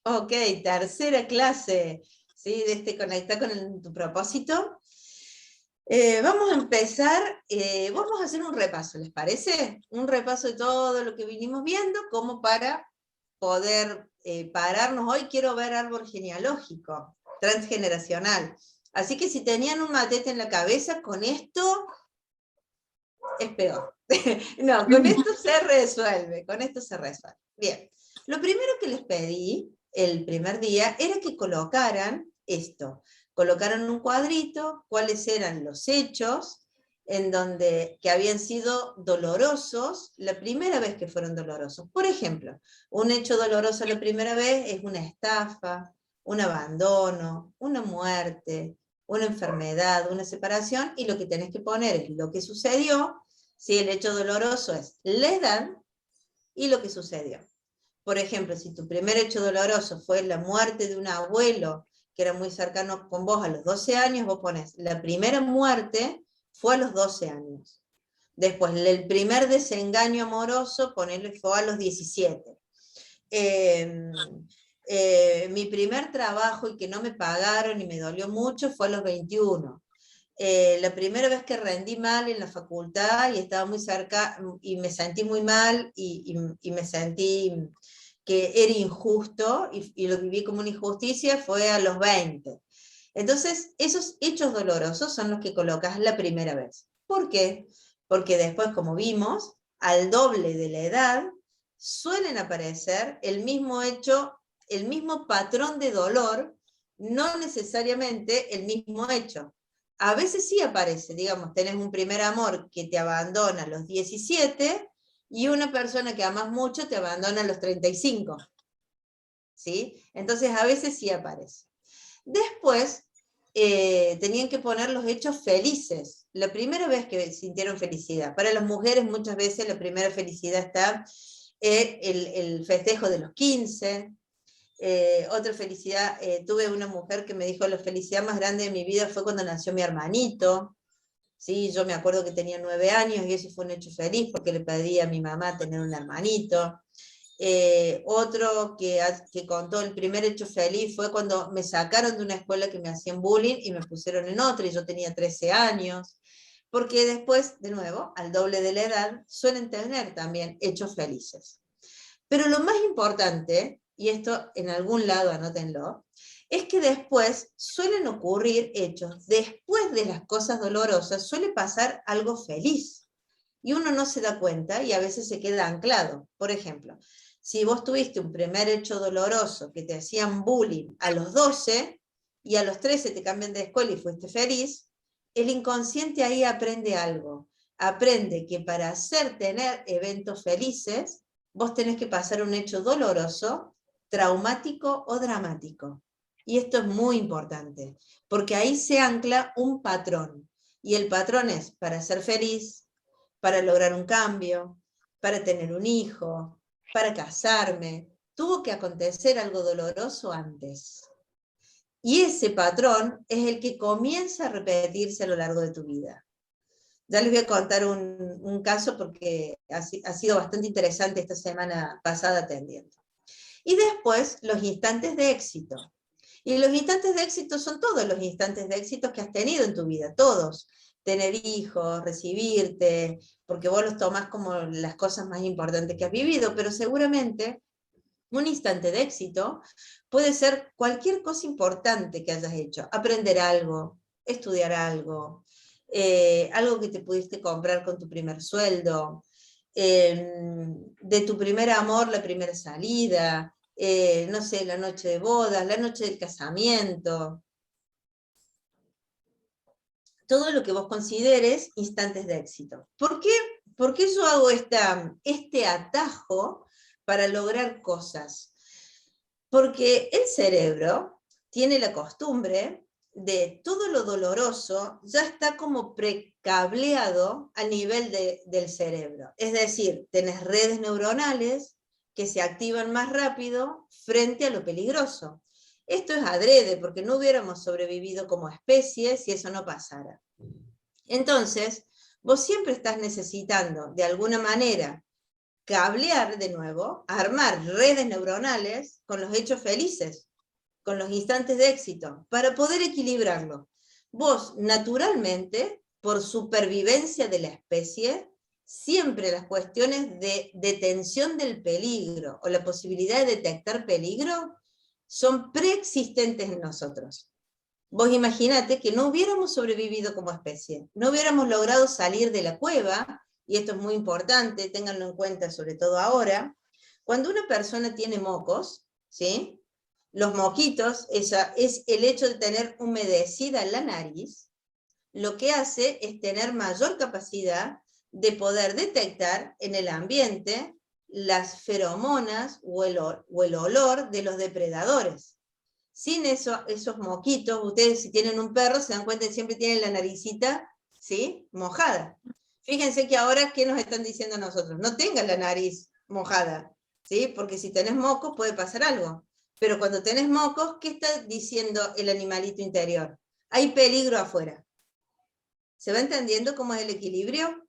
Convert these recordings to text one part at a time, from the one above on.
Ok, tercera clase, ¿sí? De este Conecta con tu propósito. Vamos a empezar, vamos a hacer un repaso, ¿les parece? Un repaso de todo lo que vinimos viendo, como para poder pararnos. Hoy quiero ver árbol genealógico, transgeneracional. Así que si tenían un matete en la cabeza, con esto es peor. No, con esto se resuelve, con esto se resuelve. Bien, lo primero que les pedí el primer día era que colocaran esto, colocaran un cuadrito, cuáles eran los hechos en donde, que habían sido dolorosos la primera vez que fueron dolorosos. Por ejemplo, un hecho doloroso la primera vez es una estafa, un abandono, una muerte, una enfermedad, una separación, y lo que tenés que poner es lo que sucedió. Si el hecho doloroso es la edad y lo que sucedió. Por ejemplo, si tu primer hecho doloroso fue la muerte de un abuelo que era muy cercano con vos a los 12 años, vos pones la primera muerte fue a los 12 años. Después, el primer desengaño amoroso, ponerle fue a los 17. Mi primer trabajo y que no me pagaron y me dolió mucho fue a los 21. La primera vez que rendí mal en la facultad y estaba muy cerca y me sentí muy mal y me sentí que era injusto y lo viví como una injusticia fue a los 20. Entonces, esos hechos dolorosos son los que colocas la primera vez. ¿Por qué? Porque después, como vimos, al doble de la edad, suelen aparecer el mismo hecho, el mismo patrón de dolor, no necesariamente el mismo hecho. A veces sí aparece, digamos, tenés un primer amor que te abandona a los 17 y una persona que amas mucho te abandona a los 35. ¿Sí? Entonces a veces sí aparece. Después tenían que poner los hechos felices, la primera vez que sintieron felicidad. Para las mujeres muchas veces la primera felicidad está el festejo de los 15. Otra felicidad, tuve una mujer que me dijo, la felicidad más grande de mi vida fue cuando nació mi hermanito. ¿Sí? Yo me acuerdo que tenía 9 años y eso fue un hecho feliz porque le pedí a mi mamá tener un hermanito. Otro que contó el primer hecho feliz fue cuando me sacaron de una escuela que me hacían bullying y me pusieron en otra y yo tenía 13 años. Porque después, de nuevo, al doble de la edad, suelen tener también hechos felices. Pero lo más importante, y esto en algún lado anótenlo, es que después suelen ocurrir hechos, después de las cosas dolorosas suele pasar algo feliz. Y uno no se da cuenta y a veces se queda anclado. Por ejemplo, si vos tuviste un primer hecho doloroso que te hacían bullying a los 12 y a los 13 te cambian de escuela y fuiste feliz, el inconsciente ahí aprende algo. Aprende que para hacer tener eventos felices, vos tenés que pasar un hecho doloroso, traumático o dramático. Y esto es muy importante, porque ahí se ancla un patrón. Y el patrón es para ser feliz, para lograr un cambio, para tener un hijo, para casarme. Tuvo que acontecer algo doloroso antes. Y ese patrón es el que comienza a repetirse a lo largo de tu vida. Ya les voy a contar un caso porque ha sido bastante interesante esta semana pasada atendiendo. Y después, los instantes de éxito. Y los instantes de éxito son todos los instantes de éxito que has tenido en tu vida, todos. Tener hijos, recibirte, porque vos los tomás como las cosas más importantes que has vivido, pero seguramente un instante de éxito puede ser cualquier cosa importante que hayas hecho. Aprender algo, estudiar algo, algo que te pudiste comprar con tu primer sueldo, de tu primer amor, la primera salida, no sé, la noche de bodas, la noche del casamiento, todo lo que vos consideres instantes de éxito. ¿Por qué? ¿Por qué yo hago este atajo para lograr cosas? Porque el cerebro tiene la costumbre de todo lo doloroso ya está como precableado a nivel del cerebro. Es decir, tenés redes neuronales que se activan más rápido frente a lo peligroso. Esto es adrede, porque no hubiéramos sobrevivido como especie si eso no pasara. Entonces, vos siempre estás necesitando, de alguna manera, cablear de nuevo, armar redes neuronales con los hechos felices, con los instantes de éxito, para poder equilibrarlo. Vos, naturalmente, por supervivencia de la especie, siempre las cuestiones de detención del peligro o la posibilidad de detectar peligro son preexistentes en nosotros. Vos imaginate que no hubiéramos sobrevivido como especie, no hubiéramos logrado salir de la cueva, y esto es muy importante, ténganlo en cuenta sobre todo ahora, cuando una persona tiene mocos, ¿sí? Los moquitos, es el hecho de tener humedecida la nariz, lo que hace es tener mayor capacidad de poder detectar en el ambiente las feromonas o el olor de los depredadores. Sin esos moquitos, ustedes si tienen un perro se dan cuenta que siempre tienen la naricita, ¿sí?, mojada. Fíjense que ahora, ¿qué nos están diciendo a nosotros? No tengan la nariz mojada, ¿sí? Porque si tenés mocos puede pasar algo. Pero cuando tenés mocos, ¿qué está diciendo el animalito interior? Hay peligro afuera. ¿Se va entendiendo cómo es el equilibrio?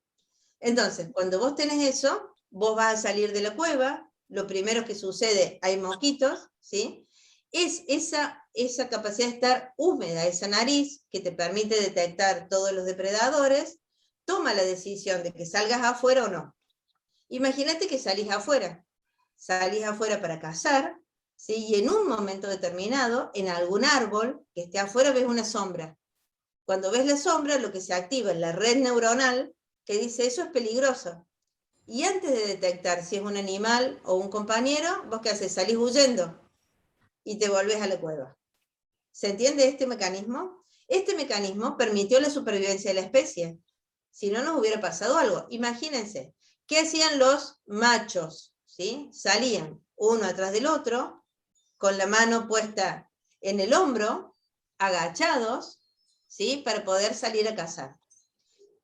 Entonces, cuando vos tenés eso, vos vas a salir de la cueva, lo primero que sucede, hay mosquitos, ¿sí? Es esa capacidad de estar húmeda, esa nariz que te permite detectar todos los depredadores, toma la decisión de que salgas afuera o no. Imagínate que salís afuera para cazar, ¿sí? Y en un momento determinado, en algún árbol que esté afuera, ves una sombra. Cuando ves la sombra, lo que se activa es la red neuronal que dice eso es peligroso. Y antes de detectar si es un animal o un compañero, ¿vos qué haces? Salís huyendo y te volvés a la cueva. ¿Se entiende este mecanismo? Este mecanismo permitió la supervivencia de la especie. Si no, nos hubiera pasado algo. Imagínense, ¿qué hacían los machos? ¿Sí? Salían uno atrás del otro, con la mano puesta en el hombro, agachados, ¿sí?, para poder salir a cazar.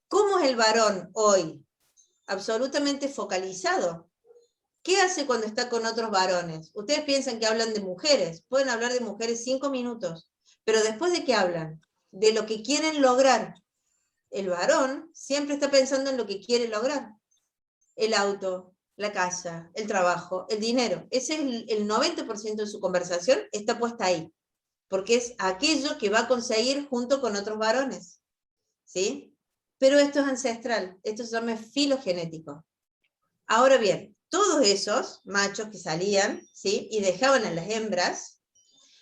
¿Cómo es el varón hoy? Absolutamente focalizado. ¿Qué hace cuando está con otros varones? Ustedes piensan que hablan de mujeres, pueden hablar de mujeres 5 minutos, pero después de qué hablan, de lo que quieren lograr. El varón siempre está pensando en lo que quiere lograr. El auto, la casa, el trabajo, el dinero. Ese es el 90% de su conversación, está puesta ahí, porque es aquello que va a conseguir junto con otros varones, ¿sí? Pero esto es ancestral, esto se llama filogenético. Ahora bien, todos esos machos que salían, ¿sí?, y dejaban a las hembras,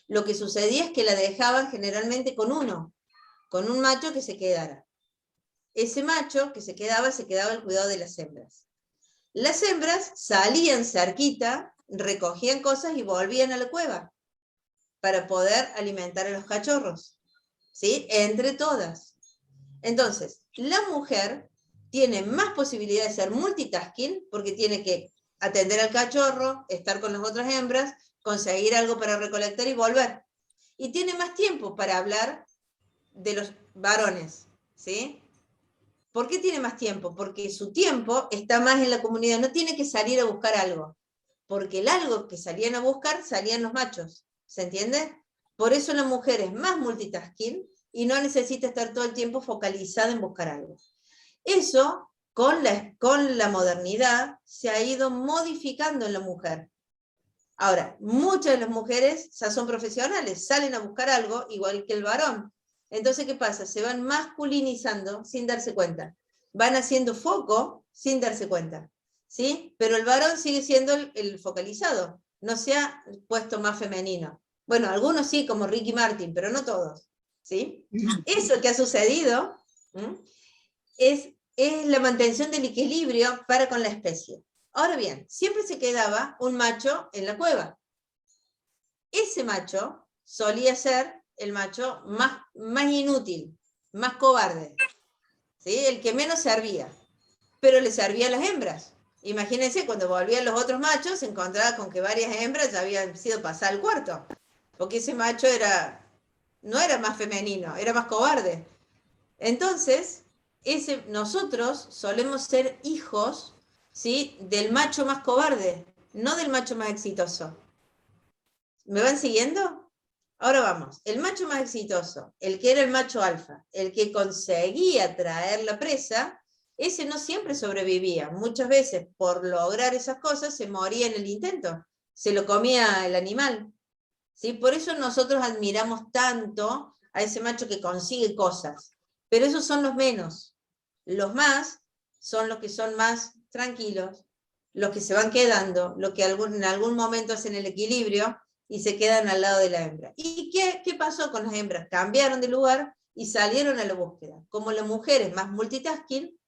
lo que sucedía es que la dejaban generalmente con un macho que se quedara. Ese macho que se quedaba al cuidado de las hembras. Las hembras salían cerquita, recogían cosas y volvían a la cueva para poder alimentar a los cachorros, ¿sí?, entre todas. Entonces, la mujer tiene más posibilidad de ser multitasking porque tiene que atender al cachorro, estar con las otras hembras, conseguir algo para recolectar y volver. Y tiene más tiempo para hablar de los varones, ¿sí? ¿Por qué tiene más tiempo? Porque su tiempo está más en la comunidad, no tiene que salir a buscar algo, porque el algo que salían a buscar salían los machos, ¿se entiende? Por eso la mujer es más multitasking y no necesita estar todo el tiempo focalizada en buscar algo. Eso, con la modernidad, se ha ido modificando en la mujer. Ahora, muchas de las mujeres ya son profesionales, salen a buscar algo igual que el varón. Entonces, ¿qué pasa? Se van masculinizando sin darse cuenta. Van haciendo foco sin darse cuenta, ¿sí? Pero el varón sigue siendo el focalizado, no se ha puesto más femenino. Bueno, algunos sí, como Ricky Martin, pero no todos, ¿sí? Eso que ha sucedido es la mantención del equilibrio para con la especie. Ahora bien, siempre se quedaba un macho en la cueva. Ese macho solía ser el macho más inútil, más cobarde, ¿sí?, el que menos servía, pero le servía a las hembras. Imagínense, cuando volvían los otros machos, se encontraba con que varias hembras ya habían sido pasadas al cuarto, porque ese macho no era más femenino, era más cobarde. Entonces, nosotros solemos ser hijos, ¿sí?, del macho más cobarde, no del macho más exitoso. ¿Me van siguiendo? Ahora vamos. El macho más exitoso, el que era el macho alfa, el que conseguía traer la presa, ese no siempre sobrevivía. Muchas veces, por lograr esas cosas, se moría en el intento. Se lo comía el animal. ¿Sí? Por eso nosotros admiramos tanto a ese macho que consigue cosas. Pero esos son los menos. Los más son los que son más tranquilos, los que se van quedando, los que en algún momento hacen el equilibrio y se quedan al lado de la hembra. ¿Y qué pasó con las hembras? Cambiaron de lugar y salieron a la búsqueda. Como la mujer es más multitasking,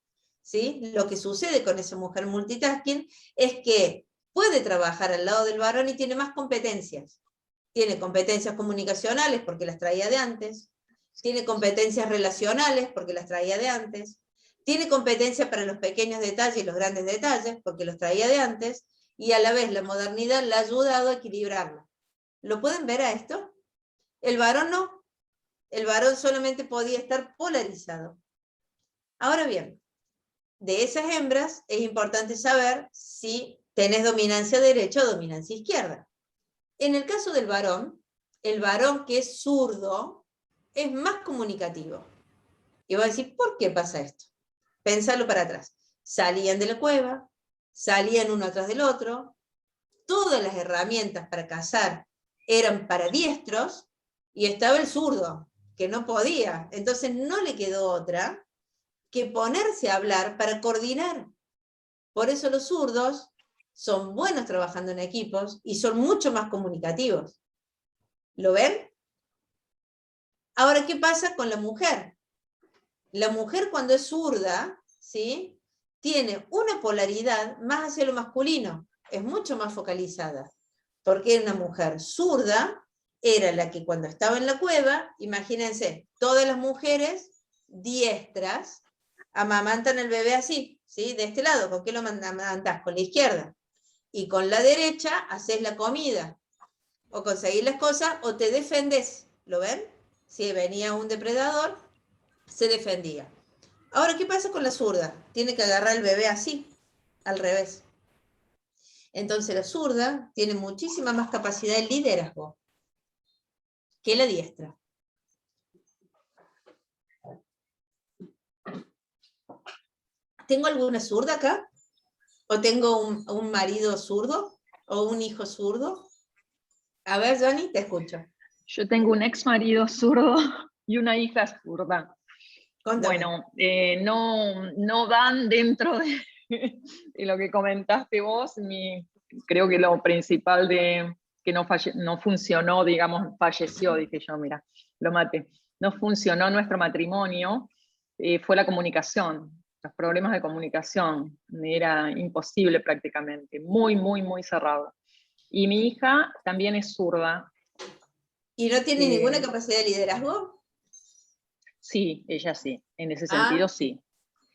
¿sí? Lo que sucede con esa mujer multitasking es que puede trabajar al lado del varón y tiene más competencias. Tiene competencias comunicacionales porque las traía de antes, tiene competencias relacionales porque las traía de antes, tiene competencia para los pequeños detalles y los grandes detalles porque los traía de antes, y a la vez la modernidad le ha ayudado a equilibrarla. ¿Lo pueden ver a esto? El varón no. El varón solamente podía estar polarizado. Ahora bien, de esas hembras es importante saber si tenés dominancia derecha o dominancia izquierda. En el caso del varón, el varón que es zurdo es más comunicativo. Y voy a decir, ¿por qué pasa esto? Pensarlo para atrás. Salían de la cueva, salían uno atrás del otro, todas las herramientas para cazar eran para diestros, y estaba el zurdo, que no podía. Entonces no le quedó otra que ponerse a hablar para coordinar. Por eso los zurdos son buenos trabajando en equipos y son mucho más comunicativos. ¿Lo ven? Ahora, ¿qué pasa con la mujer? La mujer cuando es zurda, ¿sí? Tiene una polaridad más hacia lo masculino, es mucho más focalizada, porque una mujer zurda era la que cuando estaba en la cueva, imagínense, todas las mujeres diestras amamantan el bebé así, ¿sí? De este lado, ¿con qué lo amamantás? Con la izquierda. Y con la derecha haces la comida, o conseguís las cosas, o te defendés. ¿Lo ven? Si venía un depredador, se defendía. Ahora, ¿qué pasa con la zurda? Tiene que agarrar el bebé así, al revés. Entonces la zurda tiene muchísima más capacidad de liderazgo que la diestra. ¿Tengo alguna zurda acá? ¿O tengo un marido zurdo? ¿O un hijo zurdo? A ver, Johnny, te escucho. Yo tengo un ex marido zurdo y una hija zurda. Contame. Bueno, no van dentro de lo que comentaste vos. Creo que lo principal de que no funcionó, digamos, falleció, dije yo, mira, lo maté. No funcionó nuestro matrimonio, fue la comunicación, los problemas de comunicación. Era imposible prácticamente, muy, muy, muy cerrado. Y mi hija también es zurda. ¿Y no tiene ninguna capacidad de liderazgo? Sí, ella sí, en ese sentido sí.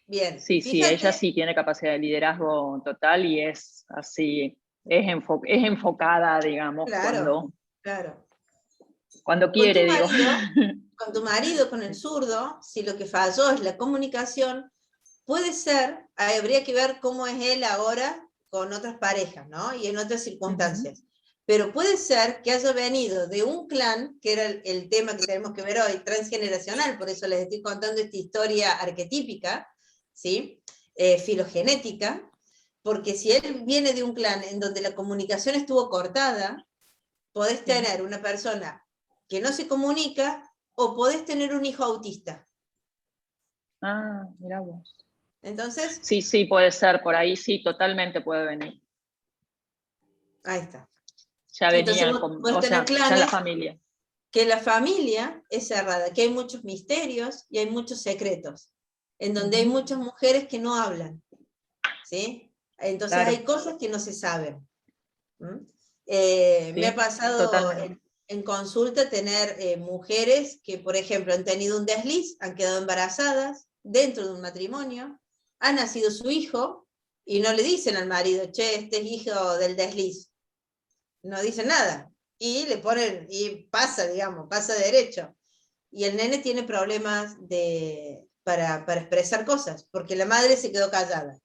Bien. Sí, Fíjate, sí, ella sí tiene capacidad de liderazgo total y es así, es enfocada, digamos, claro, claro. cuando Con tu quiere, digo. marido, con el zurdo, si lo que falló es la comunicación, puede ser, habría que ver cómo es él ahora con otras parejas, ¿no? Y en otras circunstancias. Pero puede ser que haya venido de un clan, que era el tema que tenemos que ver hoy, transgeneracional, por eso les estoy contando esta historia arquetípica, ¿sí? Filogenética, porque si él viene de un clan en donde la comunicación estuvo cortada, podés tener una persona que no se comunica o podés tener un hijo autista. Ah, mirá vos. Entonces, Sí, puede ser, por ahí sí, totalmente puede venir. ahí está. Ya Entonces venía, vos tenés ya en la clanes familia. que la familia es cerrada, que hay muchos misterios y hay muchos secretos, en donde hay muchas mujeres que no hablan, ¿sí? Entonces Claro. hay cosas que no se saben. Sí, Me ha pasado en consulta tener mujeres que, por ejemplo, han tenido un desliz, han quedado embarazadas dentro de un matrimonio, ha nacido su hijo y no le dicen al marido, che, este es hijo del desliz. No dicen nada. Y le ponen, y pasa, digamos, pasa derecho. Y el nene tiene problemas para expresar cosas, porque la madre se quedó callada.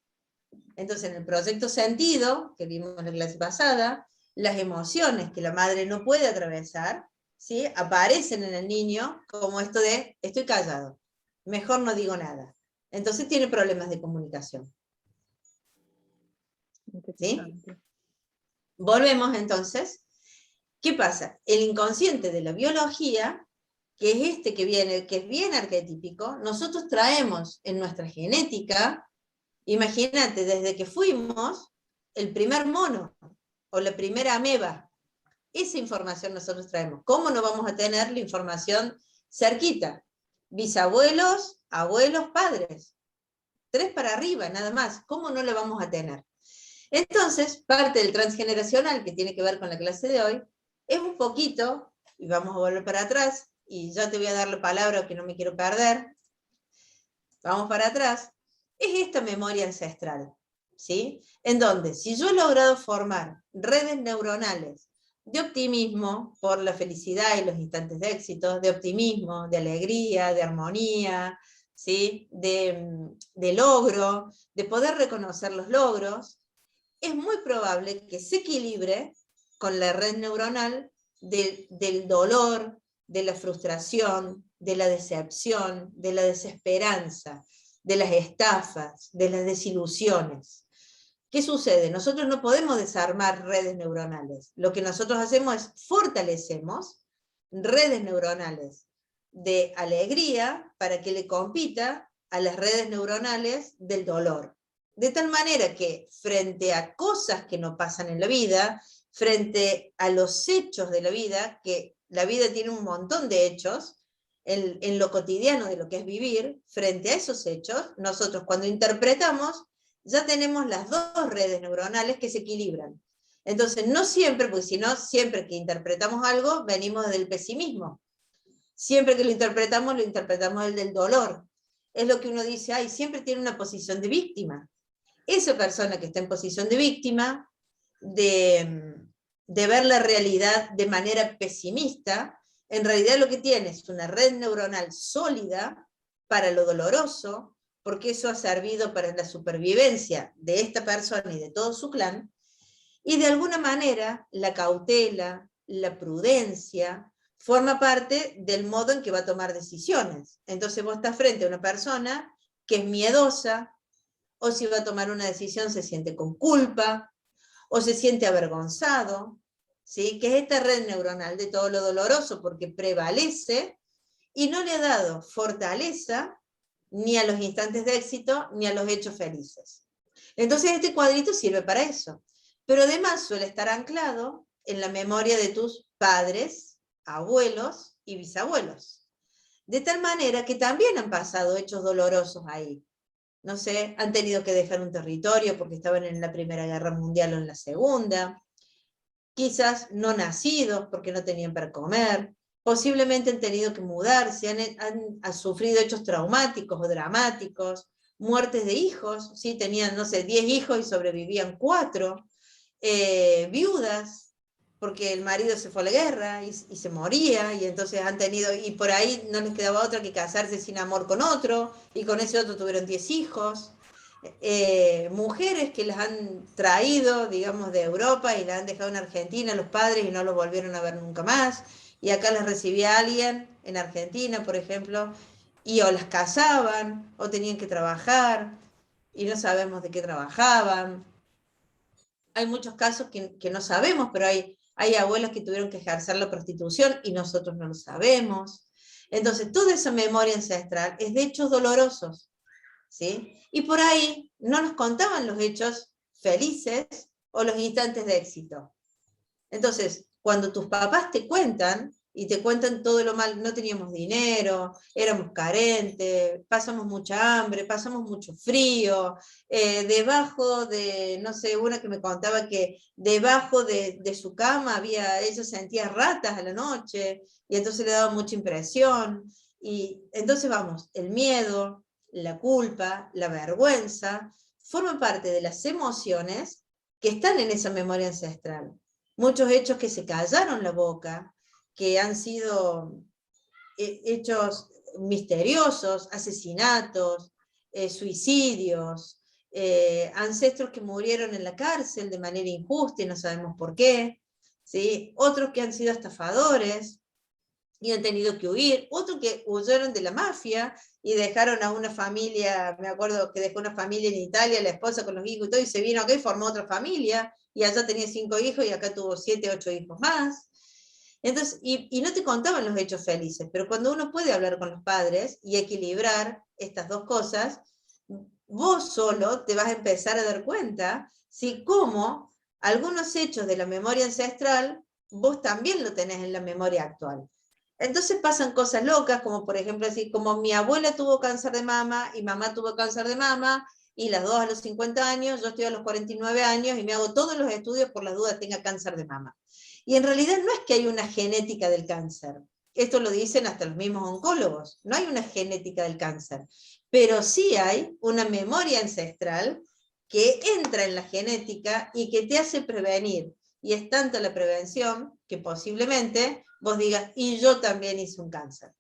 Entonces, en el proyecto sentido, que vimos en la clase pasada, las emociones que la madre no puede atravesar, ¿sí? Aparecen en el niño como esto de, estoy callado, mejor no digo nada. Entonces tiene problemas de comunicación. ¿Sí? Volvemos entonces. ¿Qué pasa? El inconsciente de la biología, que es este que viene, que es bien arquetípico, nosotros traemos en nuestra genética, imagínate, desde que fuimos el primer mono o la primera ameba, esa información nosotros traemos. ¿Cómo no vamos a tener la información cerquita? Bisabuelos, abuelos, padres. 3 para arriba, nada más. ¿Cómo no la vamos a tener? Entonces, parte del transgeneracional, que tiene que ver con la clase de hoy, es un poquito, y vamos a volver para atrás, y ya te voy a dar la palabra que no me quiero perder. Vamos para atrás. Es esta memoria ancestral, ¿sí? En donde, si yo he logrado formar redes neuronales de optimismo por la felicidad y los instantes de éxito, de optimismo, de alegría, de armonía, ¿sí? de logro, de poder reconocer los logros, es muy probable que se equilibre con la red neuronal del dolor, de la frustración, de la decepción, de la desesperanza, de las estafas, de las desilusiones. ¿Qué sucede? Nosotros no podemos desarmar redes neuronales. Lo que nosotros hacemos es fortalecemos redes neuronales de alegría para que le compita a las redes neuronales del dolor. De tal manera que frente a cosas que no pasan en la vida, frente a los hechos de la vida, que la vida tiene un montón de hechos, en lo cotidiano de lo que es vivir, frente a esos hechos, nosotros cuando interpretamos, ya tenemos las 2 redes neuronales que se equilibran. Entonces, no siempre, porque si no, siempre que interpretamos algo, venimos del pesimismo. Siempre que lo interpretamos desde el dolor. Es lo que uno dice, ay, siempre tiene una posición de víctima. Esa persona que está en posición de víctima, de ver la realidad de manera pesimista, en realidad lo que tiene es una red neuronal sólida para lo doloroso, porque eso ha servido para la supervivencia de esta persona y de todo su clan, y de alguna manera la cautela, la prudencia, forma parte del modo en que va a tomar decisiones. Entonces vos estás frente a una persona que es miedosa, o si va a tomar una decisión se siente con culpa, o se siente avergonzado, ¿sí? Que es esta red neuronal de todo lo doloroso, porque prevalece y no le ha dado fortaleza ni a los instantes de éxito, ni a los hechos felices. Entonces este cuadrito sirve para eso. Pero además suele estar anclado en la memoria de tus padres, abuelos y bisabuelos. De tal manera que también han pasado hechos dolorosos ahí. No sé, han tenido que dejar un territorio porque estaban en la Primera Guerra Mundial o en la Segunda. Quizás no nacidos porque no tenían para comer. Posiblemente han tenido que mudarse, han sufrido hechos traumáticos o dramáticos, muertes de hijos, ¿sí? Tenían, no sé, 10 hijos y sobrevivían 4, viudas, porque el marido se fue a la guerra y se moría, y entonces han tenido, y por ahí no les quedaba otra que casarse sin amor con otro, y con ese otro tuvieron 10 hijos. Mujeres que las han traído, digamos, de Europa y las han dejado en Argentina los padres y no los volvieron a ver nunca más, y acá las recibía alguien en Argentina, por ejemplo, y o las casaban, o tenían que trabajar, y no sabemos de qué trabajaban. Hay muchos casos que no sabemos, pero hay abuelas que tuvieron que ejercer la prostitución y nosotros no lo sabemos. Entonces, toda esa memoria ancestral es de hechos dolorosos, ¿sí? Y por ahí no nos contaban los hechos felices o los instantes de éxito. Entonces, cuando tus papás te cuentan, y te cuentan todo lo mal, no teníamos dinero, éramos carentes, pasamos mucha hambre, pasamos mucho frío, debajo de, no sé, una que me contaba que debajo de su cama ella sentía ratas a la noche, y entonces le daba mucha impresión, y entonces vamos, el miedo, la culpa, la vergüenza, forman parte de las emociones que están en esa memoria ancestral. Muchos hechos que se callaron la boca, que han sido hechos misteriosos, asesinatos, suicidios, ancestros que murieron en la cárcel de manera injusta y no sabemos por qué, ¿sí? Otros que han sido estafadores, y han tenido que huir, otros que huyeron de la mafia y dejaron a una familia, me acuerdo que dejó una familia en Italia, la esposa con los hijos y todo, y se vino acá y formó otra familia, y allá tenía 5 hijos y acá tuvo 7, 8 hijos más. Entonces, y no te contaban los hechos felices, pero cuando uno puede hablar con los padres y equilibrar estas dos cosas, vos solo te vas a empezar a dar cuenta si cómo algunos hechos de la memoria ancestral vos también lo tenés en la memoria actual. Entonces pasan cosas locas, como por ejemplo, así como mi abuela tuvo cáncer de mama y mamá tuvo cáncer de mama, y las dos a los 50 años, yo estoy a los 49 años y me hago todos los estudios por las dudas tenga cáncer de mama. Y en realidad no es que hay una genética del cáncer. Esto lo dicen hasta los mismos oncólogos. No hay una genética del cáncer. Pero sí hay una memoria ancestral que entra en la genética y que te hace prevenir. Y es tanto la prevención que posiblemente vos digas, y yo también hice un cáncer.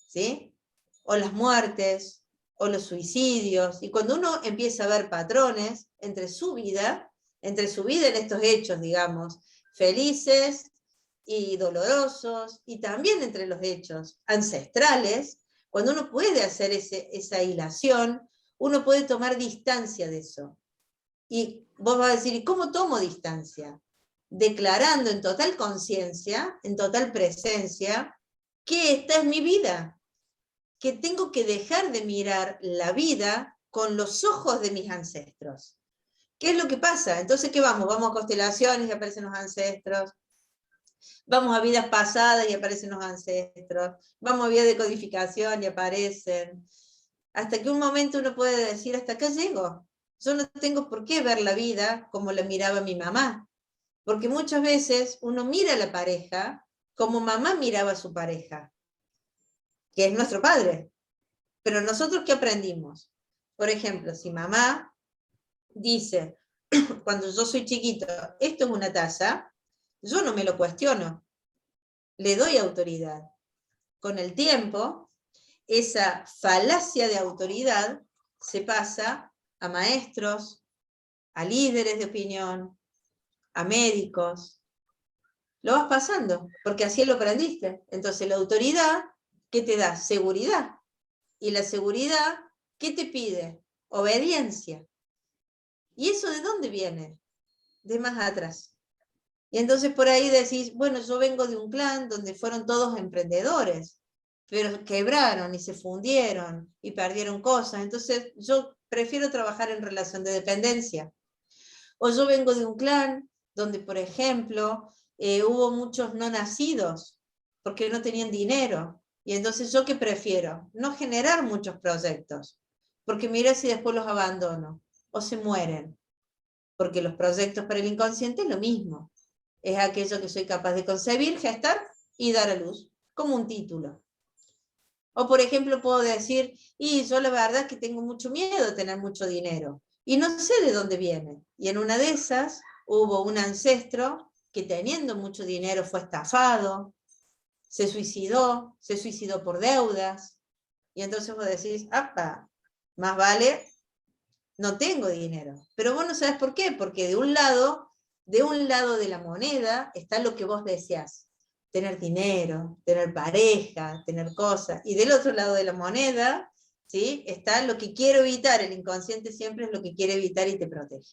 ¿Sí? O las muertes, o los suicidios. Y cuando uno empieza a ver patrones entre su vida en estos hechos, digamos, felices y dolorosos, y también entre los hechos ancestrales, cuando uno puede hacer esa hilación, uno puede tomar distancia de eso. Y vos vas a decir, ¿y cómo tomo distancia? Declarando en total conciencia, en total presencia, que esta es mi vida, que tengo que dejar de mirar la vida con los ojos de mis ancestros. ¿Qué es lo que pasa? Entonces, ¿qué vamos? Vamos a constelaciones y aparecen los ancestros. Vamos a vidas pasadas y aparecen los ancestros. Vamos a vidas de codificación y aparecen. Hasta que un momento uno puede decir, hasta acá llego. Yo no tengo por qué ver la vida como la miraba mi mamá. Porque muchas veces uno mira a la pareja como mamá miraba a su pareja, que es nuestro padre. Pero nosotros, ¿qué aprendimos? Por ejemplo, si mamá dice, cuando yo soy chiquito, esto es una taza, yo no me lo cuestiono, le doy autoridad. Con el tiempo, esa falacia de autoridad se pasa a maestros, a líderes de opinión, a médicos. Lo vas pasando, porque así lo aprendiste. Entonces la autoridad, ¿qué te da? Seguridad. Y la seguridad, ¿qué te pide? Obediencia. ¿Y eso de dónde viene? De más atrás. Y entonces por ahí decís, bueno, yo vengo de un clan donde fueron todos emprendedores, pero quebraron y se fundieron y perdieron cosas. Entonces yo prefiero trabajar en relación de dependencia. O yo vengo de un clan donde, por ejemplo, hubo muchos no nacidos porque no tenían dinero. Y entonces yo qué prefiero? No generar muchos proyectos, porque mira si después los abandono o se mueren. Porque los proyectos para el inconsciente es lo mismo. Es aquello que soy capaz de concebir, gestar y dar a luz, como un título. O por ejemplo puedo decir, y yo la verdad es que tengo mucho miedo de tener mucho dinero, y no sé de dónde viene. Y en una de esas hubo un ancestro que teniendo mucho dinero fue estafado, se suicidó por deudas, y entonces vos decís, ¡apa! Más vale, no tengo dinero. Pero vos no sabés por qué, porque de un lado de la moneda está lo que vos deseás. Tener dinero, tener pareja, tener cosas. Y del otro lado de la moneda, ¿sí? Está lo que quiero evitar. El inconsciente siempre es lo que quiere evitar y te protege.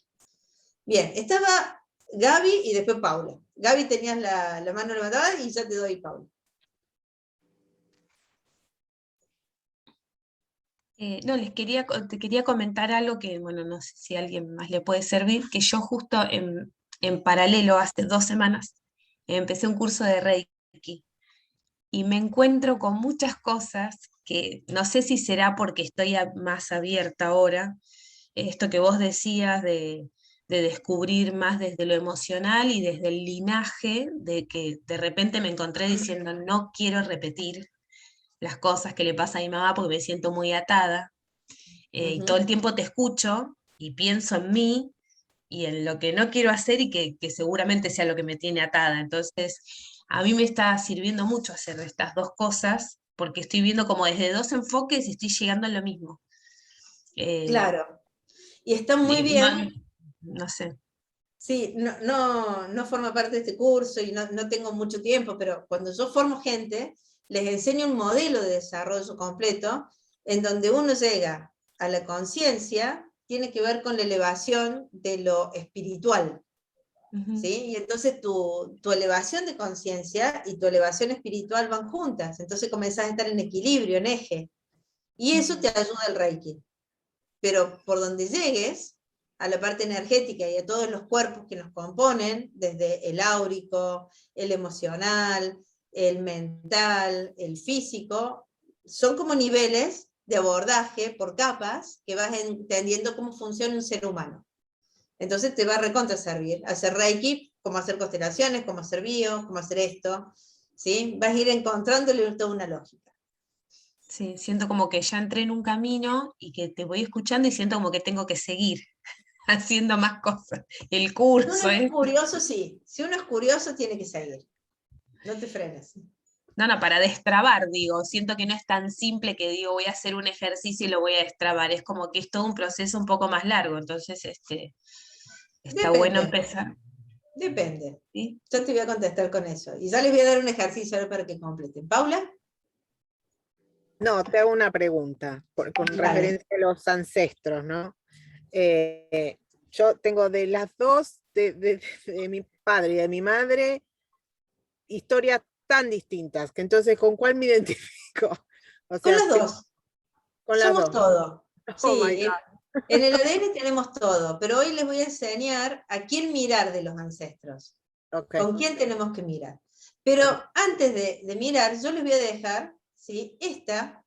Bien, estaba Gaby y después Paula. Gaby tenías la mano levantada y ya te doy Paula. No, te quería comentar algo que, bueno, no sé si a alguien más le puede servir, que yo justo en paralelo, hace 2 semanas, empecé un curso de Reiki y me encuentro con muchas cosas que no sé si será porque estoy más abierta ahora, esto que vos decías de descubrir más desde lo emocional y desde el linaje, de que de repente me encontré diciendo, no quiero repetir las cosas que le pasa a mi mamá porque me siento muy atada, y todo el tiempo te escucho y pienso en mí y en lo que no quiero hacer y que seguramente sea lo que me tiene atada. Entonces, a mí me está sirviendo mucho hacer estas dos cosas porque estoy viendo como desde dos enfoques y estoy llegando a lo mismo. Claro. Y está muy bien. No sé. Sí, no forma parte de este curso y no tengo mucho tiempo, pero cuando yo formo gente, les enseño un modelo de desarrollo completo, en donde uno llega a la conciencia, tiene que ver con la elevación de lo espiritual. ¿Sí? Y entonces tu elevación de conciencia y tu elevación espiritual van juntas, entonces comenzás a estar en equilibrio, en eje, y eso te ayuda el Reiki. Pero por donde llegues, a la parte energética y a todos los cuerpos que nos componen, desde el áurico, el emocional, el mental, el físico, son como niveles de abordaje por capas que vas entendiendo cómo funciona un ser humano. Entonces te va a recontra servir hacer Reiki, cómo hacer constelaciones, cómo hacer bio, cómo hacer esto, ¿sí? Vas a ir encontrándole toda una lógica. Sí, siento como que ya entré en un camino y que te voy escuchando y siento como que tengo que seguir haciendo más cosas. El Si curso, uno es curioso, sí. Si uno es curioso, tiene que seguir. No te frenes. No, no, para destrabar, digo, siento que no es tan simple que digo, voy a hacer un ejercicio y lo voy a destrabar, es como que es todo un proceso un poco más largo, entonces está bueno Depende, empezar. depende. ¿Sí? Yo te voy a contestar con eso. Y ya les voy a dar un ejercicio ahora para que completen. ¿Paula? No, te hago una pregunta con Dale. referencia a los ancestros, ¿no? Yo tengo de las dos, de mi padre y de mi madre, historias tan distintas, que entonces, ¿con cuál me identifico? O Con sea, las dos. con las Somos dos. todo. Oh my Sí, God. en el ADN tenemos todo, pero hoy les voy a enseñar a quién mirar de los ancestros. Okay. ¿Con quién tenemos que mirar? Pero antes de mirar, yo les voy a dejar, ¿sí?, esta,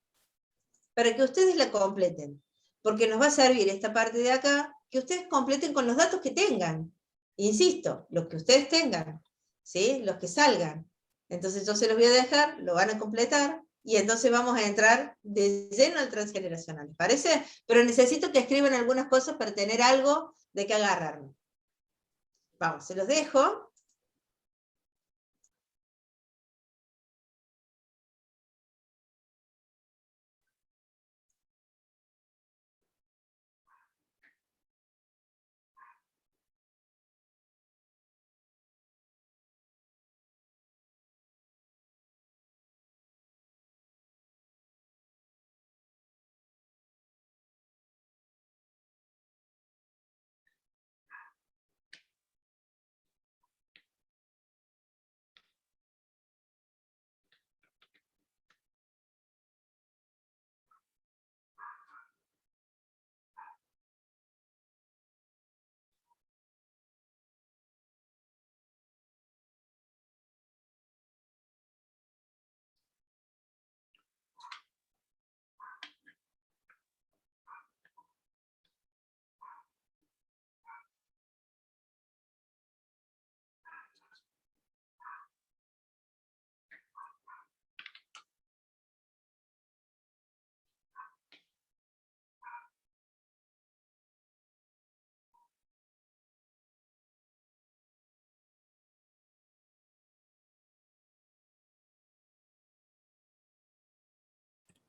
para que ustedes la completen, porque nos va a servir esta parte de acá, que ustedes completen con los datos que tengan. Insisto, los que ustedes tengan, ¿sí?, los que salgan. Entonces yo se los voy a dejar, lo van a completar, y entonces vamos a entrar de lleno al transgeneracional, ¿les parece? Pero necesito que escriban algunas cosas para tener algo de que agarrarme. Vamos, se los dejo.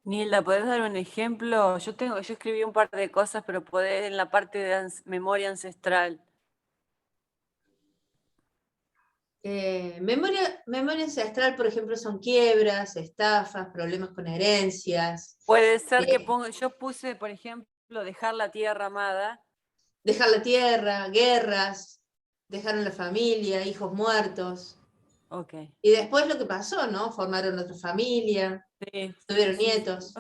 Nilda, ¿podés dar un ejemplo? Yo escribí un par de cosas, pero podés en la parte de memoria ancestral. Memoria ancestral, por ejemplo, son quiebras, estafas, problemas con herencias. Puede ser que yo puse, por ejemplo, dejar la tierra amada. Dejar la tierra, guerras, dejaron la familia, hijos muertos. Okay. Y después lo que pasó, ¿no? Formaron otra familia, Sí, tuvieron nietos.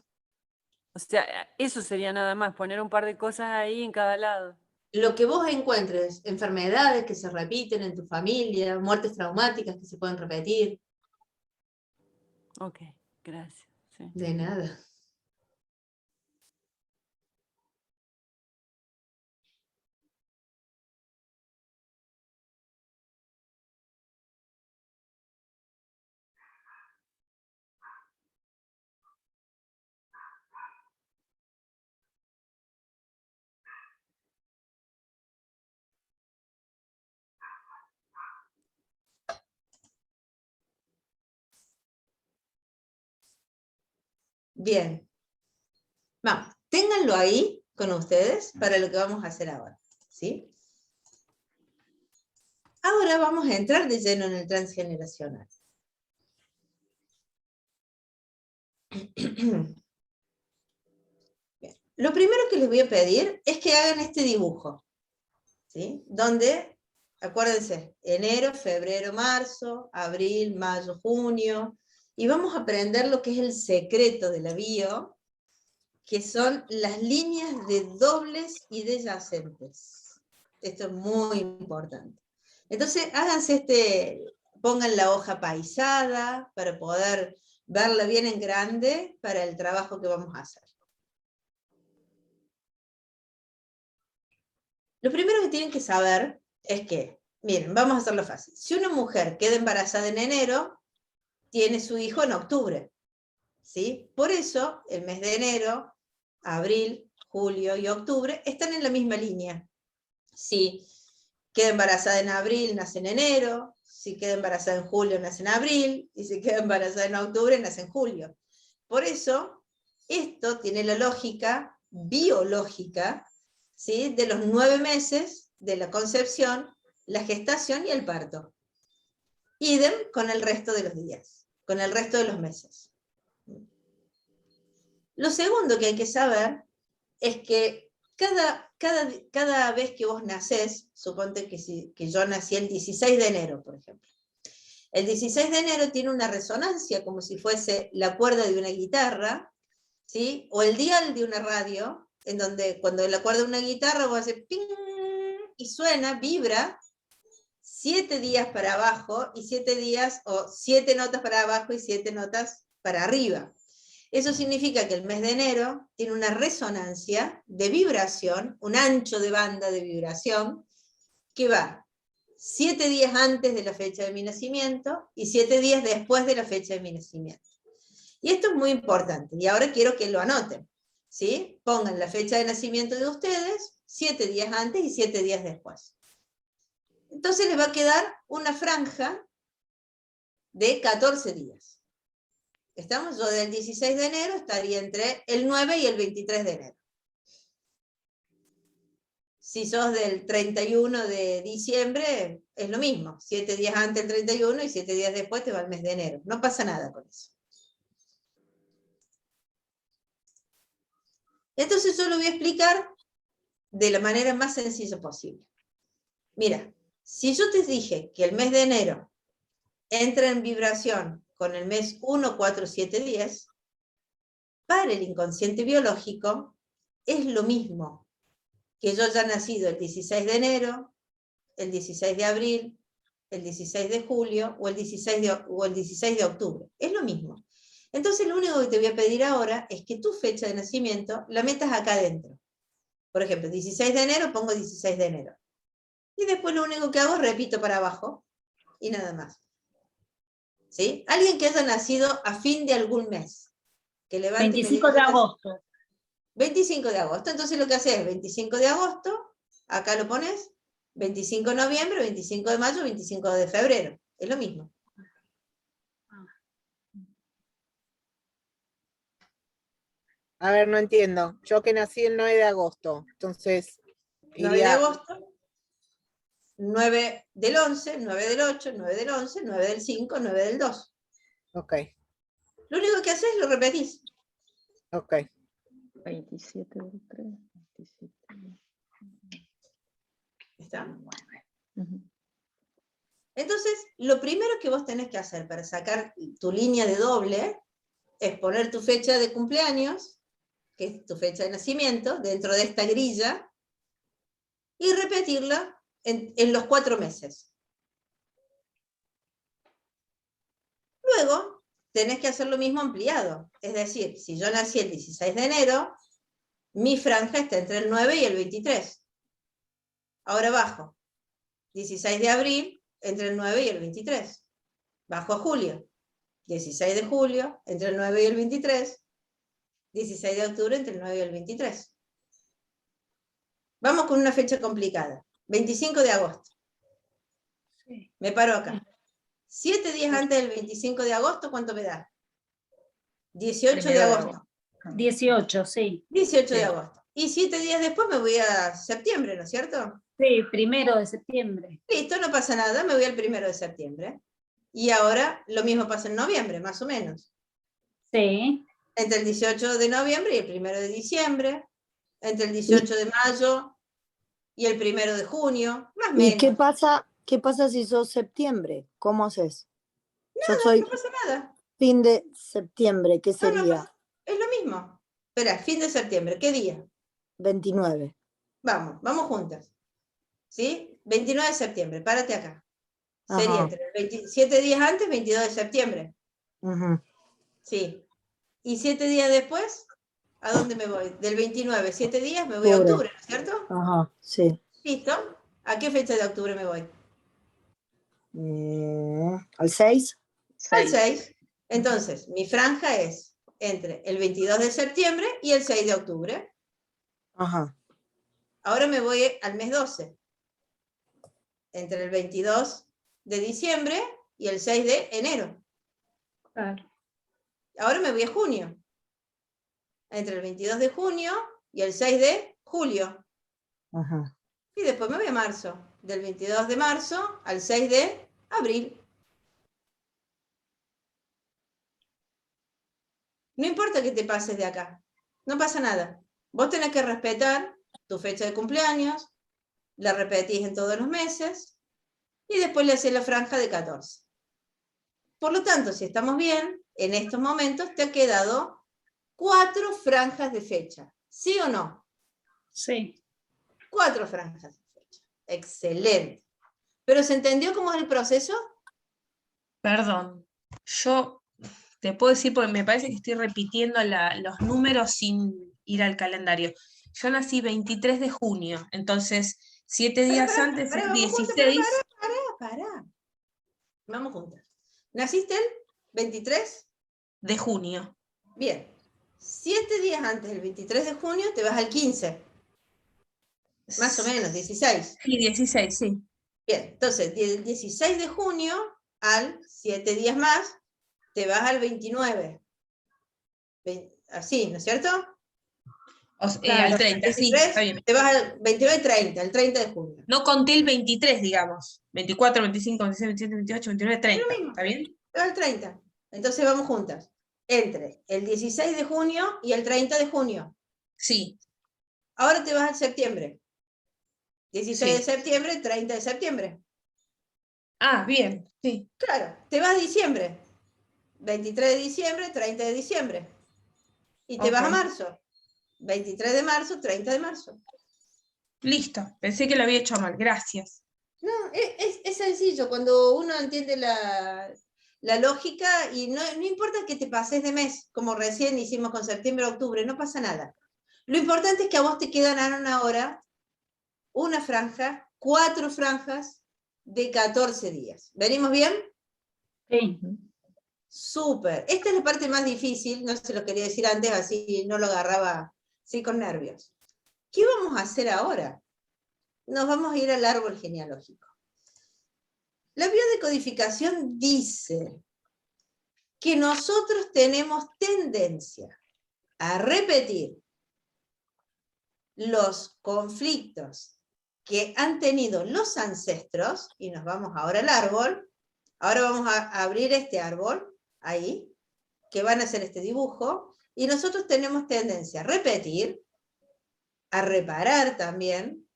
O sea, eso sería nada más, poner un par de cosas ahí en cada lado. Lo que vos encuentres, enfermedades que se repiten en tu familia, muertes traumáticas que se pueden repetir. Ok, gracias. Sí. De nada. Bien. Vamos, ténganlo ahí con ustedes para lo que vamos a hacer ahora. ¿Sí? Ahora vamos a entrar de lleno en el transgeneracional. Bien. Lo primero que les voy a pedir es que hagan este dibujo, ¿sí? Donde, acuérdense, enero, febrero, marzo, abril, mayo, junio, y vamos a aprender lo que es el secreto de la bio, que son las líneas de dobles y deyacentes. Esto es muy importante. Entonces, háganse pongan la hoja paisada para poder verla bien en grande para el trabajo que vamos a hacer. Lo primero que tienen que saber es que, miren, vamos a hacerlo fácil. Si una mujer queda embarazada en enero, tiene su hijo en octubre, ¿sí? Por eso, el mes de enero, abril, julio y octubre están en la misma línea. Si queda embarazada en abril, nace en enero. Si queda embarazada en julio, nace en abril. Y si queda embarazada en octubre, nace en julio. Por eso, esto tiene la lógica biológica, ¿sí? De los 9 meses de la concepción, la gestación y el parto. Idem con el resto de los días, con el resto de los meses. Lo segundo que hay que saber es que cada vez que vos nacés, suponte que yo nací el 16 de enero, por ejemplo. El 16 de enero tiene una resonancia como si fuese la cuerda de una guitarra, ¿sí? O el dial de una radio, en donde cuando la cuerda de una guitarra vos haces ping y suena, vibra, 7 días para abajo y 7 días, o 7 notas para abajo y 7 notas para arriba. Eso significa que el mes de enero tiene una resonancia de vibración, un ancho de banda de vibración, que va 7 días antes de la fecha de mi nacimiento y 7 días después de la fecha de mi nacimiento. Y esto es muy importante, y ahora quiero que lo anoten, ¿sí? Pongan la fecha de nacimiento de ustedes, 7 días antes y 7 días después. Entonces les va a quedar una franja de 14 días. ¿Estamos? Yo del 16 de enero estaría entre el 9 y el 23 de enero. Si sos del 31 de diciembre, es lo mismo. 7 días antes del 31 y 7 días después te va el mes de enero. No pasa nada con eso. Entonces yo lo voy a explicar de la manera más sencilla posible. Mira, si yo te dije que el mes de enero entra en vibración con el mes 1, 4, 7, 10, para el inconsciente biológico es lo mismo que yo haya nacido el 16 de enero, el 16 de abril, el 16 de julio o el 16 de octubre. Es lo mismo. Entonces lo único que te voy a pedir ahora es que tu fecha de nacimiento la metas acá adentro. Por ejemplo, 16 de enero pongo 16 de enero. Y después lo único que hago es repito para abajo y nada más. ¿Sí? Alguien que haya nacido a fin de algún mes. Que levante 25 de agosto. 25 de agosto. Entonces lo que haces es 25 de agosto, acá lo pones, 25 de noviembre, 25 de mayo, 25 de febrero. Es lo mismo. A ver, no entiendo. Yo que nací el 9 de agosto, entonces 9 de agosto, 9 del 11, 9 del 8, 9 del 11, 9 del 5, 9 del 2. Ok, Lo único que haces es lo repetís. ok. 27 del 3, 27 del... ¿Está? Ujú. Entonces, lo primero que vos tenés que hacer para sacar tu línea de doble es poner tu fecha de cumpleaños, que es tu fecha de nacimiento, dentro de esta grilla, y repetirla en los 4 meses. Luego, tenés que hacer lo mismo ampliado. Es decir, si yo nací el 16 de enero, mi franja está entre el 9 y el 23. Ahora bajo. 16 de abril, entre el 9 y el 23. Bajo a julio. 16 de julio, entre el 9 y el 23. 16 de octubre, entre el 9 y el 23. Vamos con una fecha complicada. 25 de agosto. Me paro acá. 7 días antes del 25 de agosto, ¿cuánto me da? 18 de agosto. 18, sí. 18 de agosto. Y 7 días después me voy a septiembre, ¿no es cierto? Sí, 1 de septiembre. Listo, no pasa nada, me voy al 1 de septiembre. Y ahora lo mismo pasa en noviembre, más o menos. Sí. Entre el 18 de noviembre y el 1 de diciembre, entre el 18 de mayo y el 1 de junio, más o ¿Y qué menos. pasa si sos septiembre? ¿Cómo haces? Yo soy No pasa nada. fin de septiembre, ¿qué No sería? pasa, es lo mismo. Espera, fin de septiembre, ¿qué día? 29. Vamos juntas. ¿Sí? 29 de septiembre, párate acá. Sería Ajá. entre 27 días antes, 22 de septiembre. Ujú. Sí. Y 7 días después, ¿a dónde me voy? Del 29, 7 días me voy a Octubre. octubre, ¿no es cierto? Ajá, sí. ¿Listo? ¿A qué fecha de octubre me voy? ¿Al 6? Al 6. 6. Entonces, mi franja es entre el 22 de septiembre y el 6 de octubre. Ajá. Ahora me voy al mes 12. Entre el 22 de diciembre y el 6 de enero. Claro. Ahora me voy a junio. Entre el 22 de junio y el 6 de julio. Ajá. Y después me voy a marzo. Del 22 de marzo al 6 de abril. No importa que te pases de acá. No pasa nada. Vos tenés que respetar tu fecha de cumpleaños, la repetís en todos los meses y después le haces la franja de 14. Por lo tanto, si estamos bien, en estos momentos te ha quedado 4 franjas de fecha. ¿Sí o no? Sí. 4 franjas de fecha. Excelente. ¿Pero se entendió cómo es el proceso? Perdón, yo te puedo decir porque me parece que estoy repitiendo los números sin ir al calendario. Yo nací 23 de junio, entonces 7 días antes es Vamos juntas, 16 pará. Vamos juntas. ¿Naciste el 23? de junio. Bien. 7 días antes del 23 de junio te vas al 15. Más o menos, 16. Sí, 16, sí. Bien, entonces, del 16 de junio al 7 días más, te vas al 29. Así, ¿no es cierto? Al 30, sí, 23, está bien. te vas al 29-30, el 30 de junio. No conté el 23, digamos. 24, 25, 26, 27, 28, 29, Es 30. lo mismo. ¿Está bien? Te vas al 30. Entonces vamos juntas. Entre el 16 de junio y el 30 de junio. Sí, Ahora te vas al septiembre. 16 de sí. septiembre, 30 de septiembre. Ah, bien, sí. Claro, te vas a diciembre. 23 de diciembre, 30 de diciembre. Y te vas a Ok. marzo. 23 de marzo, 30 de marzo. Listo. Pensé que lo había hecho mal. Gracias. No, es sencillo. Cuando uno entiende la lógica, y no importa que te pases de mes, como recién hicimos con septiembre, octubre, no pasa nada. Lo importante es que a vos te quedan ahora una franja, 4 franjas de 14 días. ¿Venimos bien? Sí. Súper. Esta es la parte más difícil, no se lo quería decir antes, así no lo agarraba así con nervios. ¿Qué vamos a hacer ahora? Nos vamos a ir al árbol genealógico. La biodecodificación dice que nosotros tenemos tendencia a repetir los conflictos que han tenido los ancestros, y nos vamos ahora al árbol. Ahora vamos a abrir este árbol, ahí, que van a hacer este dibujo, y nosotros tenemos tendencia a repetir, a reparar también,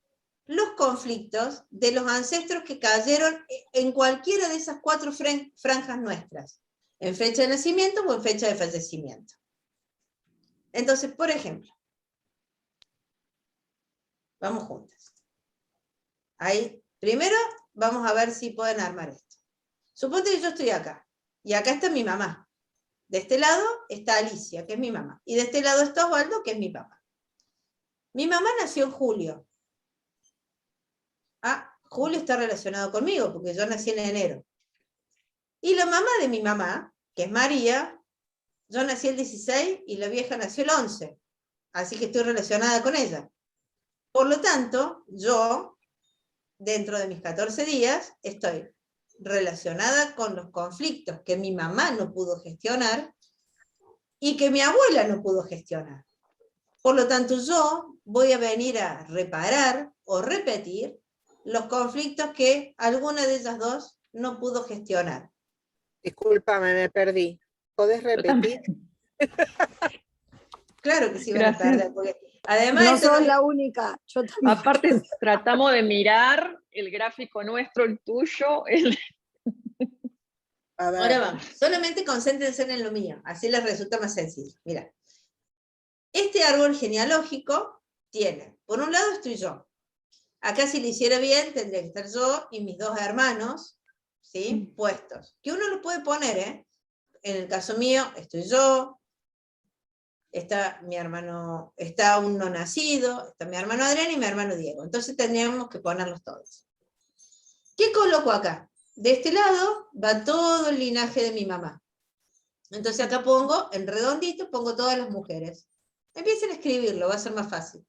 los conflictos de los ancestros que cayeron en cualquiera de esas 4 franjas nuestras, en fecha de nacimiento o en fecha de fallecimiento. Entonces, por ejemplo, vamos juntas. Ahí, primero vamos a ver si pueden armar esto. Suponte que yo estoy acá, y acá está mi mamá. De este lado está Alicia, que es mi mamá, y de este lado está Osvaldo, que es mi papá. Mi mamá nació en julio. Ah, julio está relacionado conmigo, porque yo nací en enero. Y la mamá de mi mamá, que es María, yo nací el 16 y la vieja nació el 11. Así que estoy relacionada con ella. Por lo tanto, yo, dentro de mis 14 días, estoy relacionada con los conflictos que mi mamá no pudo gestionar y que mi abuela no pudo gestionar. Por lo tanto, yo voy a venir a reparar o repetir los conflictos que alguna de ellas dos no pudo gestionar. Discúlpame, me perdí. ¿Podés Yo también. repetir? Claro que sí van a Gracias. perder, porque además No eso sos no- la única, yo también. Aparte, tratamos de mirar el gráfico nuestro, el tuyo, A ver. Ahora vamos, solamente concéntrense en lo mío, así les resulta más sencillo. Mira, este árbol genealógico tiene, por un lado estoy yo. Acá si lo hiciera bien tendría que estar yo y mis dos hermanos, ¿sí? Puestos. Que uno lo puede poner, ¿eh? En el caso mío, estoy yo, está mi hermano, está un no nacido, está mi hermano Adrián y mi hermano Diego. Entonces tendríamos que ponerlos todos. ¿Qué coloco acá? De este lado va todo el linaje de mi mamá. Entonces acá pongo, en redondito, pongo todas las mujeres. Empiecen a escribirlo, va a ser más fácil.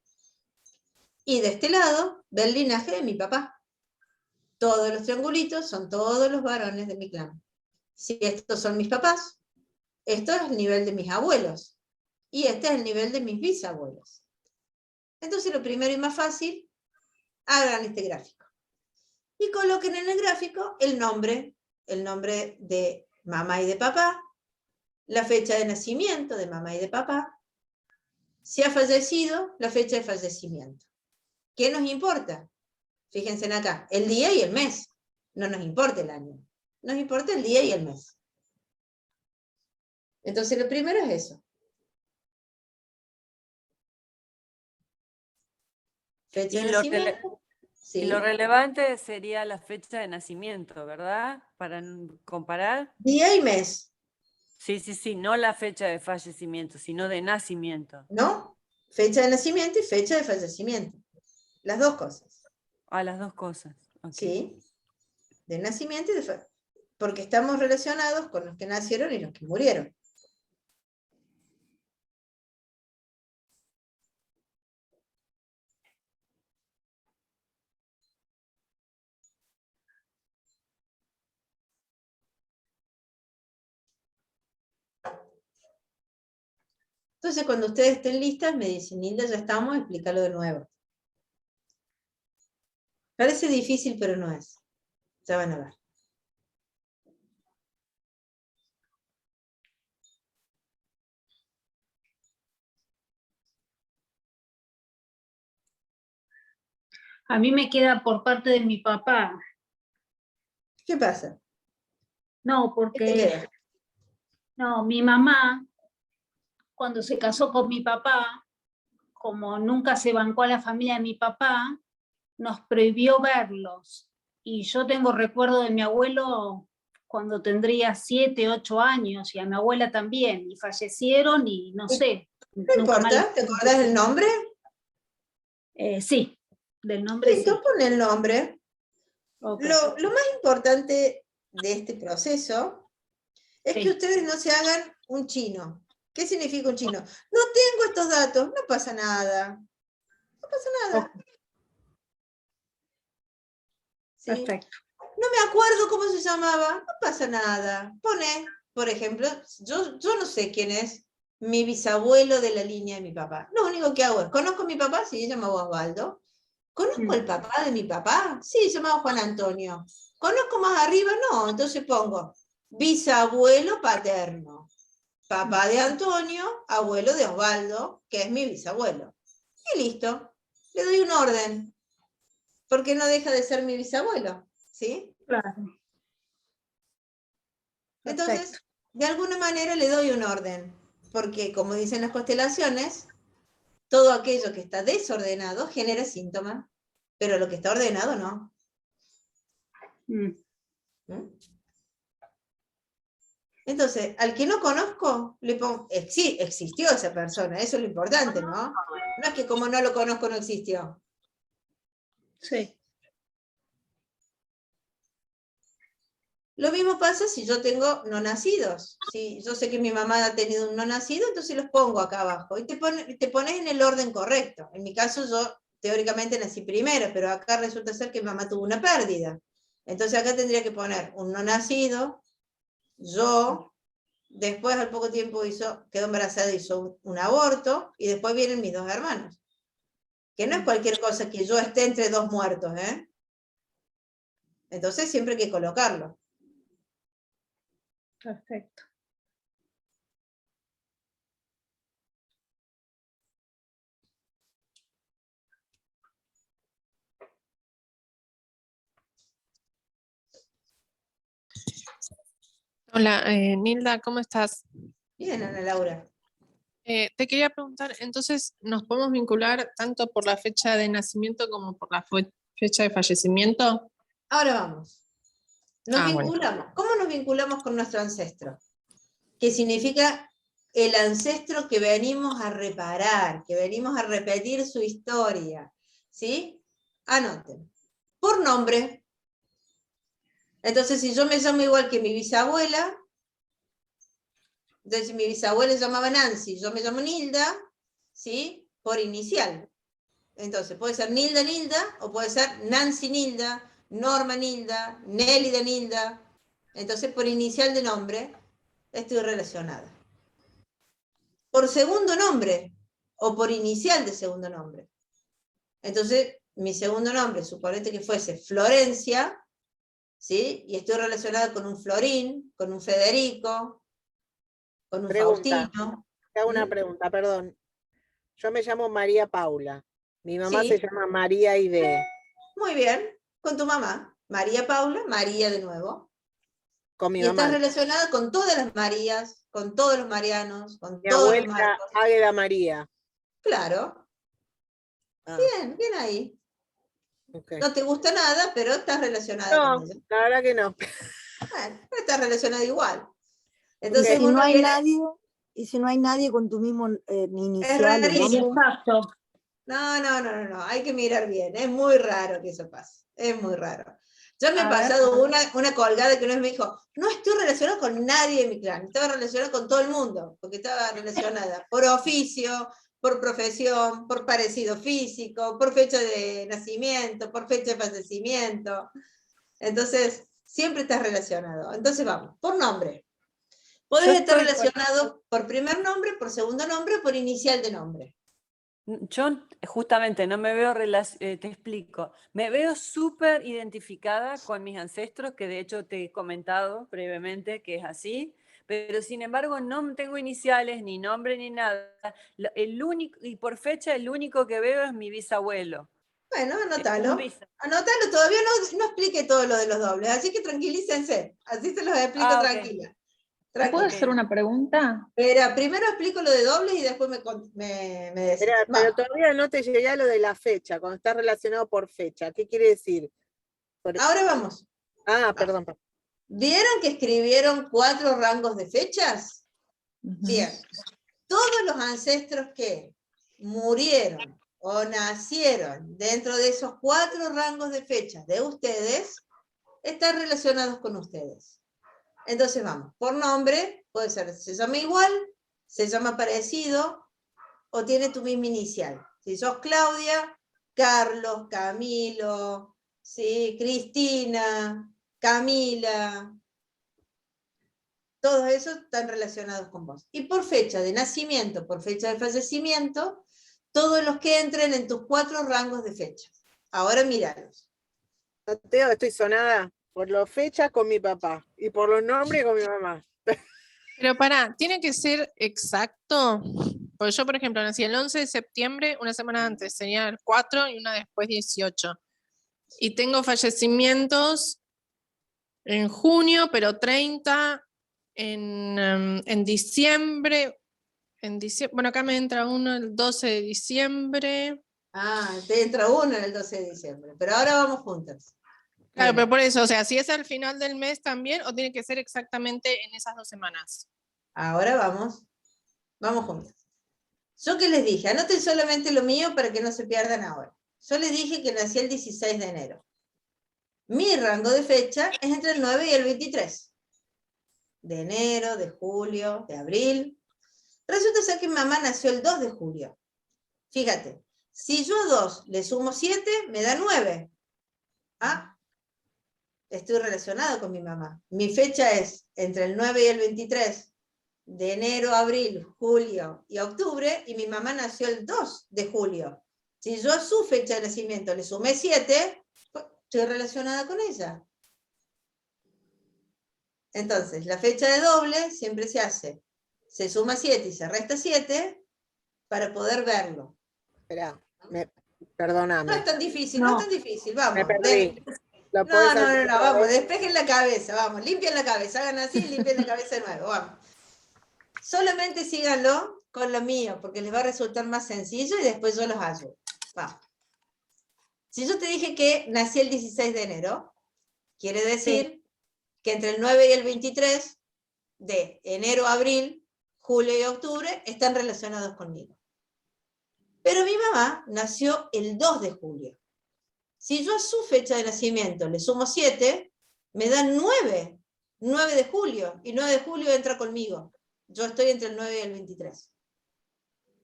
Y de este lado va el linaje de mi papá. Todos los triangulitos son todos los varones de mi clan. Si estos son mis papás, esto es el nivel de mis abuelos. Y este es el nivel de mis bisabuelos. Entonces lo primero y más fácil, hagan este gráfico. Y coloquen en el gráfico el nombre de mamá y de papá, la fecha de nacimiento de mamá y de papá, si ha fallecido, la fecha de fallecimiento. ¿Qué nos importa? Fíjense en acá, el día y el mes. No nos importa el año, nos importa el día y el mes. Entonces lo primero es eso. Fecha de nacimiento. Sí. Y lo relevante sería la fecha de nacimiento, ¿verdad? Para comparar. Día y mes, Sí, sí, sí, no la fecha de fallecimiento, sino de nacimiento. ¿no? Fecha de nacimiento y fecha de fallecimiento. Las dos cosas. Las dos cosas. Okay. ¿Sí? De nacimiento y de fallecimiento. Porque estamos relacionados con los que nacieron y los que murieron. Entonces, cuando ustedes estén listas, me dicen, Nilda, ya estamos, explícalo de nuevo. Parece difícil, pero no es. Ya van a ver. A mí me queda por parte de mi papá. ¿Qué pasa? No, ¿Qué te porque queda? no, mi mamá, cuando se casó con mi papá, como nunca se bancó a la familia de mi papá, nos prohibió verlos. Y yo tengo recuerdo de mi abuelo cuando tendría 7, 8 años, y a mi abuela también, y fallecieron y no sé. No nunca más importa, ¿te acordás del nombre? sí, del nombre sí. Listo, pon el nombre. Okay. Lo más importante de este proceso es Sí. que ustedes no se hagan un chino. ¿Qué significa un chino? No tengo estos datos, no pasa nada. No pasa nada. ¿Sí? Perfecto. No me acuerdo cómo se llamaba, no pasa nada. Pone, por ejemplo, yo no sé quién es mi bisabuelo de la línea de mi papá. Lo único que hago es, conozco a mi papá, sí, se llamaba Osvaldo. ¿Conozco al papá de mi papá? Sí, se llamaba Juan Antonio. ¿Conozco más arriba? No, entonces pongo bisabuelo paterno. Papá de Antonio, abuelo de Osvaldo, que es mi bisabuelo. Y listo, le doy un orden. Porque no deja de ser mi bisabuelo, ¿sí? Claro. Entonces, Perfecto. de alguna manera le doy un orden. Porque, como dicen las constelaciones, todo aquello que está desordenado genera síntomas, pero lo que está ordenado no. ¿Mm? Entonces, al que no conozco, le pongo, sí, existió esa persona, eso es lo importante, ¿no? No es que como no lo conozco no existió. Sí. Lo mismo pasa si yo tengo no nacidos. Si yo sé que mi mamá ha tenido un no nacido, entonces los pongo acá abajo. Y te pones en el orden correcto. En mi caso yo teóricamente nací primero, pero acá resulta ser que mi mamá tuvo una pérdida. Entonces acá tendría que poner un no nacido, yo, después al poco tiempo quedó embarazada y hizo un aborto, y después vienen mis dos hermanos. Que no es cualquier cosa que yo esté entre dos muertos, ¿eh? Entonces siempre hay que colocarlo. Perfecto. Hola, Nilda, ¿cómo estás? Bien, Ana Laura. Te quería preguntar, entonces, ¿nos podemos vincular tanto por la fecha de nacimiento como por la fecha de fallecimiento? Ahora vamos. Nos Bueno. vinculamos. ¿Cómo nos vinculamos con nuestro ancestro? Que significa el ancestro que venimos a reparar, que venimos a repetir su historia. ¿Sí? Anoten. Por nombre. Entonces, si yo me llamo igual que mi bisabuela, entonces mi bisabuela se llamaba Nancy, yo me llamo Nilda, ¿sí? Por inicial. Entonces, puede ser Nilda Nilda, o puede ser Nancy Nilda, Norma Nilda, Nélida Nilda. Entonces, por inicial de nombre, estoy relacionada. Por segundo nombre, o por inicial de segundo nombre. Entonces, mi segundo nombre, suponete que fuese Florencia, ¿sí? Y estoy relacionada con un Florín, con un Federico, con un Faustino. Te hago una pregunta, perdón. Yo me llamo María Paula. Mi mamá Sí. se llama María Aide. Muy bien, con tu mamá. María Paula, María de nuevo. Con mi Y mamá. estás relacionada con todas las Marías, con todos los Marianos, con Mi todos los abuela Marcos. Águeda María. Claro. Ah, Bien, bien ahí. ok. No te gusta nada, pero estás relacionada No, con ella. la verdad que no. Bueno, pero estás relacionada igual. Y Entonces si uno no hay viene, nadie, y si no hay nadie con tu mismo es inicial o rarísimo. nombre, Exacto. No, hay que mirar bien. Es muy raro que eso pase. Es muy raro. Yo me he A ver. pasado una colgada que una vez me dijo, no estoy relacionada con nadie de mi clan, estaba relacionada con todo el mundo, porque estaba relacionada por oficio, por profesión, por parecido físico, por fecha de nacimiento, por fecha de fallecimiento. Entonces, siempre estás relacionado. Entonces vamos, por nombre. Podés Yo estar estoy con- relacionado por primer nombre, por segundo nombre o por inicial de nombre. Yo justamente no me veo, te explico, me veo súper identificada con mis ancestros, que de hecho te he comentado brevemente que es así, pero sin embargo no tengo iniciales, ni nombre, ni nada. El único, y por fecha el único que veo es mi bisabuelo. Bueno, Un anótalo. bisabuelo. Anótalo, todavía no explique todo lo de los dobles, así que tranquilícense, así se los explico Ah, ok. tranquila. ¿Puedo Tranquila. hacer una pregunta? Pero primero explico lo de dobles y después me decís. Pero Va. todavía no te llegué a lo de la fecha, cuando está relacionado por fecha. ¿Qué quiere decir? Ahora vamos. Perdón. ¿Vieron que escribieron 4 rangos de fechas? Ujú. Bien. Todos los ancestros que murieron o nacieron dentro de esos 4 rangos de fechas de ustedes están relacionados con ustedes. Entonces vamos, por nombre, puede ser, se llama igual, se llama parecido, o tiene tu misma inicial. Si sos Claudia, Carlos, Camilo, ¿sí? Cristina, Camila, todos esos están relacionados con vos. Y por fecha de nacimiento, por fecha de fallecimiento, todos los que entren en tus 4 rangos de fechas. Ahora míralos. Teo, estoy sonada por las fechas con mi papá y por los nombres con mi mamá. Pero pará, ¿tiene que ser exacto? Porque yo, por ejemplo, nací el 11 de septiembre, una semana antes sería el 4 y una después 18. Y tengo fallecimientos en junio, pero 30 en diciembre. Bueno, acá me entra uno el 12 de diciembre. Ah, te entra uno en el 12 de diciembre, pero ahora vamos juntas. Claro, Mira. pero por eso, o sea, si es al final del mes también, o tiene que ser exactamente en esas 2 semanas. Ahora vamos juntas. Yo que les dije, anoten solamente lo mío para que no se pierdan ahora. Yo les dije que nací el 16 de enero. Mi rango de fecha es entre el 9 y el 23. De enero, de julio, de abril. Resulta ser que mi mamá nació el 2 de julio. Fíjate, si yo a 2 le sumo 7, me da 9. Ah, estoy relacionado con mi mamá. Mi fecha es entre el 9 y el 23. De enero, abril, julio y octubre, y mi mamá nació el 2 de julio. Si yo a su fecha de nacimiento le sumé 7, pues, estoy relacionada con ella. Entonces, la fecha de doble siempre se hace. Se suma 7 y se resta 7 para poder verlo. Espera, No perdóname. es tan difícil, No. no es tan difícil. Vamos. Me perdí. La No, podés no, hacer no, no, otra vamos, vez. despejen la cabeza, vamos, limpien la cabeza, hagan así y limpien la cabeza de nuevo, vamos. Solamente síganlo con lo mío, porque les va a resultar más sencillo y después yo los ayudo. Vamos. Si yo te dije que nací el 16 de enero, quiere decir que entre el 9 y el 23 de enero a abril, julio y octubre están relacionados conmigo. Pero mi mamá nació el 2 de julio. Si yo a su fecha de nacimiento le sumo 7, me dan 9. 9 de julio. Y 9 de julio entra conmigo. Yo estoy entre el 9 y el 23.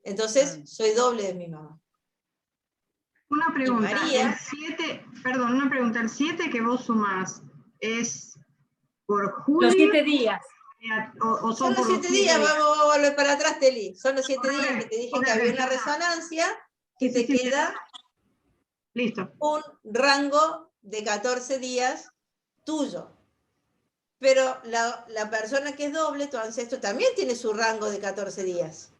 Entonces, soy doble de mi mamá. Una pregunta, María, el 7, perdón, una pregunta, el 7 que vos sumás, ¿es por julio? Los 7 días. ¿O son los por 7 días, vamos a volver para atrás, Teli. Son los 7 días que te dije ok, que había ok, una ya está. resonancia, que Sí, te sí, queda listo. un rango de 14 días tuyo. Pero la persona que es doble, tu ancestro, también tiene su rango de 14 días.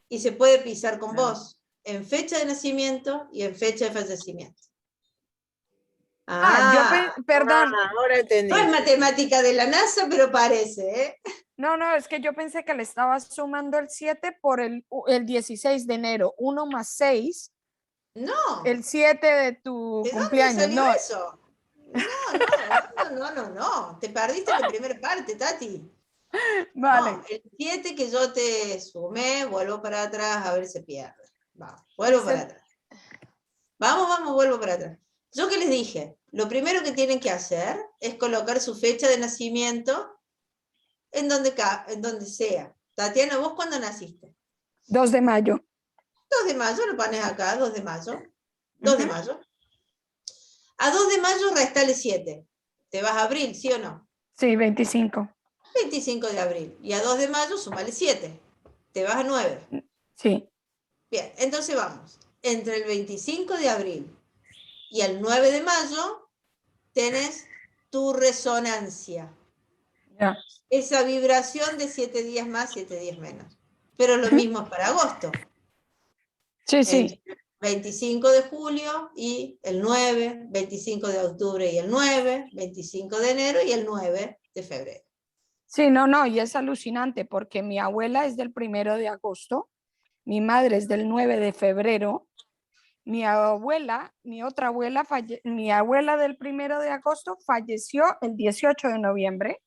Y se puede pisar con vos en fecha de nacimiento y en fecha de fallecimiento. Perdón, Ahora entendí. No es matemática de la NASA, pero parece, ¿eh? no, es que yo pensé que le estaba sumando el 7 por el 16 de enero, 1 más 6, No. el 7 de tu ¿De dónde cumpleaños, salió no. eso? No. Te perdiste la primera parte, Tati. Vale. No, el 7 que yo te sumé, vuelvo para atrás a ver si se pierde. Vamos, vuelvo para atrás. Vamos, vuelvo para atrás. Yo que les dije, lo primero que tienen que hacer es colocar su fecha de nacimiento en donde sea. Tatiana, ¿vos cuándo naciste? 2 de mayo. 2 de mayo, lo pones acá, 2 de mayo. 2 de mayo. A 2 de mayo restale 7. Te vas a abril, ¿sí o no? Sí, 25. 25 de abril. Y a 2 de mayo sumale 7. Te vas a 9. Sí. Bien, entonces vamos. Entre el 25 de abril y el 9 de mayo tenés tu resonancia. Ya. Esa vibración de 7 días más, 7 días menos. Pero lo mismo es para agosto. Sí, sí. Entre 25 de julio y el 9, 25 de octubre y el 9, 25 de enero y el 9 de febrero. Sí, no, y es alucinante porque mi abuela es del 1 de agosto, mi madre es del 9 de febrero, mi abuela del 1 de agosto falleció el 18 de noviembre.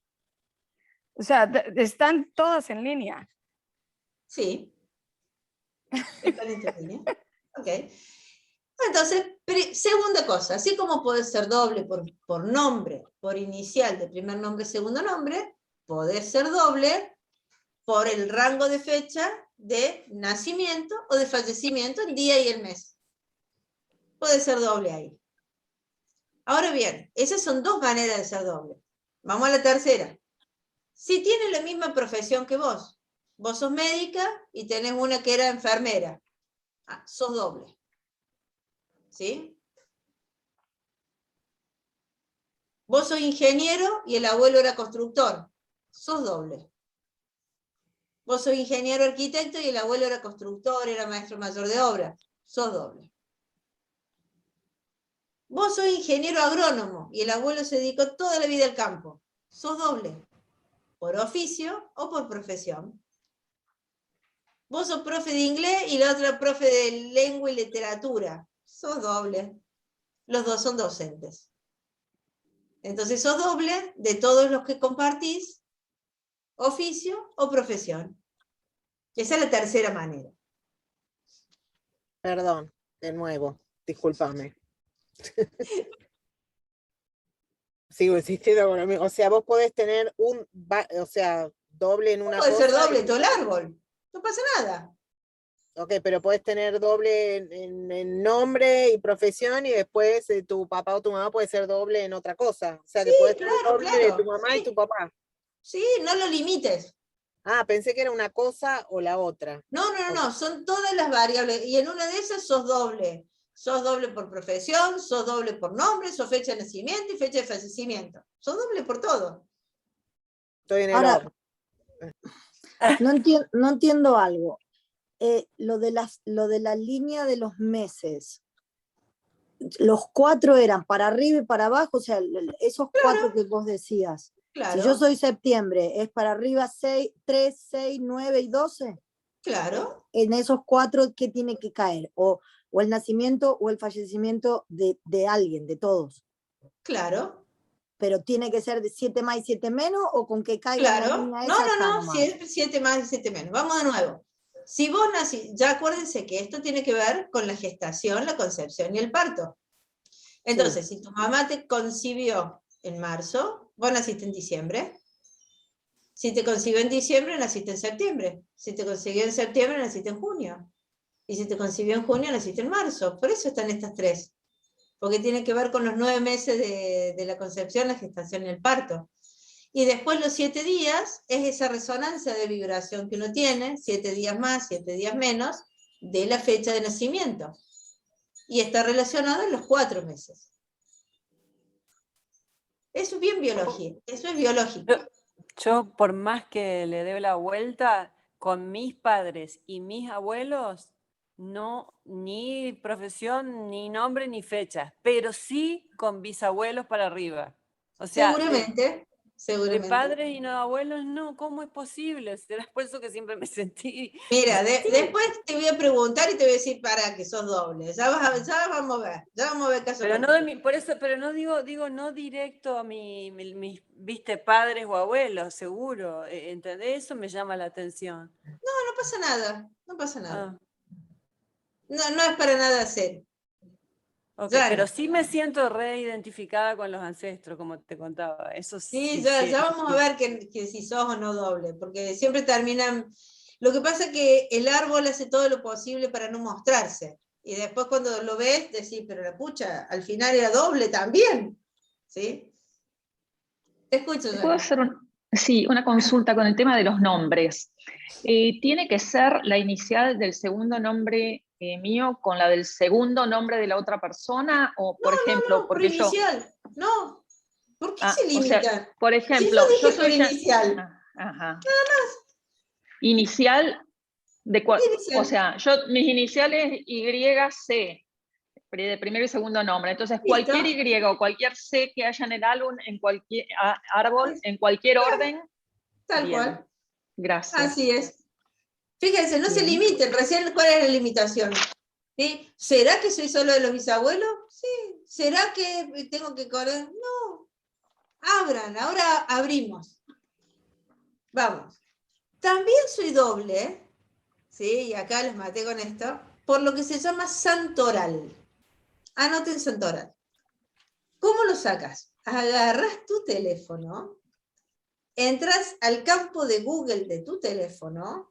O sea, están todas en línea. Sí. ¿Están en tu línea? Ok. Entonces, segunda cosa, así como puede ser doble por nombre, por inicial de primer nombre, segundo nombre, puede ser doble por el rango de fecha de nacimiento o de fallecimiento, el día y el mes. Puede ser doble ahí. Ahora bien, esas son dos maneras de ser doble. Vamos a la tercera. Si tiene la misma profesión que vos sos médica y tenés una que era enfermera, sos doble. ¿Sí? Vos sos ingeniero y el abuelo era constructor, sos doble. Vos sos ingeniero arquitecto y el abuelo era constructor, era maestro mayor de obra, sos doble. Vos sos ingeniero agrónomo y el abuelo se dedicó toda la vida al campo, sos doble, por oficio o por profesión. Vos sos profe de inglés y la otra profe de lengua y literatura, sos doble. Los dos son docentes. Entonces sos doble de todos los que compartís oficio o profesión. Esa es la tercera manera. Perdón, de nuevo, discúlpame. Sigo insistiendo con lo mismo. O sea, vos podés tener doble en una cosa. Puede ser doble todo el árbol. No pasa nada. Ok, pero podés tener doble en nombre y profesión y después tu papá o tu mamá puede ser doble en otra cosa. O sea, que podés tener doble de tu mamá y tu papá. Sí, no lo limites. Ah, pensé que era una cosa o la otra. No, son todas las variables. Y en una de esas sos doble. Sos doble por profesión, sos doble por nombre, sos fecha de nacimiento y fecha de fallecimiento. Sos doble por todo. Estoy en el Ahora, horno. no entiendo algo. Lo de la línea de los meses. los 4 eran para arriba y para abajo, o sea, esos 4 que vos decías. Claro. Si yo soy septiembre, ¿es para arriba 3, 6, 9 y 12? Claro. En esos 4, ¿qué tiene que caer? O el nacimiento o el fallecimiento de alguien, de todos. Claro. Pero tiene que ser de 7 más y 7 menos, o con que caiga la Claro. línea No, esa acá no, nomás. siempre 7 más y 7 menos. Vamos de nuevo. Si vos nacís, ya acuérdense que esto tiene que ver con la gestación, la concepción y el parto. Entonces, si tu mamá te concibió en marzo, vos naciste en diciembre. Si te concibió en diciembre, naciste en septiembre. Si te concibió en septiembre, naciste en junio. Y si te concibió en junio, naciste en marzo. Por eso están estas 3. Porque tiene que ver con los 9 meses de la concepción, la gestación y el parto. Y después los 7 días es esa resonancia de vibración que uno tiene, 7 días más, 7 días menos, de la fecha de nacimiento. Y está relacionado en los 4 meses. Eso es bien biología, eso es biológico. Yo, por más que le dé la vuelta, con mis padres y mis abuelos, no, ni profesión, ni nombre, ni fecha, pero sí con bisabuelos para arriba. O sea, Seguramente, de padres y no abuelos, no, ¿cómo es posible? Será por eso que siempre me sentí... Mira, después te voy a preguntar y te voy a decir para que sos doble. Ya vamos a ver caso Pero no particular. por eso, pero no digo no directo a mis, viste, padres o abuelos, seguro. ¿Entendés? Eso me llama la atención. No pasa nada, no pasa nada. Ah, No es para nada serio. ok, Ya pero no. sí me siento reidentificada con los ancestros, como te contaba. Eso Sí, sí. ya vamos a ver que si sos o no doble, porque siempre terminan... Lo que pasa es que el árbol hace todo lo posible para no mostrarse. Y después cuando lo ves, decís, pero la pucha, al final era doble también. ¿Sí? Te escucho, ¿Puedo Joana. hacer sí, una consulta con el tema de los nombres? ¿Tiene que ser la inicial del segundo nombre mío con la del segundo nombre de la otra persona? O, por ejemplo, No, por porque yo... inicial. No. ¿Por qué se o sea, limitan? por Si ejemplo, yo yo dije por soy... inicial. Ajá. Inicial de cuál... Inicial. O sea, mis iniciales YC, de primero y segundo nombre. Entonces, Listo. cualquier Y o cualquier C que haya en el álbum, en cualquier árbol, en cualquier orden. Tal Bien. cual. Gracias. Así es. Fíjense, no se Bien. limiten. Recién, ¿cuál es la limitación? ¿Sí? ¿Será que soy solo de los bisabuelos? Sí. ¿Será que tengo que correr? No. Abran, ahora abrimos. Vamos. También soy doble, ¿sí? Y acá les maté con esto, por lo que se llama santoral. Anoten santoral. ¿Cómo lo sacas? Agarras tu teléfono, entras al campo de Google de tu teléfono,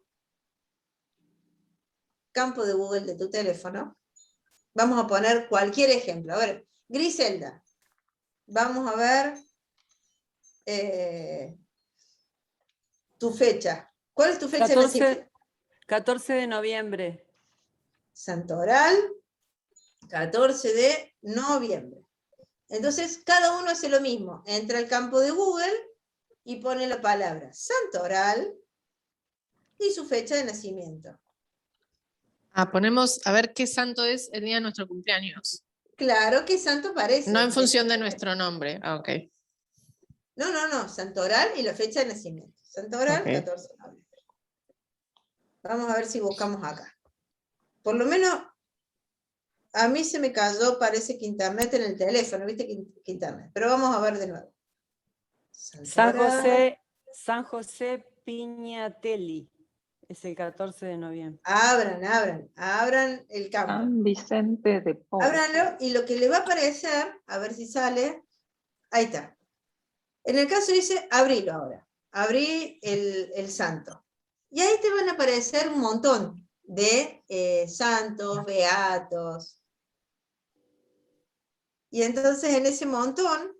vamos a poner cualquier ejemplo. A ver, Griselda, vamos a ver tu fecha. ¿Cuál es tu fecha de nacimiento? 14 de noviembre. Santoral, 14 de noviembre. Entonces, cada uno hace lo mismo. Entra al campo de Google y pone la palabra santoral y su fecha de nacimiento. Ponemos a ver qué santo es el día de nuestro cumpleaños. Claro, ¿qué santo parece? No en función de nuestro nombre. Ok. No, santoral y la fecha de nacimiento. Santoral, Ok. 14 de noviembre. Vamos a ver si buscamos acá. Por lo menos, a mí se me cayó, parece que internet en el teléfono, ¿viste que internet? Pero vamos a ver de nuevo. Santoral. San José Piñatelli. Es el 14 de noviembre. Abran el campo. San Vicente de Paul. Ábranlo y lo que le va a aparecer, a ver si sale, ahí está. En el caso dice, abrilo ahora. Abrí el santo. Y ahí te van a aparecer un montón de santos, beatos. Y entonces en ese montón,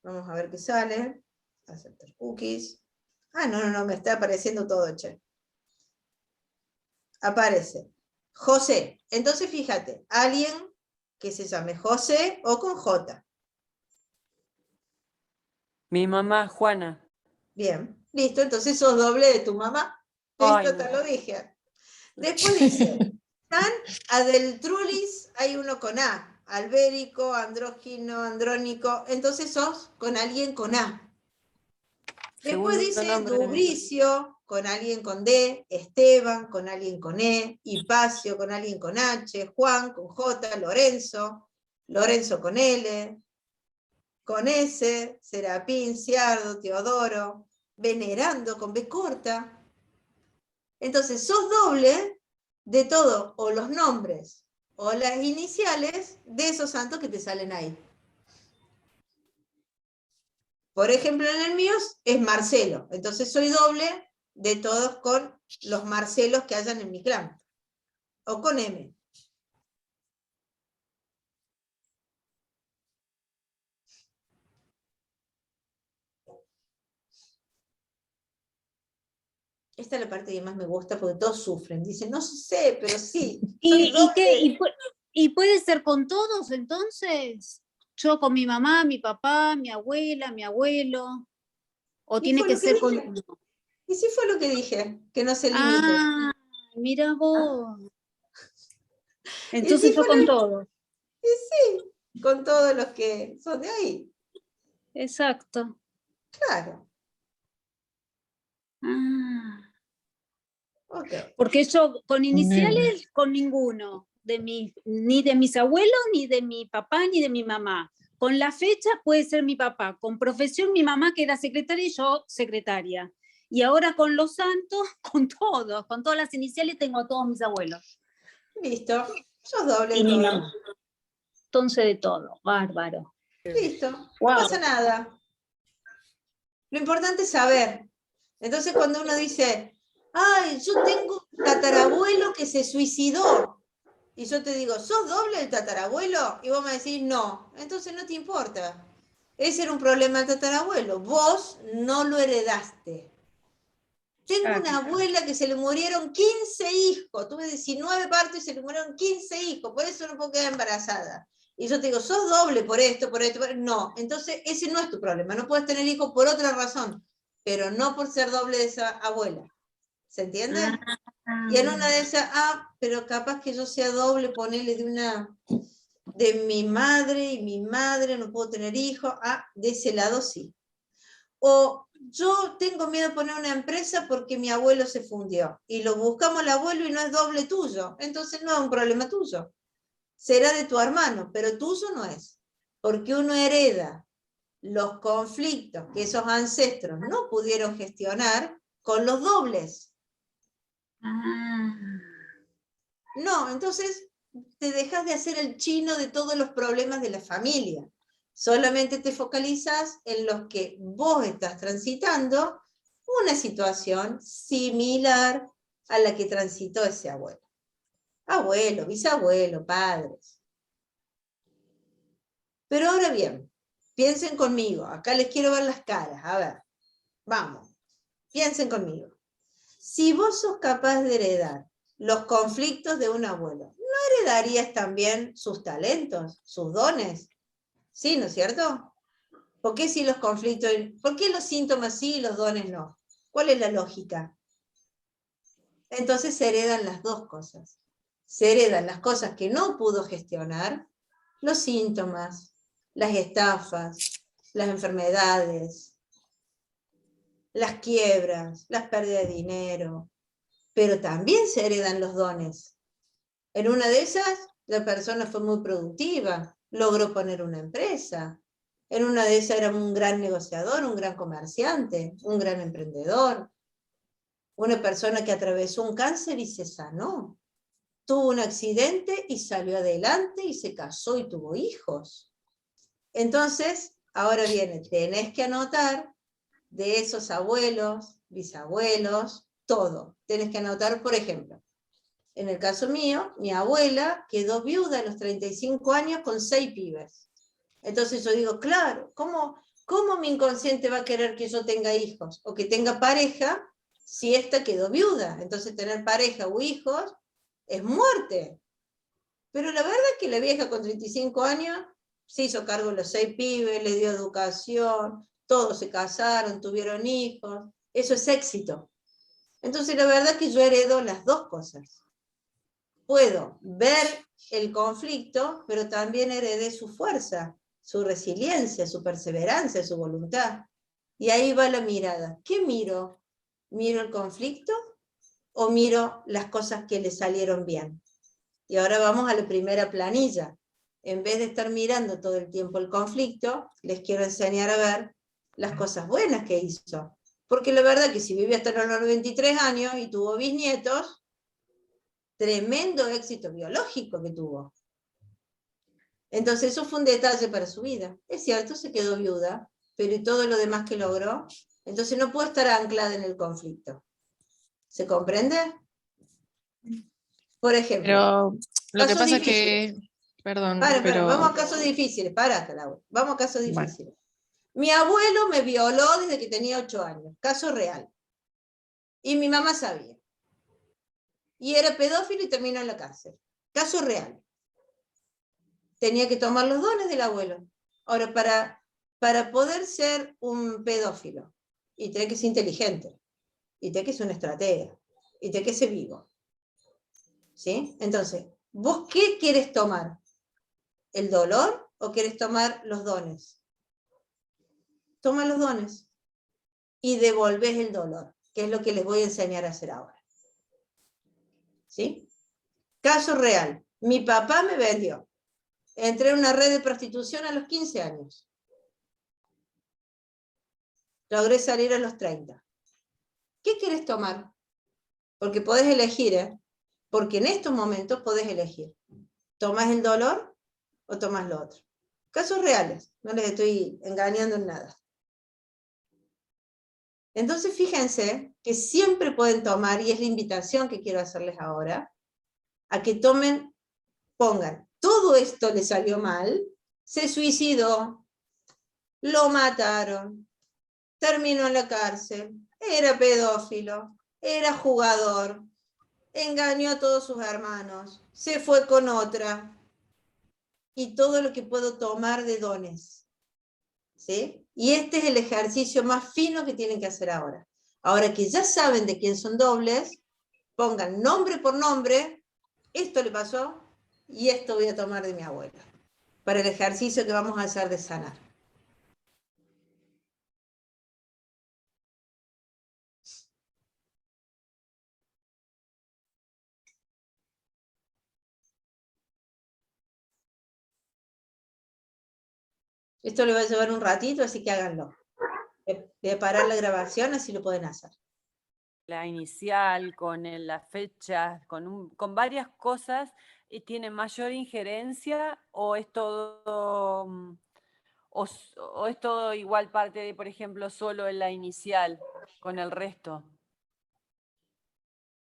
vamos a ver qué sale. Aceptar cookies. No, me está apareciendo todo, che. Aparece José. Entonces fíjate, alguien que se llame José o con J. Mi mamá, Juana. Bien, listo, entonces sos doble de tu mamá. Ay, Esto te no. lo dije. Después dice, Adeltrulis hay uno con A, albérico, andrógino, andrónico, entonces sos con alguien con A. Después Segundo dice nombre de mi Dubricio con alguien con D, Esteban con alguien con E, Hipacio con alguien con H, Juan con J, Lorenzo, Lorenzo con L, con S, Serapín, Ciardo, Teodoro, Venerando con B corta. Entonces sos doble de todo, o los nombres, o las iniciales de esos santos que te salen ahí. Por ejemplo, en el mío es Marcelo, entonces soy doble de todos con los Marcelos que hayan en mi clan, o con M. Esta es la parte que más me gusta porque todos sufren, dicen, no sé, pero sí. ¿Y puede ser con todos entonces? Yo con mi mamá, mi papá, mi abuela, mi abuelo. ¿O tiene que ser con uno? Y sí fue lo que dije, que no se limite. Ah, mira vos. sí Entonces yo con todos. Y sí, con todos los que son de ahí. Exacto. Claro. Ah. Okay. Porque yo con iniciales, con ninguno. Ni de mis abuelos, ni de mi papá, ni de mi mamá. Con la fecha puede ser mi papá. Con profesión, mi mamá que era secretaria y yo secretaria. Y ahora con los santos, con todos. Con todas las iniciales tengo a todos mis abuelos. Listo. Sos doble y de mi todo. mamá. Entonces de todo. Bárbaro. Listo. Wow. No pasa nada. Lo importante es saber. Entonces cuando uno dice, ay, yo tengo un tatarabuelo que se suicidó. Y yo te digo, ¿sos doble del tatarabuelo? Y vos me decís, no. Entonces no te importa. Ese era un problema del tatarabuelo. Vos no lo heredaste. Tengo una abuela que se le murieron 15 hijos. Tuve 19 partos y se le murieron 15 hijos. Por eso no puedo quedar embarazada. Y yo te digo, ¿sos doble por esto, por esto? No. Entonces ese no es tu problema. No puedes tener hijos por otra razón. Pero no por ser doble de esa abuela. ¿Se entiende? Y en una de esas, pero capaz que yo sea doble, ponele de mi madre, y mi madre no puedo tener hijos, de ese lado sí. O yo tengo miedo de poner una empresa porque mi abuelo se fundió, y lo buscamos al abuelo y no es doble tuyo, entonces no es un problema tuyo. Será de tu hermano, pero tuyo no es. Porque uno hereda los conflictos que esos ancestros no pudieron gestionar con los dobles. No, entonces te dejas de hacer el chino de todos los problemas de la familia. Solamente te focalizas en los que vos estás transitando una situación similar a la que transitó ese abuelo. Abuelo, bisabuelo, padres. Pero ahora bien, piensen conmigo. Acá les quiero ver las caras. A ver, vamos. Piensen conmigo. Si vos sos capaz de heredar los conflictos de un abuelo, ¿no heredarías también sus talentos, sus dones? Sí, ¿no es cierto? ¿Por qué sí los conflictos, por qué los síntomas sí y los dones no? ¿Cuál es la lógica? Entonces se heredan las dos cosas. Se heredan las cosas que no pudo gestionar, los síntomas, las estafas, las enfermedades, las quiebras, las pérdidas de dinero, pero también se heredan los dones. En una de esas, la persona fue muy productiva, logró poner una empresa. En una de esas era un gran negociador, un gran comerciante, un gran emprendedor. Una persona que atravesó un cáncer y se sanó. Tuvo un accidente y salió adelante y se casó y tuvo hijos. Entonces, ahora viene, tenés que anotar de esos abuelos, bisabuelos, todo. Tenés que anotar, por ejemplo, en el caso mío, mi abuela quedó viuda a los 35 años con 6 pibes. Entonces yo digo, claro, ¿cómo mi inconsciente va a querer que yo tenga hijos o que tenga pareja si esta quedó viuda? Entonces tener pareja o hijos es muerte. Pero la verdad es que la vieja con 35 años se hizo cargo de los 6 pibes, le dio educación, todos se casaron, tuvieron hijos. Eso es éxito. Entonces la verdad es que yo heredo las dos cosas. puedo ver el conflicto, pero también heredé su fuerza, su resiliencia, su perseverancia, su voluntad. Y ahí va la mirada. ¿Qué miro? ¿Miro el conflicto o miro las cosas que le salieron bien? Y ahora vamos a la primera planilla. En vez de estar mirando todo el tiempo el conflicto, les quiero enseñar a ver las cosas buenas que hizo. Porque la verdad que si vivió hasta los 93 años y tuvo bisnietos, tremendo éxito biológico que tuvo. Entonces eso fue un detalle para su vida. Es cierto, se quedó viuda, pero ¿y todo lo demás que logró? Entonces no puedo estar anclada en el conflicto. ¿Se comprende? Por ejemplo. Pero lo que casos pasa difíciles. que, perdón, Para, vamos a casos difíciles, para, Laura. Vamos a casos Bueno. difíciles. Mi abuelo me violó desde que tenía 8 años, caso real. Y mi mamá sabía. Y era pedófilo y terminó en la cárcel. Caso real. Tenía que tomar los dones del abuelo. Ahora, para poder ser un pedófilo, y tiene que ser inteligente, y tiene que ser un estratega, y tiene que ser vivo. ¿Sí? Entonces, ¿vos qué quieres tomar? ¿El dolor o quieres tomar los dones? Toma los dones y devolvés el dolor, que es lo que les voy a enseñar a hacer ahora. ¿Sí? Caso real. Mi papá me vendió. Entré en una red de prostitución a los 15 años. Logré salir a los 30. ¿Qué quieres tomar? Porque podés elegir, ¿eh? Porque en estos momentos podés elegir. ¿Tomás el dolor o tomás lo otro? Casos reales, no les estoy engañando en nada. Entonces fíjense que siempre pueden tomar, y es la invitación que quiero hacerles ahora, a que tomen, pongan, todo esto le salió mal, se suicidó, lo mataron, terminó en la cárcel, era pedófilo, era jugador, engañó a todos sus hermanos, se fue con otra, y todo lo que puedo tomar de dones. ¿Sí? Y este es el ejercicio más fino que tienen que hacer ahora. Ahora que ya saben de quién son dobles, pongan nombre por nombre, esto le pasó y esto voy a tomar de mi abuela, para el ejercicio que vamos a hacer de sanar. Esto le va a llevar un ratito, así que háganlo. Voy a parar la grabación, así lo pueden hacer. La inicial, con las fechas, con varias cosas, ¿tiene mayor injerencia o es todo, o es todo igual parte de, por ejemplo, solo en la inicial con el resto?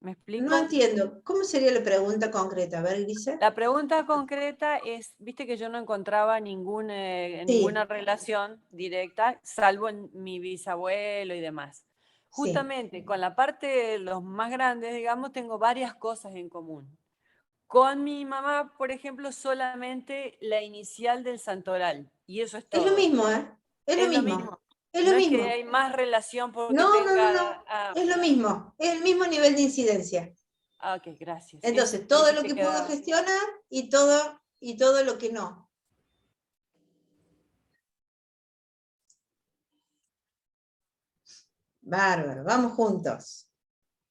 ¿Me explico? No entiendo. ¿Cómo sería la pregunta concreta? A ver, Grise. La pregunta concreta es, viste que yo no encontraba ninguna relación directa, salvo en mi bisabuelo y demás. Justamente con la parte de los más grandes, digamos, tengo varias cosas en común. Con mi mamá, por ejemplo, solamente la inicial del santoral, y eso es todo. Es lo mismo, ¿eh? Es lo mismo. Es lo no mismo. Es que hay más relación porque No. tenga... Es lo mismo. Es el mismo nivel de incidencia. Ah, ok, gracias. Entonces, todo lo que puedo gestionar y todo lo que no. Bárbaro, vamos juntos.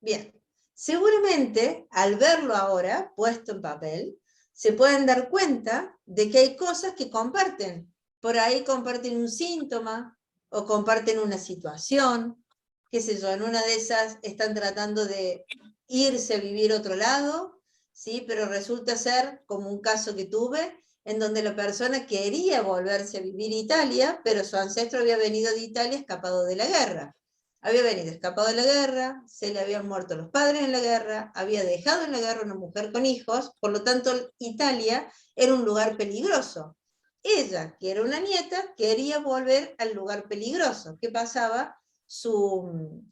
Bien, seguramente al verlo ahora, puesto en papel, se pueden dar cuenta de que hay cosas que comparten. Por ahí comparten un síntoma o comparten una situación, qué sé yo, en una de esas están tratando de irse a vivir a otro lado, ¿sí? Pero resulta ser, como un caso que tuve, en donde la persona quería volverse a vivir a Italia, pero su ancestro había venido de Italia escapado de la guerra. Había venido escapado de la guerra, se le habían muerto los padres en la guerra, había dejado en la guerra una mujer con hijos, por lo tanto Italia era un lugar peligroso. Ella, que era una nieta, quería volver al lugar peligroso. ¿Qué pasaba? No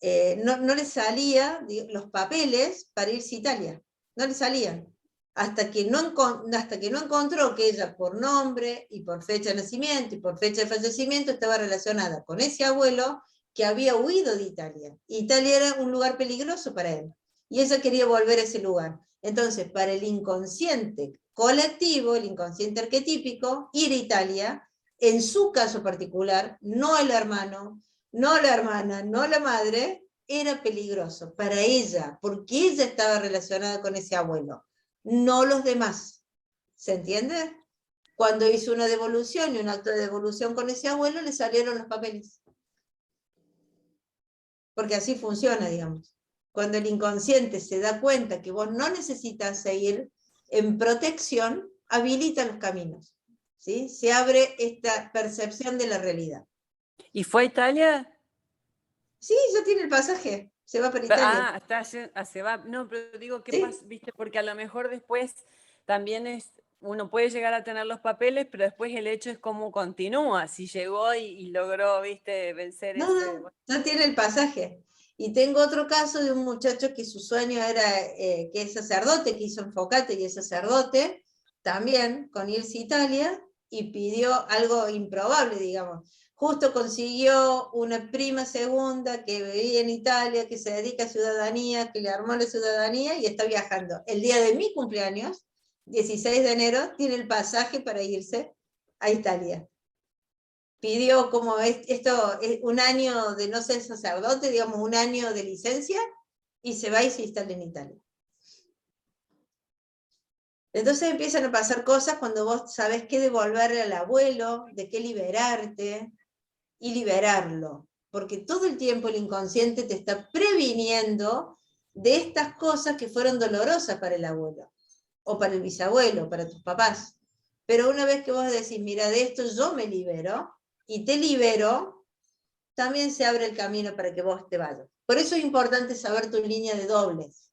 le salían los papeles para irse a Italia, no le salían. Hasta que no encontró que ella por nombre y por fecha de nacimiento y por fecha de fallecimiento estaba relacionada con ese abuelo que había huido de Italia. Italia era un lugar peligroso para él, y ella quería volver a ese lugar. Entonces, para el inconsciente colectivo, el inconsciente arquetípico, ir a Italia, en su caso particular, no el hermano, no la hermana, no la madre, era peligroso para ella, porque ella estaba relacionada con ese abuelo, no los demás. ¿Se entiende? Cuando hizo una devolución y un acto de devolución con ese abuelo, le salieron los papeles. Porque así funciona, digamos. Cuando el inconsciente se da cuenta que vos no necesitas seguir en protección, habilita los caminos. ¿Sí? Se abre esta percepción de la realidad. ¿Y fue a Italia? Sí, ya tiene el pasaje. Se va para Italia. Se va. No, pero digo, ¿qué ¿Sí? pasa? ¿Viste? Porque a lo mejor después también uno puede llegar a tener los papeles, pero después el hecho es cómo continúa, si llegó y logró, ¿viste? Vencer No, ese... no, ya tiene el pasaje. Y tengo otro caso de un muchacho que su sueño era que es sacerdote, que hizo Enfocate y es sacerdote, también con irse a Italia, y pidió algo improbable, digamos. Justo consiguió una prima segunda que vivía en Italia, que se dedica a ciudadanía, que le armó la ciudadanía y está viajando. El día de mi cumpleaños, 16 de enero, tiene el pasaje para irse a Italia. Pidió como esto, un año de no ser sacerdote, digamos, un año de licencia, y se va y se instala en Italia. Entonces empiezan a pasar cosas cuando vos sabés qué devolverle al abuelo, de qué liberarte, y liberarlo. Porque todo el tiempo el inconsciente te está previniendo de estas cosas que fueron dolorosas para el abuelo, o para el bisabuelo, para tus papás. Pero una vez que vos decís, mira, de esto yo me libero, y te libero, también se abre el camino para que vos te vayas. Por eso es importante saber tu línea de dobles.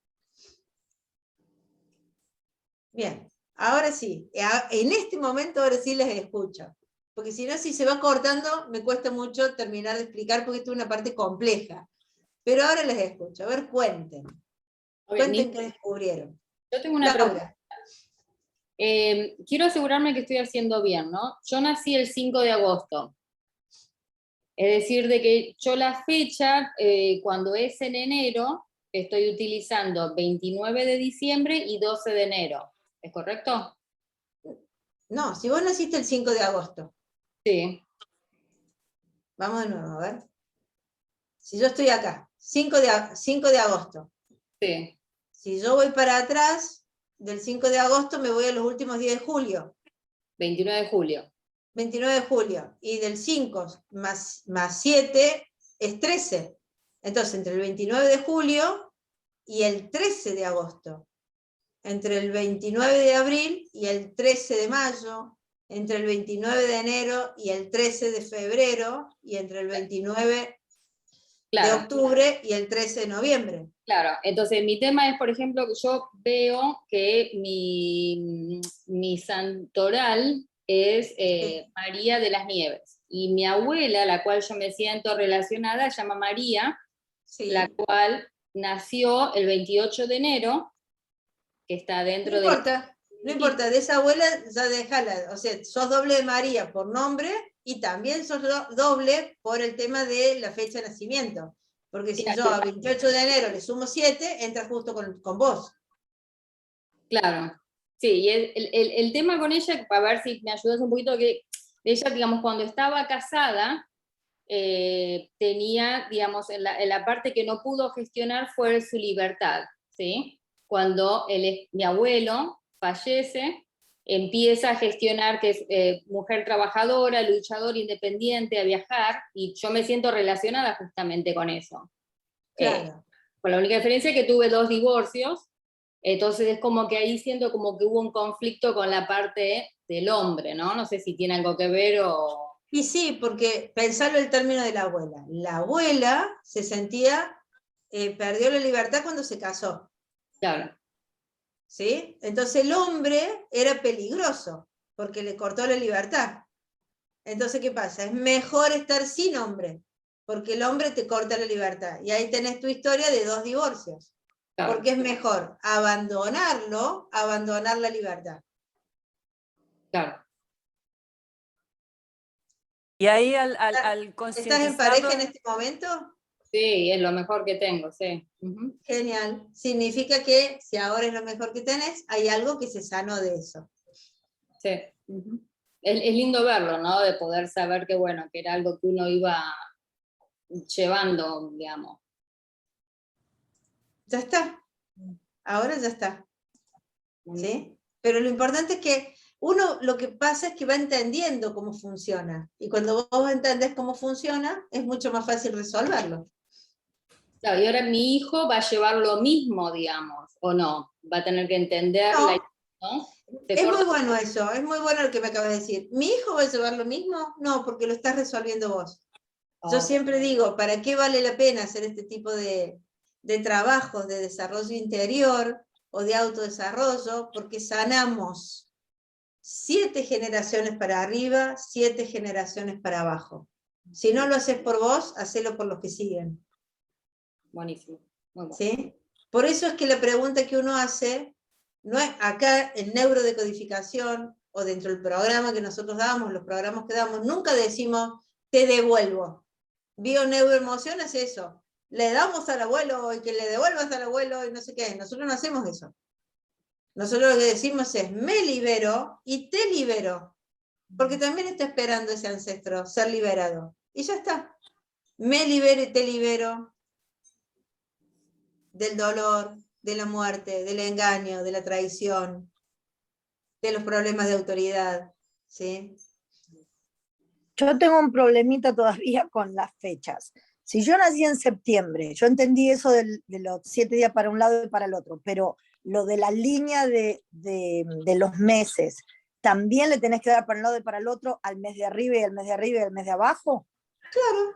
Bien, ahora sí, en este momento ahora sí les escucho. Porque si no, si se va cortando, me cuesta mucho terminar de explicar porque esto es una parte compleja. Pero ahora les escucho. A ver, cuenten. Cuenten qué descubrieron. Yo tengo una Laura. pregunta. Quiero asegurarme que estoy haciendo bien, ¿no? Yo nací el 5 de agosto. Es decir, de que yo la fecha, cuando es en enero, estoy utilizando 29 de diciembre y 12 de enero. ¿Es correcto? No, si vos naciste el 5 de agosto. Sí. Vamos de nuevo, a ver. Si yo estoy acá, 5 de agosto. Sí. Si yo voy para atrás, del 5 de agosto me voy a los últimos días de julio. 29 de julio. 29 de julio. Y del 5 más 7 es 13. Entonces, entre el 29 de julio y el 13 de agosto. Entre el 29 de abril y el 13 de mayo. Entre el 29 de enero y el 13 de febrero. Y entre el 29 de octubre y el 13 de noviembre. Claro, entonces mi tema es, por ejemplo, que yo veo que mi santoral es María de las Nieves. Y mi abuela, la cual yo me siento relacionada, se llama María, la cual nació el 28 de enero, que está dentro de... No importa, de esa abuela ya déjala, o sea, sos doble de María por nombre y también sos doble por el tema de la fecha de nacimiento. Porque si yo a 28 de enero le sumo 7, entra justo con vos. Claro, sí, y el tema con ella, para ver si me ayudas un poquito, que ella, digamos, cuando estaba casada, tenía, digamos, en la parte que no pudo gestionar fue su libertad, ¿sí? Cuando mi abuelo fallece, empieza a gestionar que es mujer trabajadora, luchadora, independiente, a viajar, y yo me siento relacionada justamente con eso. Claro. Con la única diferencia es que tuve 2 divorcios, entonces es como que ahí siento como que hubo un conflicto con la parte del hombre, ¿no? No sé si tiene algo que ver o... Y sí, porque pensarlo el término de la abuela. La abuela se sentía, perdió la libertad cuando se casó. Claro. ¿Sí? Entonces el hombre era peligroso, porque le cortó la libertad. Entonces, ¿qué pasa? Es mejor estar sin hombre, porque el hombre te corta la libertad. Y ahí tenés tu historia de 2 divorcios. Claro. Porque es mejor abandonarlo, abandonar la libertad. Claro. Y ahí al concientizarlo... ¿Estás en pareja en este momento? Sí, es lo mejor que tengo, sí. Ujú. Genial. Significa que si ahora es lo mejor que tenés, hay algo que se sanó de eso. Sí. Ujú. Es lindo verlo, ¿no? De poder saber que, bueno, que era algo que uno iba llevando, digamos. Ya está. Ahora ya está. ¿Sí? Pero lo importante es que uno lo que pasa es que va entendiendo cómo funciona. Y cuando vos entendés cómo funciona, es mucho más fácil resolverlo. Claro, y ahora mi hijo va a llevar lo mismo, digamos, ¿o no? Va a tener que entender No. ¿no? Es muy bueno eso, es muy bueno lo que me acabas de decir. ¿Mi hijo va a llevar lo mismo? No, porque lo estás resolviendo vos. Yo siempre digo, ¿para qué vale la pena hacer este tipo de trabajos de desarrollo interior o de autodesarrollo? Porque sanamos 7 generaciones para arriba, 7 generaciones para abajo. Si no lo haces por vos, hacelo por los que siguen. Buenísimo. Muy bueno. ¿Sí? Por eso es que la pregunta que uno hace, no es acá en neurodecodificación o dentro del programa que nosotros damos, los programas que damos, nunca decimos, te devuelvo. Bio-neuroemoción es eso. Le damos al abuelo y que le devuelvas al abuelo y no sé qué. Nosotros no hacemos eso. Nosotros lo que decimos es, me libero y te libero. Porque también está esperando ese ancestro ser liberado. Y ya está. Me libero y te libero del dolor, de la muerte, del engaño, de la traición, de los problemas de autoridad. ¿Sí? Yo tengo un problemita todavía con las fechas. Si yo nací en septiembre, yo entendí eso de los 7 días para un lado y para el otro, pero lo de la línea de los meses, ¿también le tenés que dar para un lado y para el otro al mes de arriba y al mes de arriba y al mes de abajo? Claro.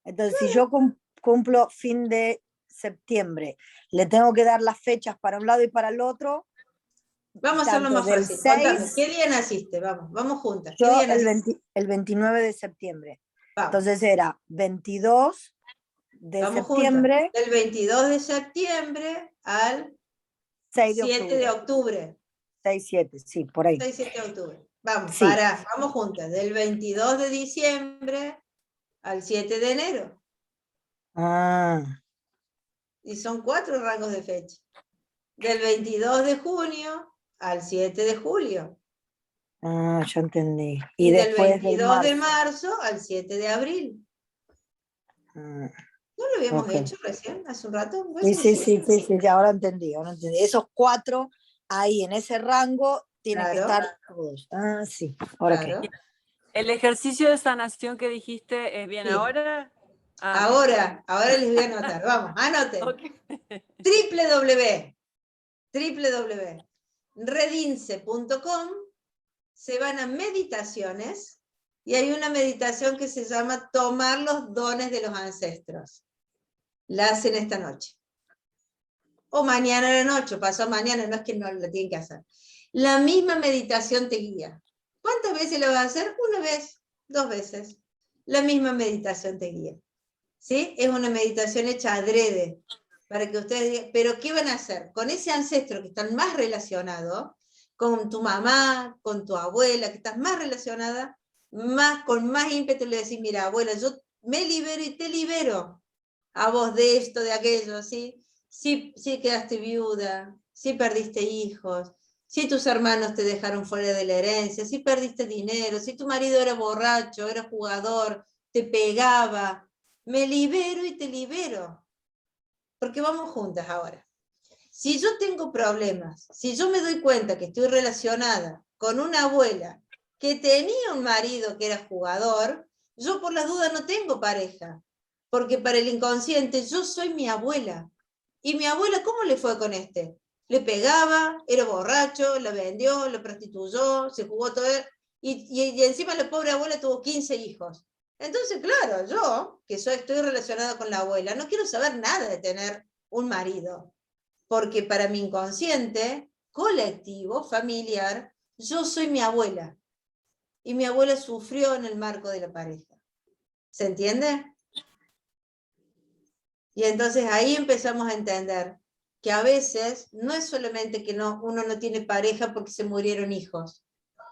Entonces, si yo cumplo fin de septiembre, le tengo que dar las fechas para un lado y para el otro. Vamos a hacerlo más fácil. Contame, ¿qué día naciste? Vamos juntas. ¿Qué Yo día naciste? el 29 de septiembre. Vamos. Entonces era 22 de Vamos septiembre. Juntas. Del 22 de septiembre al 7 de octubre. 6-7, sí, por ahí. 6-7 de octubre. Vamos, Sí. vamos juntas. Del 22 de diciembre al 7 de enero. Ah. Y son 4 rangos de fecha. Del 22 de junio al 7 de julio. Ah, ya entendí. Y del después 22 de marzo al 7 de abril. Ah, ¿No lo habíamos ok. hecho recién, hace un rato? Sí, ahora entendí. Esos 4 ahí en ese rango tienen que Claro. estar todos. Ah, sí. Ahora Claro. qué. ¿El ejercicio de sanación que dijiste es bien Sí. ahora? Ah, Ahora les voy a anotar. Vamos, anoten. okay. www.redince.com, se van a meditaciones y hay una meditación que se llama tomar los dones de los ancestros. La hacen esta noche. O mañana a la noche, pasó mañana, no es que no la tienen que hacer. La misma meditación te guía. ¿Cuántas veces la vas a hacer? 1 vez, 2 veces. La misma meditación te guía. ¿Sí? Es una meditación hecha adrede, para que ustedes digan, pero ¿qué van a hacer? Con ese ancestro que están más relacionado, con tu mamá, con tu abuela, que estás más relacionada, con más ímpetu le decís, mira, abuela, yo me libero y te libero a vos de esto, de aquello, ¿sí? Si quedaste viuda, si perdiste hijos, si tus hermanos te dejaron fuera de la herencia, si perdiste dinero, si tu marido era borracho, era jugador, te pegaba, me libero y te libero. Porque vamos juntas ahora. Si yo tengo problemas, si yo me doy cuenta que estoy relacionada con una abuela que tenía un marido que era jugador, yo por las dudas no tengo pareja. Porque para el inconsciente yo soy mi abuela. ¿Y mi abuela cómo le fue con este? Le pegaba, era borracho, la vendió, la prostituyó, se jugó todo. Y encima la pobre abuela tuvo 15 hijos. Entonces, claro, yo, que estoy relacionada con la abuela, no quiero saber nada de tener un marido. Porque para mi inconsciente colectivo, familiar, yo soy mi abuela. Y mi abuela sufrió en el marco de la pareja. ¿Se entiende? Y entonces ahí empezamos a entender que a veces no es solamente que uno no tiene pareja porque se murieron hijos,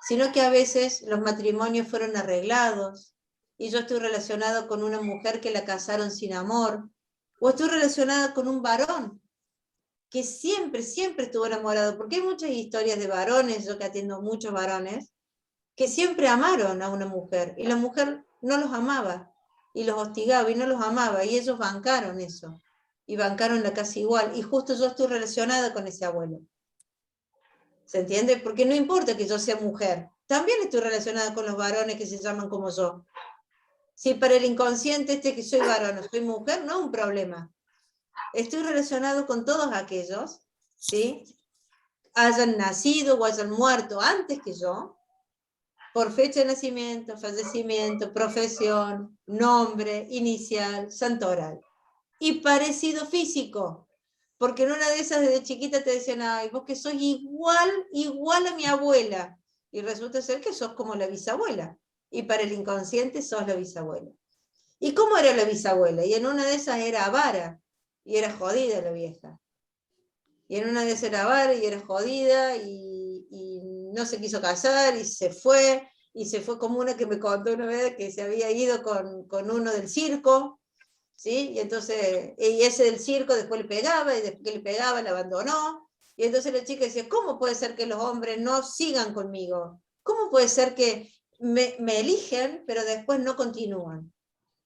sino que a veces los matrimonios fueron arreglados, y yo estoy relacionada con una mujer que la casaron sin amor, o estoy relacionada con un varón que siempre, siempre estuvo enamorado, porque hay muchas historias de varones, yo que atiendo muchos varones, que siempre amaron a una mujer, y la mujer no los amaba, y los hostigaba, y no los amaba, y ellos bancaron eso, y bancaron la casa igual, y justo yo estoy relacionada con ese abuelo. ¿Se entiende? Porque no importa que yo sea mujer, también estoy relacionada con los varones que se llaman como yo. Si para el inconsciente que soy varón o soy mujer, no es un problema. Estoy relacionado con todos aquellos, ¿sí? Hayan nacido o hayan muerto antes que yo, por fecha de nacimiento, fallecimiento, profesión, nombre, inicial, santoral. Y parecido físico, porque en una de esas desde chiquita te decían, ay, vos que sos igual a mi abuela, y resulta ser que sos como la bisabuela, y para el inconsciente sos la bisabuela. ¿Y cómo era la bisabuela? Y en una de esas era avara, y era jodida la vieja. Y en una de esas era avara, y era jodida, y no se quiso casar, y se fue como una que me contó una vez que se había ido con uno del circo, ¿sí? Y entonces, y ese del circo después le pegaba, y después que le pegaba la abandonó, y entonces la chica decía, ¿cómo puede ser que los hombres no sigan conmigo? ¿Cómo puede ser que me eligen, pero después no continúan?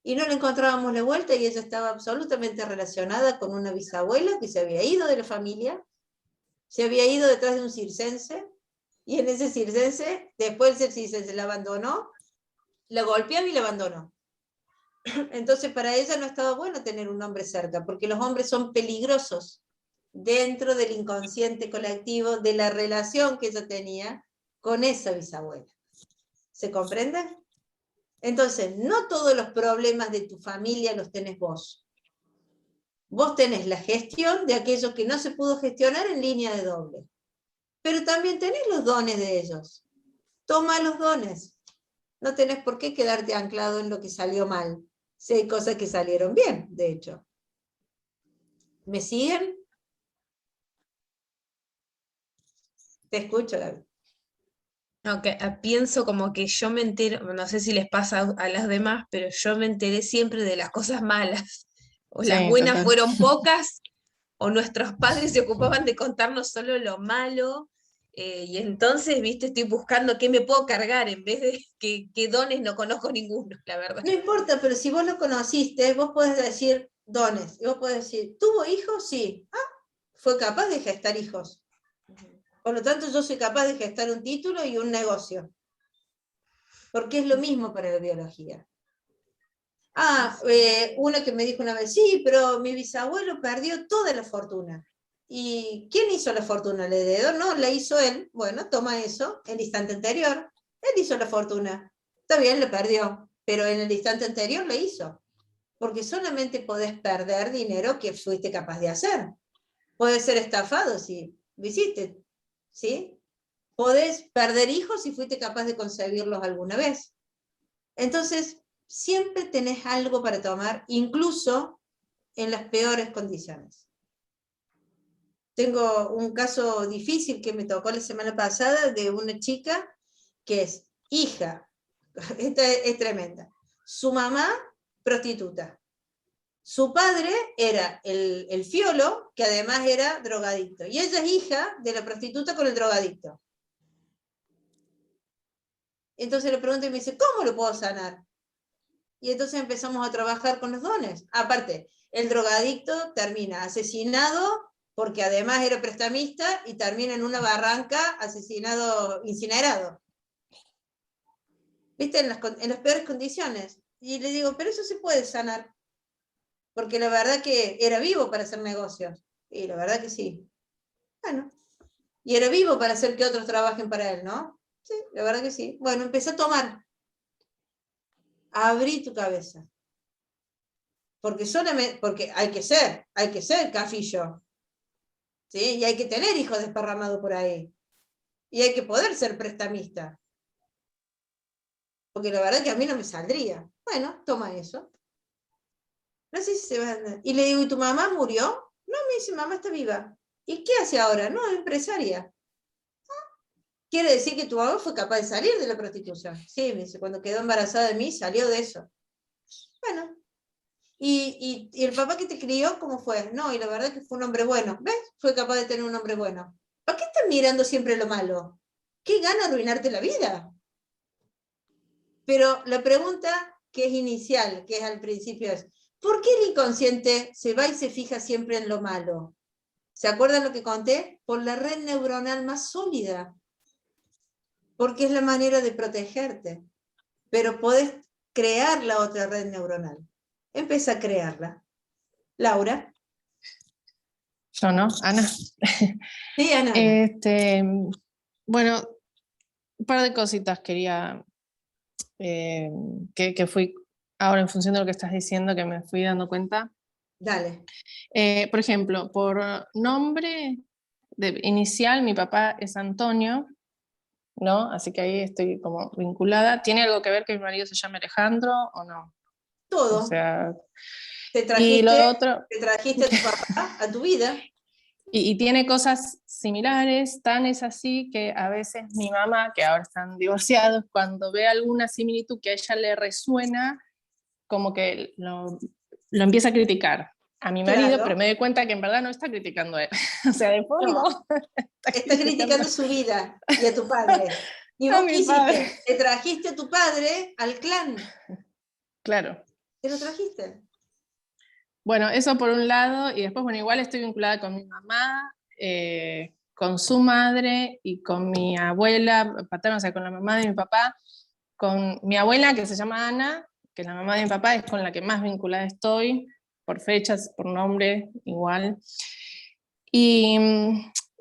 Y no le encontrábamos la vuelta, y ella estaba absolutamente relacionada con una bisabuela que se había ido de la familia, se había ido detrás de un circense, y en ese circense, después el circense la abandonó, la golpeaba y la abandonó. Entonces para ella no estaba bueno tener un hombre cerca, porque los hombres son peligrosos dentro del inconsciente colectivo de la relación que ella tenía con esa bisabuela. ¿Se comprende? Entonces, no todos los problemas de tu familia los tenés vos. Vos tenés la gestión de aquello que no se pudo gestionar en línea de doble. Pero también tenés los dones de ellos. Toma los dones. No tenés por qué quedarte anclado en lo que salió mal. Si hay cosas que salieron bien, de hecho. ¿Me siguen? Te escucho, Gaby. No, pienso como que yo me entero, no sé si les pasa a las demás, pero yo me enteré siempre de las cosas malas. O las Sí, buenas total. fueron pocas, o nuestros padres se ocupaban de contarnos solo lo malo. Y entonces, viste, estoy buscando qué me puedo cargar en vez de qué dones no conozco ninguno, la verdad. No importa, pero si vos lo conociste, vos podés decir dones. Y vos podés decir, ¿tuvo hijos? Sí. Ah, fue capaz de gestar hijos. Por lo tanto, yo soy capaz de gestar un título y un negocio. Porque es lo mismo para la biología. Una que me dijo una vez, sí, pero mi bisabuelo perdió toda la fortuna. ¿Y quién hizo la fortuna? ¿El heredero? No, la hizo él. Bueno, toma eso, el instante anterior. Él hizo la fortuna. Está bien, la perdió, pero en el instante anterior la hizo. Porque solamente podés perder dinero que fuiste capaz de hacer. Podés ser estafado si lo hiciste, ¿sí? Podés perder hijos si fuiste capaz de concebirlos alguna vez. Entonces, siempre tenés algo para tomar, incluso en las peores condiciones. Tengo un caso difícil que me tocó la semana pasada de una chica que es hija, esta es tremenda, su mamá prostituta, su padre era el fiolo, que además era drogadicto, y ella es hija de la prostituta con el drogadicto. Entonces le pregunto y me dice, ¿cómo lo puedo sanar? Y entonces empezamos a trabajar con los dones. Aparte, el drogadicto termina asesinado porque además era prestamista y termina en una barranca asesinado, incinerado. ¿Viste? En las peores condiciones. Y le digo, pero eso se puede sanar. Porque la verdad que era vivo para hacer negocios. Y la verdad que sí. Bueno. Y era vivo para hacer que otros trabajen para él, ¿no? Sí, la verdad que sí. Bueno, empecé a tomar. Abrí tu cabeza. Porque hay que ser cafillo. ¿Sí? Y hay que tener hijos desparramados por ahí. Y hay que poder ser prestamista. Porque la verdad que a mí no me saldría. Bueno, toma eso. No sé si se va a andar. Y le digo, ¿y tu mamá murió? No, me dice, mamá está viva. ¿Y qué hace ahora? No, es empresaria. quiere decir que tu mamá fue capaz de salir de la prostitución. Sí, me dice, cuando quedó embarazada de mí, salió de eso. Bueno, ¿y el papá que te crió, cómo fue? No, y la verdad que fue un hombre bueno. ¿Ves? Fue capaz de tener un hombre bueno. ¿Para qué estás mirando siempre lo malo? ¿Qué gana arruinarte la vida? Pero la pregunta que es inicial, que es al principio, es, ¿por qué el inconsciente se va y se fija siempre en lo malo? ¿Se acuerdan lo que conté? Por la red neuronal más sólida. Porque es la manera de protegerte. Pero podés crear la otra red neuronal. Empieza a crearla. Laura. Yo, ¿no? Ana. Sí, Ana. Bueno, un par de cositas quería que fui ahora en función de lo que estás diciendo, que me fui dando cuenta. Dale. Por ejemplo, por nombre inicial, mi papá es Antonio, ¿no? Así que ahí estoy como vinculada. ¿Tiene algo que ver que mi marido se llame Alejandro o no? Todo. O sea, te trajiste a tu papá a tu vida. Y tiene cosas similares, tan es así que a veces mi mamá, que ahora están divorciados, cuando ve alguna similitud que a ella le resuena, como que lo empieza a criticar a mi marido, Claro. pero me doy cuenta que en verdad no está criticando a él. O sea, de fondo no, está criticando su vida y a tu padre. ¿Y vos qué hiciste? Te trajiste a tu padre al clan. Claro. ¿Te lo trajiste? Bueno, eso por un lado, y después, bueno, igual estoy vinculada con mi mamá, con su madre y con mi abuela paterna, o sea, con la mamá de mi papá, con mi abuela que se llama Ana, que es la mamá de mi papá, es con la que más vinculada estoy, por fechas, por nombre, igual. Y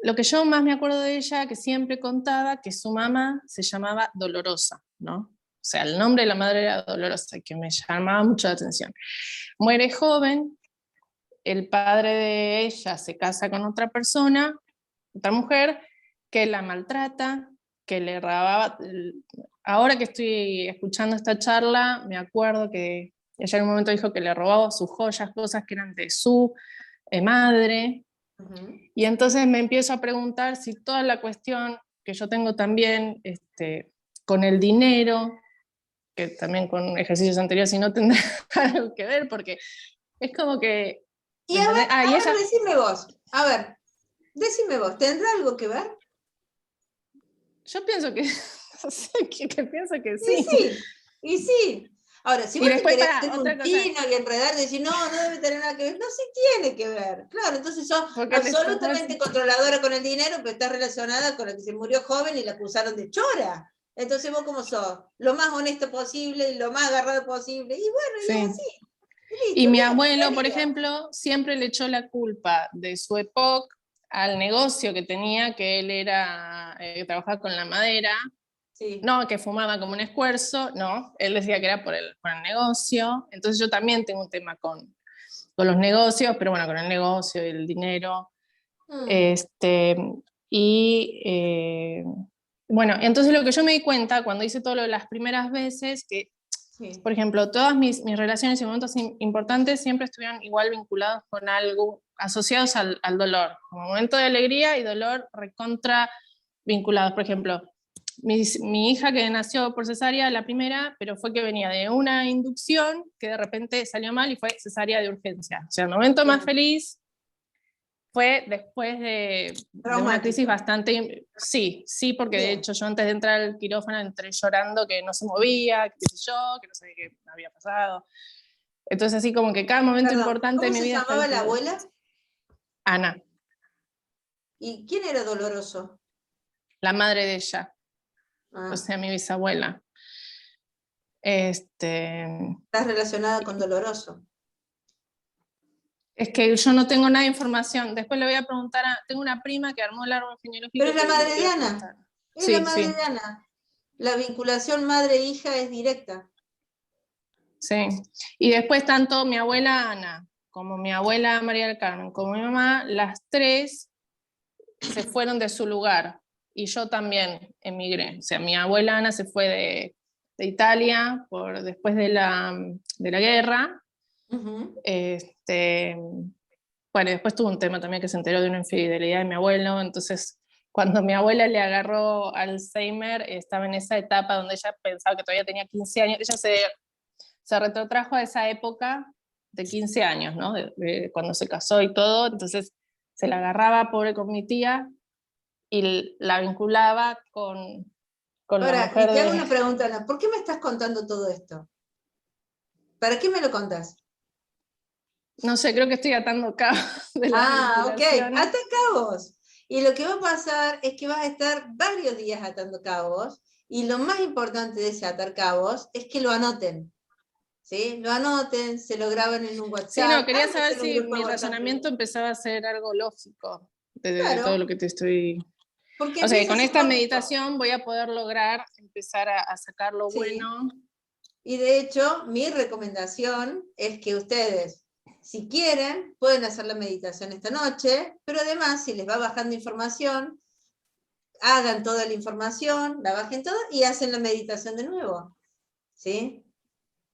lo que yo más me acuerdo de ella, que siempre contaba, que su mamá se llamaba Dolorosa, ¿no? O sea, el nombre de la madre era Dolorosa, que me llamaba mucho la atención. Muere joven, el padre de ella se casa con otra persona, otra mujer, que la maltrata, que le robaba. Ahora que estoy escuchando esta charla, me acuerdo que ella en un momento dijo que le robaba sus joyas, cosas que eran de su madre. Y entonces me empiezo a preguntar si toda la cuestión que yo tengo también con el dinero, que también con ejercicios anteriores, si no tendrá algo que ver, porque es como que... Y a ver, decime vos, ¿tendrá algo que ver? Yo pienso que, no sé, que pienso que sí. Y sí. Ahora, si vos te querés hacer un chino y enredar, decir, no debe tener nada que ver, no, sí tiene que ver. Claro, entonces sos absolutamente controladora con el dinero, pero está relacionada con la que se murió joven y la acusaron de chora. Entonces vos como sos, lo más honesto posible y lo más agarrado posible. Y bueno, y es así. Listo, y mi abuelo, por ejemplo, siempre le echó la culpa de su época al negocio que tenía, que él era, trabajaba con la madera, no, que fumaba como un esfuerzo, no, él decía que era por el negocio. Entonces yo también tengo un tema con los negocios, pero bueno, con el negocio y el dinero. Bueno, entonces lo que yo me di cuenta cuando hice todo lo de las primeras veces, que por ejemplo, todas mis relaciones y momentos importantes siempre estuvieron igual vinculados con algo, asociados al dolor, como momento de alegría y dolor recontra vinculados. Por ejemplo, mi hija que nació por cesárea, la primera, pero fue que venía de una inducción que de repente salió mal y fue cesárea de urgencia. O sea, el momento más feliz fue después de una crisis bastante... Sí, porque de hecho yo antes de entrar al quirófano entré llorando que no se movía, qué sé yo, que no sabía qué había pasado. Entonces así como que cada momento importante de mi vida... ¿Cómo se llamaba la abuela? Ana. ¿Y quién era Doloroso? La madre de ella. O sea, mi bisabuela. ¿Estás relacionada con Doloroso? Es que yo no tengo nada de información. Después le voy a preguntar tengo una prima que armó el árbol genealógico. Pero es la madre de Ana. Es la madre de Ana. La vinculación madre-hija es directa. Sí. Y después tanto mi abuela Ana, como mi abuela María del Carmen, como mi mamá, las tres se fueron de su lugar. Y yo también emigré. O sea, mi abuela Ana se fue de Italia después de la guerra. Bueno, después tuvo un tema también que se enteró de una infidelidad de mi abuelo, entonces cuando mi abuela le agarró Alzheimer, estaba en esa etapa donde ella pensaba que todavía tenía 15 años, ella se retrotrajo a esa época de 15 años, ¿no? De cuando se casó y todo, entonces se la agarraba, pobre, con mi tía, y la vinculaba con la Ahora, mujer y te hago de... una pregunta, Ana, ¿por qué me estás contando todo esto? ¿Para qué me lo contás? No sé, creo que estoy atando cabos de las Ok, vinculaciones. ata cabos. Y lo que va a pasar es que vas a estar varios días atando cabos, y lo más importante de ese atar cabos es que lo anoten. ¿Sí? Lo anoten, se lo graban en un WhatsApp. Sí, no, quería saber en un si grupo de mi WhatsApp. razonamiento empezaba a ser algo lógico de Claro. todo lo que te estoy... Porque O sea, empieza con a ser esta lógico. meditación voy a poder lograr empezar a sacar lo Sí. bueno. Y de hecho, mi recomendación es que ustedes, si quieren, pueden hacer la meditación esta noche, pero además, si les va bajando información, hagan toda la información, la bajen toda y hacen la meditación de nuevo. ¿Sí?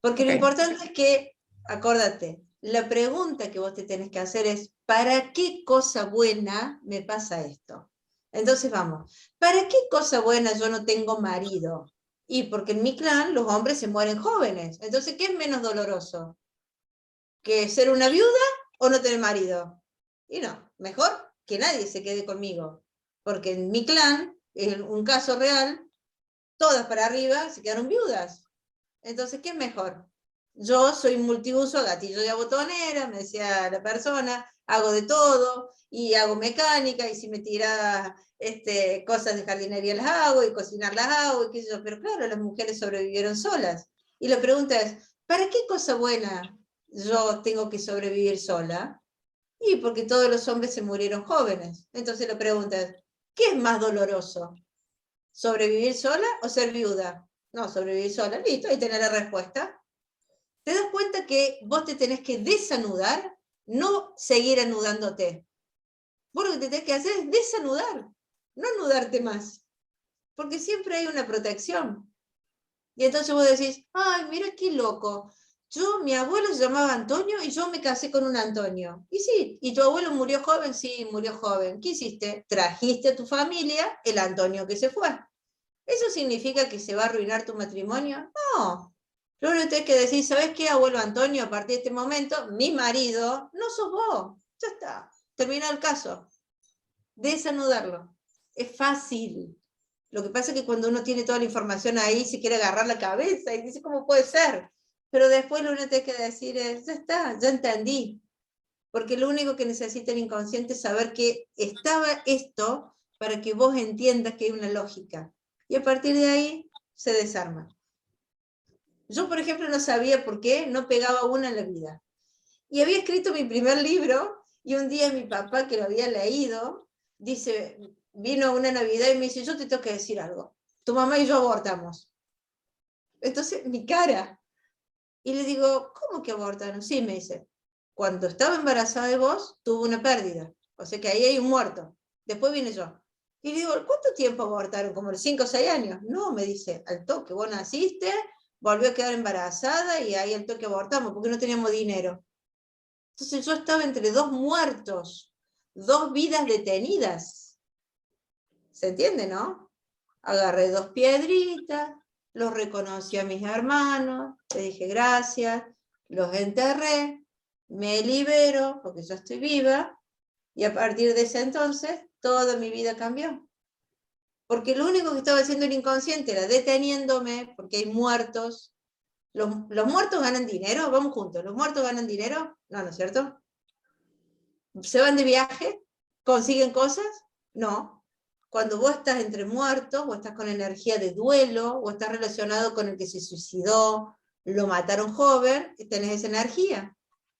Porque lo importante es que, acórdate, la pregunta que vos te tenés que hacer es, ¿para qué cosa buena me pasa esto? Entonces vamos, ¿para qué cosa buena yo no tengo marido? Y porque en mi clan los hombres se mueren jóvenes. Entonces, ¿qué es menos doloroso? ¿Que ser una viuda o no tener marido? Y no, mejor que nadie se quede conmigo. Porque en mi clan, en un caso real, todas para arriba se quedaron viudas. Entonces, ¿qué es mejor? Yo soy multiuso, gatillo de botonera, me decía la persona, hago de todo, y hago mecánica, y si me tira cosas de jardinería las hago, y cocinar las hago, y qué sé yo. Pero claro, las mujeres sobrevivieron solas. Y la pregunta es, ¿para qué cosa buena yo tengo que sobrevivir sola? Y porque todos los hombres se murieron jóvenes. Entonces la pregunta es, ¿qué es más doloroso? ¿Sobrevivir sola o ser viuda? No, sobrevivir sola, listo, ahí tenés la respuesta. Te das cuenta que vos te tenés que desanudar, no seguir anudándote. Vos lo que te tenés que hacer es desanudar, no anudarte más. Porque siempre hay una protección. Y entonces vos decís, ay, mira qué loco. Mi abuelo se llamaba Antonio y yo me casé con un Antonio. Y sí, ¿y tu abuelo murió joven? Sí, murió joven. ¿Qué hiciste? Trajiste a tu familia el Antonio que se fue. ¿Eso significa que se va a arruinar tu matrimonio? No. Lo único que tienes que decir, ¿sabes qué, abuelo Antonio? A partir de este momento, mi marido no sos vos. Ya está. Terminó el caso. Desanudarlo. Es fácil. Lo que pasa es que cuando uno tiene toda la información ahí, se quiere agarrar la cabeza y dice, ¿cómo puede ser? Pero después lo único que tienes que decir es, ya está, ya entendí. Porque lo único que necesita el inconsciente es saber que estaba esto para que vos entiendas que hay una lógica. Y a partir de ahí se desarma. Yo, por ejemplo, no sabía por qué no pegaba una en la vida. Y había escrito mi primer libro, y un día mi papá, que lo había leído, vino una Navidad y me dice, yo te tengo que decir algo. Tu mamá y yo abortamos. Entonces, mi cara. Y le digo, ¿cómo que abortaron? Sí, me dice, cuando estaba embarazada de vos, tuvo una pérdida. O sea que ahí hay un muerto. Después vine yo. Y le digo, ¿cuánto tiempo abortaron? ¿Como 5 o 6 años? No, me dice, al toque, vos naciste, volvió a quedar embarazada y ahí al toque abortamos, porque no teníamos dinero. Entonces yo estaba entre dos muertos, dos vidas detenidas. ¿Se entiende, no? Agarré 2 piedritas, los reconocí a mis hermanos, le dije gracias, los enterré, me libero porque yo estoy viva, y a partir de ese entonces toda mi vida cambió. Porque lo único que estaba haciendo el inconsciente era deteniéndome, porque hay muertos. ¿Los muertos ganan dinero? Vamos juntos. ¿Los muertos ganan dinero? No, ¿no es cierto? ¿Se van de viaje? ¿Consiguen cosas? No. Cuando vos estás entre muertos, o estás con energía de duelo, o estás relacionado con el que se suicidó, lo mataron joven, tenés esa energía.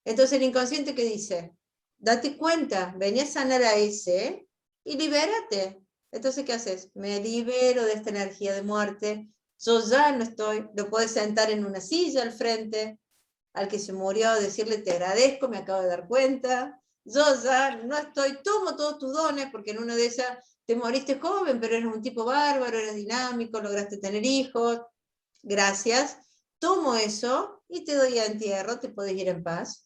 Entonces el inconsciente, ¿qué dice? Date cuenta, vení a sanar a ese y libérate. Entonces, ¿qué haces? Me libero de esta energía de muerte. Yo ya no estoy, lo puedes sentar en una silla al frente, al que se murió, decirle te agradezco, me acabo de dar cuenta. Yo ya no estoy, tomo todos tus dones, porque en una de esas te moriste joven, pero eres un tipo bárbaro, eres dinámico, lograste tener hijos. Gracias. Tomo eso y te doy a entierro, te podés ir en paz.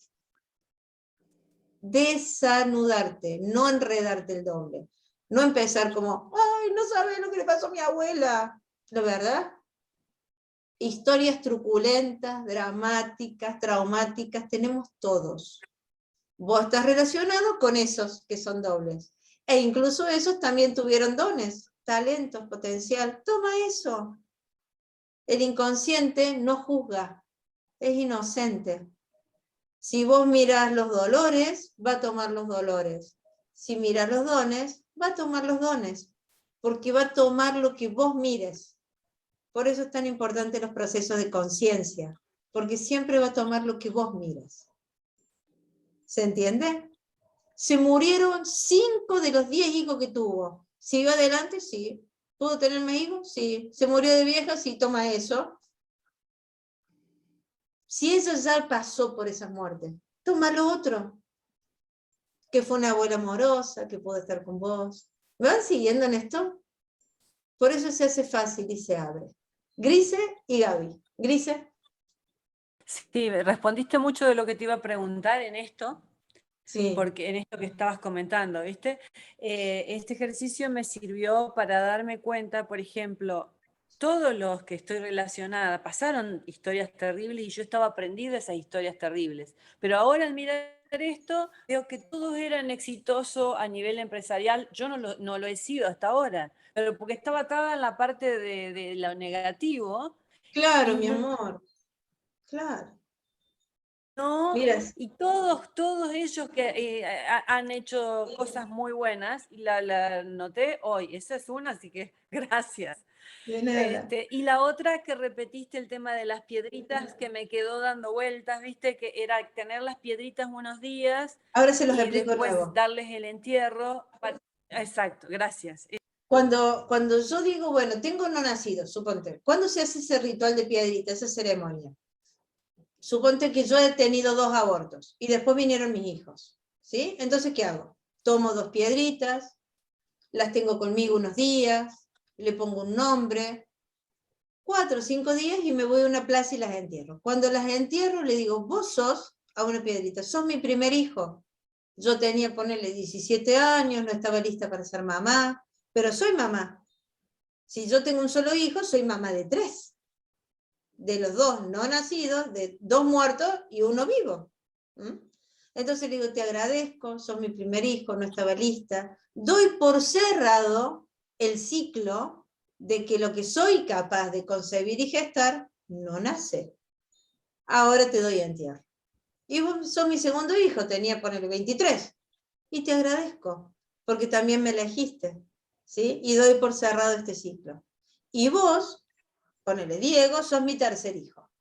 Desanudarte, no enredarte el doble. No empezar como, ay, no sabes lo que le pasó a mi abuela. ¿La verdad? Historias truculentas, dramáticas, traumáticas, tenemos todos. Vos estás relacionado con esos que son dobles. E incluso esos también tuvieron dones, talentos, potencial. Toma eso. El inconsciente no juzga, es inocente. Si vos mirás los dolores, va a tomar los dolores. Si mirás los dones, va a tomar los dones. Porque va a tomar lo que vos mires. Por eso es tan importante los procesos de conciencia. Porque siempre va a tomar lo que vos miras. ¿Se entiende? Se murieron 5 de los 10 hijos que tuvo. ¿Siguió adelante? Sí. ¿Pudo tener más hijos? Sí. ¿Se murió de vieja? Sí, toma eso. Si ella ya pasó por esa muerte, toma lo otro. Que fue una abuela amorosa, que pudo estar con vos. ¿Me van siguiendo en esto? Por eso se hace fácil y se abre. Grise y Gaby. Grise. Sí, respondiste mucho de lo que te iba a preguntar en esto. Sí. Porque en esto que estabas comentando, ¿viste? Este ejercicio me sirvió para darme cuenta, por ejemplo, todos los que estoy relacionada pasaron historias terribles y yo estaba aprendida de esas historias terribles. Pero ahora al mirar esto, veo que todos eran exitosos a nivel empresarial. Yo no lo he sido hasta ahora, pero porque estaba atada en la parte de lo negativo. Claro, mi amor. Claro. No, Mira. y todos ellos que han hecho cosas muy buenas, y la noté hoy, esa es una, así que gracias. De nada. Y la otra que repetiste el tema de las piedritas, que me quedó dando vueltas, viste, que era tener las piedritas unos días. Ahora se los y explico después nuevo. darles el entierro. Exacto, gracias. Cuando yo digo, bueno, tengo no nacido, suponte, ¿cuándo se hace ese ritual de piedrita, esa ceremonia? Suponte que yo he tenido 2 abortos y después vinieron mis hijos, ¿sí? Entonces, ¿qué hago? Tomo 2 piedritas, las tengo conmigo unos días, le pongo un nombre, 4 o 5 días y me voy a una plaza y las entierro. Cuando las entierro le digo, vos sos, a una piedrita, sos mi primer hijo. Yo tenía, ponerle 17 años, no estaba lista para ser mamá, pero soy mamá. Si yo tengo un solo hijo, soy mamá de 3. De los 2 no nacidos, de 2 muertos y 1 vivo. Entonces le digo, te agradezco, sos mi primer hijo, no estaba lista. Doy por cerrado el ciclo de que lo que soy capaz de concebir y gestar no nace. Ahora te doy entierro. Y vos sos mi segundo hijo, tenía ponerle 23. Y te agradezco, porque también me elegiste, ¿sí? Y doy por cerrado este ciclo. Y vos, ponele Diego, sos mi tercer hijo.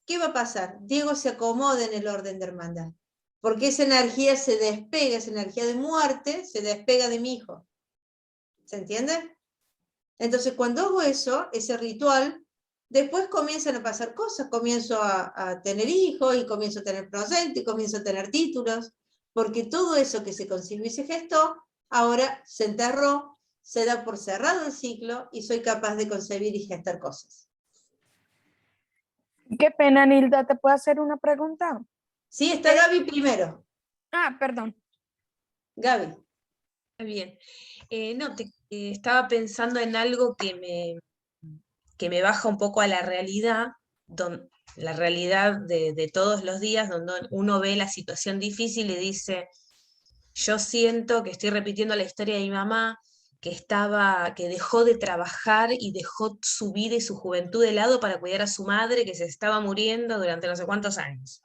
¿Qué va a pasar? Diego se acomoda en el orden de hermandad, porque esa energía se despega, esa energía de muerte se despega de mi hijo. ¿Se entiende? Entonces cuando hago eso, ese ritual, después comienzan a pasar cosas, comienzo a tener hijos, y comienzo a tener proyectos, y comienzo a tener títulos, porque todo eso que se concibió y se gestó, ahora se enterró, se da por cerrado el ciclo, y soy capaz de concebir y gestar cosas. Qué pena, Nilda, ¿te puedo hacer una pregunta? Sí, está Gaby primero. Ah, perdón. Gaby. Bien. No, estaba pensando en algo que me baja un poco a la realidad, la realidad de todos los días, donde uno ve la situación difícil y dice, yo siento que estoy repitiendo la historia de mi mamá, que dejó de trabajar y dejó su vida y su juventud de lado para cuidar a su madre que se estaba muriendo durante no sé cuántos años.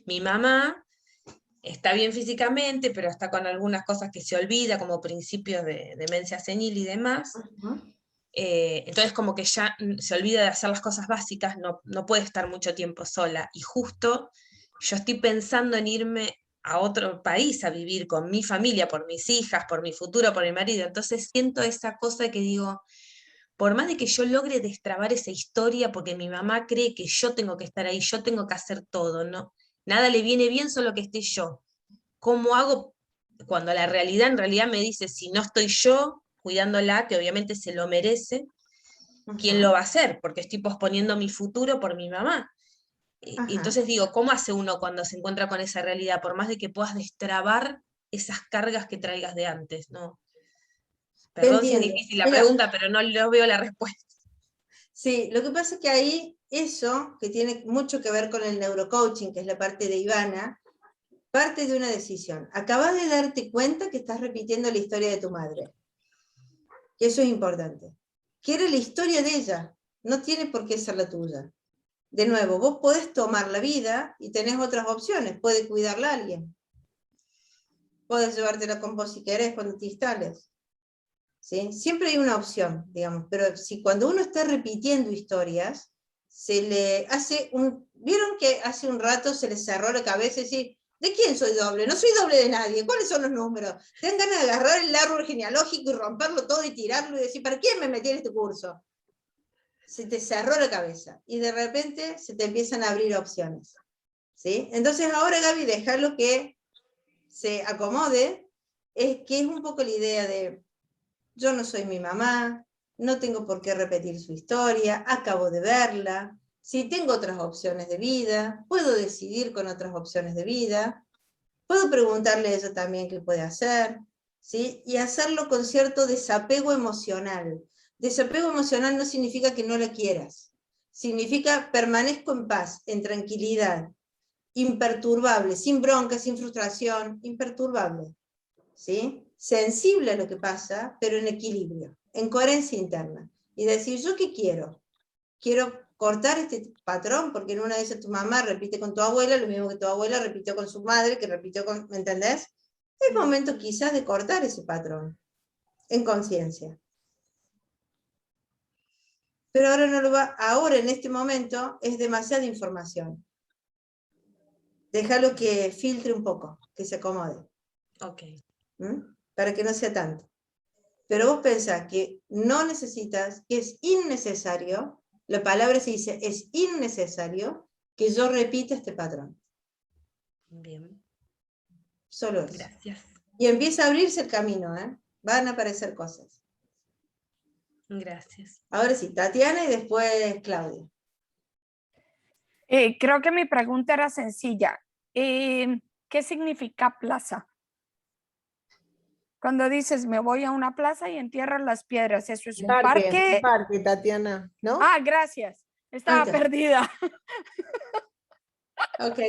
Mi mamá está bien físicamente, pero está con algunas cosas que se olvida, como principios de demencia senil y demás. Entonces como que ya se olvida de hacer las cosas básicas, no puede estar mucho tiempo sola. Y justo yo estoy pensando en irme a otro país a vivir con mi familia, por mis hijas, por mi futuro, por mi marido. Entonces siento esa cosa que digo, por más de que yo logre destrabar esa historia, porque mi mamá cree que yo tengo que estar ahí, yo tengo que hacer todo, ¿no? Nada le viene bien solo que esté yo. ¿Cómo hago cuando la realidad en realidad me dice, si no estoy yo cuidándola, que obviamente se lo merece, ¿quién lo va a hacer? Porque estoy posponiendo mi futuro por mi mamá. Y entonces digo, ¿cómo hace uno cuando se encuentra con esa realidad? Por más de que puedas destrabar esas cargas que traigas de antes, ¿no? Perdón si es entiendo. difícil la Mira. pregunta, pero no veo la respuesta. Sí, lo que pasa es que ahí eso, que tiene mucho que ver con el neurocoaching, que es la parte de Ivana, parte de una decisión. Acabas de darte cuenta que estás repitiendo la historia de tu madre. Y eso es importante. Que era la historia de ella, no tiene por qué ser la tuya. De nuevo, vos podés tomar la vida y tenés otras opciones. Puede cuidarla a alguien. Podés llevártela con vos si querés cuando te instales. ¿Sí? Siempre hay una opción, digamos. Pero si cuando uno está repitiendo historias, se le hace un... ¿Vieron que hace un rato se le cerró la cabeza y decir, ¿de quién soy doble? No soy doble de nadie. ¿Cuáles son los números? Te dan ganas de agarrar el árbol genealógico y romperlo todo y tirarlo y decir, ¿para quién me metí en este curso? Se te cerró la cabeza y de repente se te empiezan a abrir opciones. ¿Sí? Entonces ahora, Gaby, déjalo que se acomode, que es un poco la idea de yo no soy mi mamá, no tengo por qué repetir su historia, acabo de verla, si tengo otras opciones de vida, puedo decidir con otras opciones de vida, puedo preguntarle a ella también qué puede hacer, ¿sí? Y hacerlo con cierto desapego emocional. Desapego emocional no significa que no la quieras, significa permanezco en paz, en tranquilidad, imperturbable, sin bronca, sin frustración, imperturbable, ¿sí? Sensible a lo que pasa, pero en equilibrio, en coherencia interna. Y decir, ¿yo qué quiero? Quiero cortar este patrón, porque en una de esas tu mamá repite con tu abuela, lo mismo que tu abuela repitió con su madre, que repitió con, ¿me entendés? Es momento quizás de cortar ese patrón, en conciencia. Pero ahora no lo va, ahora en este momento es demasiada información. Déjalo que filtre un poco, que se acomode. Ok. Para que no sea tanto. Pero vos pensás que no necesitas, que es innecesario, la palabra se dice, es innecesario que yo repita este patrón. Bien. Solo eso. Gracias. Y empieza a abrirse el camino, ¿eh? Van a aparecer cosas. Gracias. Ahora sí, Tatiana y después Claudia. Creo que mi pregunta era sencilla. ¿Qué significa plaza? Cuando dices me voy a una plaza y entierras las piedras, ¿eso es un parque? Un parque, Tatiana, ¿no? Ah, gracias. Estaba perdida. Ok,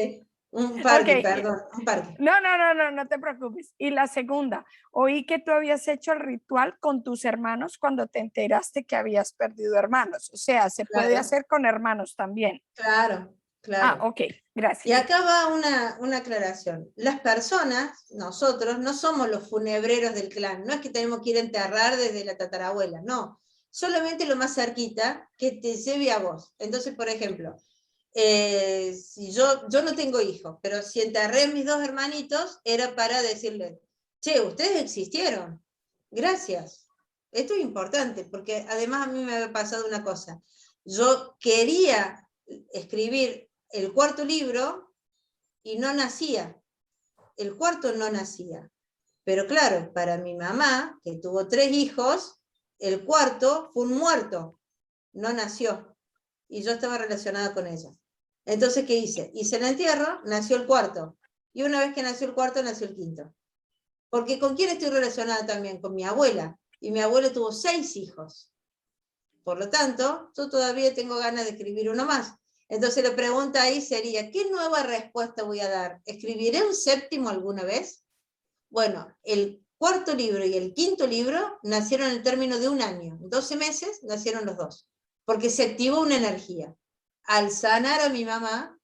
un parque, Okay. perdón, un parque. No te preocupes. Y la segunda, oí que tú habías hecho el ritual con tus hermanos cuando te enteraste que habías perdido hermanos. O sea, se puede hacer con hermanos también. Claro. Ah, ok, gracias. Y acá va una aclaración. Las personas, nosotros, no somos los funebreros del clan. No es que tenemos que ir a enterrar desde la tatarabuela, no. Solamente lo más cerquita que te lleve a vos. Entonces, por ejemplo, si yo no tengo hijos, pero si enterré a mis dos hermanitos, era para decirles, che, ustedes existieron. Gracias. Esto es importante, porque además a mí me había pasado una cosa. Yo quería escribir el cuarto libro y no nacía. El cuarto no nacía. Pero claro, para mi mamá, que tuvo 3 hijos, el cuarto fue un muerto. No nació. Y yo estaba relacionada con ella. Entonces, ¿qué hice? Hice el entierro, nació el cuarto. Y una vez que nació el cuarto, nació el quinto. Porque ¿con quién estoy relacionada también? Con mi abuela. Y mi abuela tuvo 6 hijos. Por lo tanto, yo todavía tengo ganas de escribir uno más. Entonces la pregunta ahí sería, ¿qué nueva respuesta voy a dar? ¿Escribiré un séptimo alguna vez? Bueno, el cuarto libro y el quinto libro nacieron en el término de un año. En 12 meses nacieron los dos. Porque se activó una energía. Al sanar a mi mamá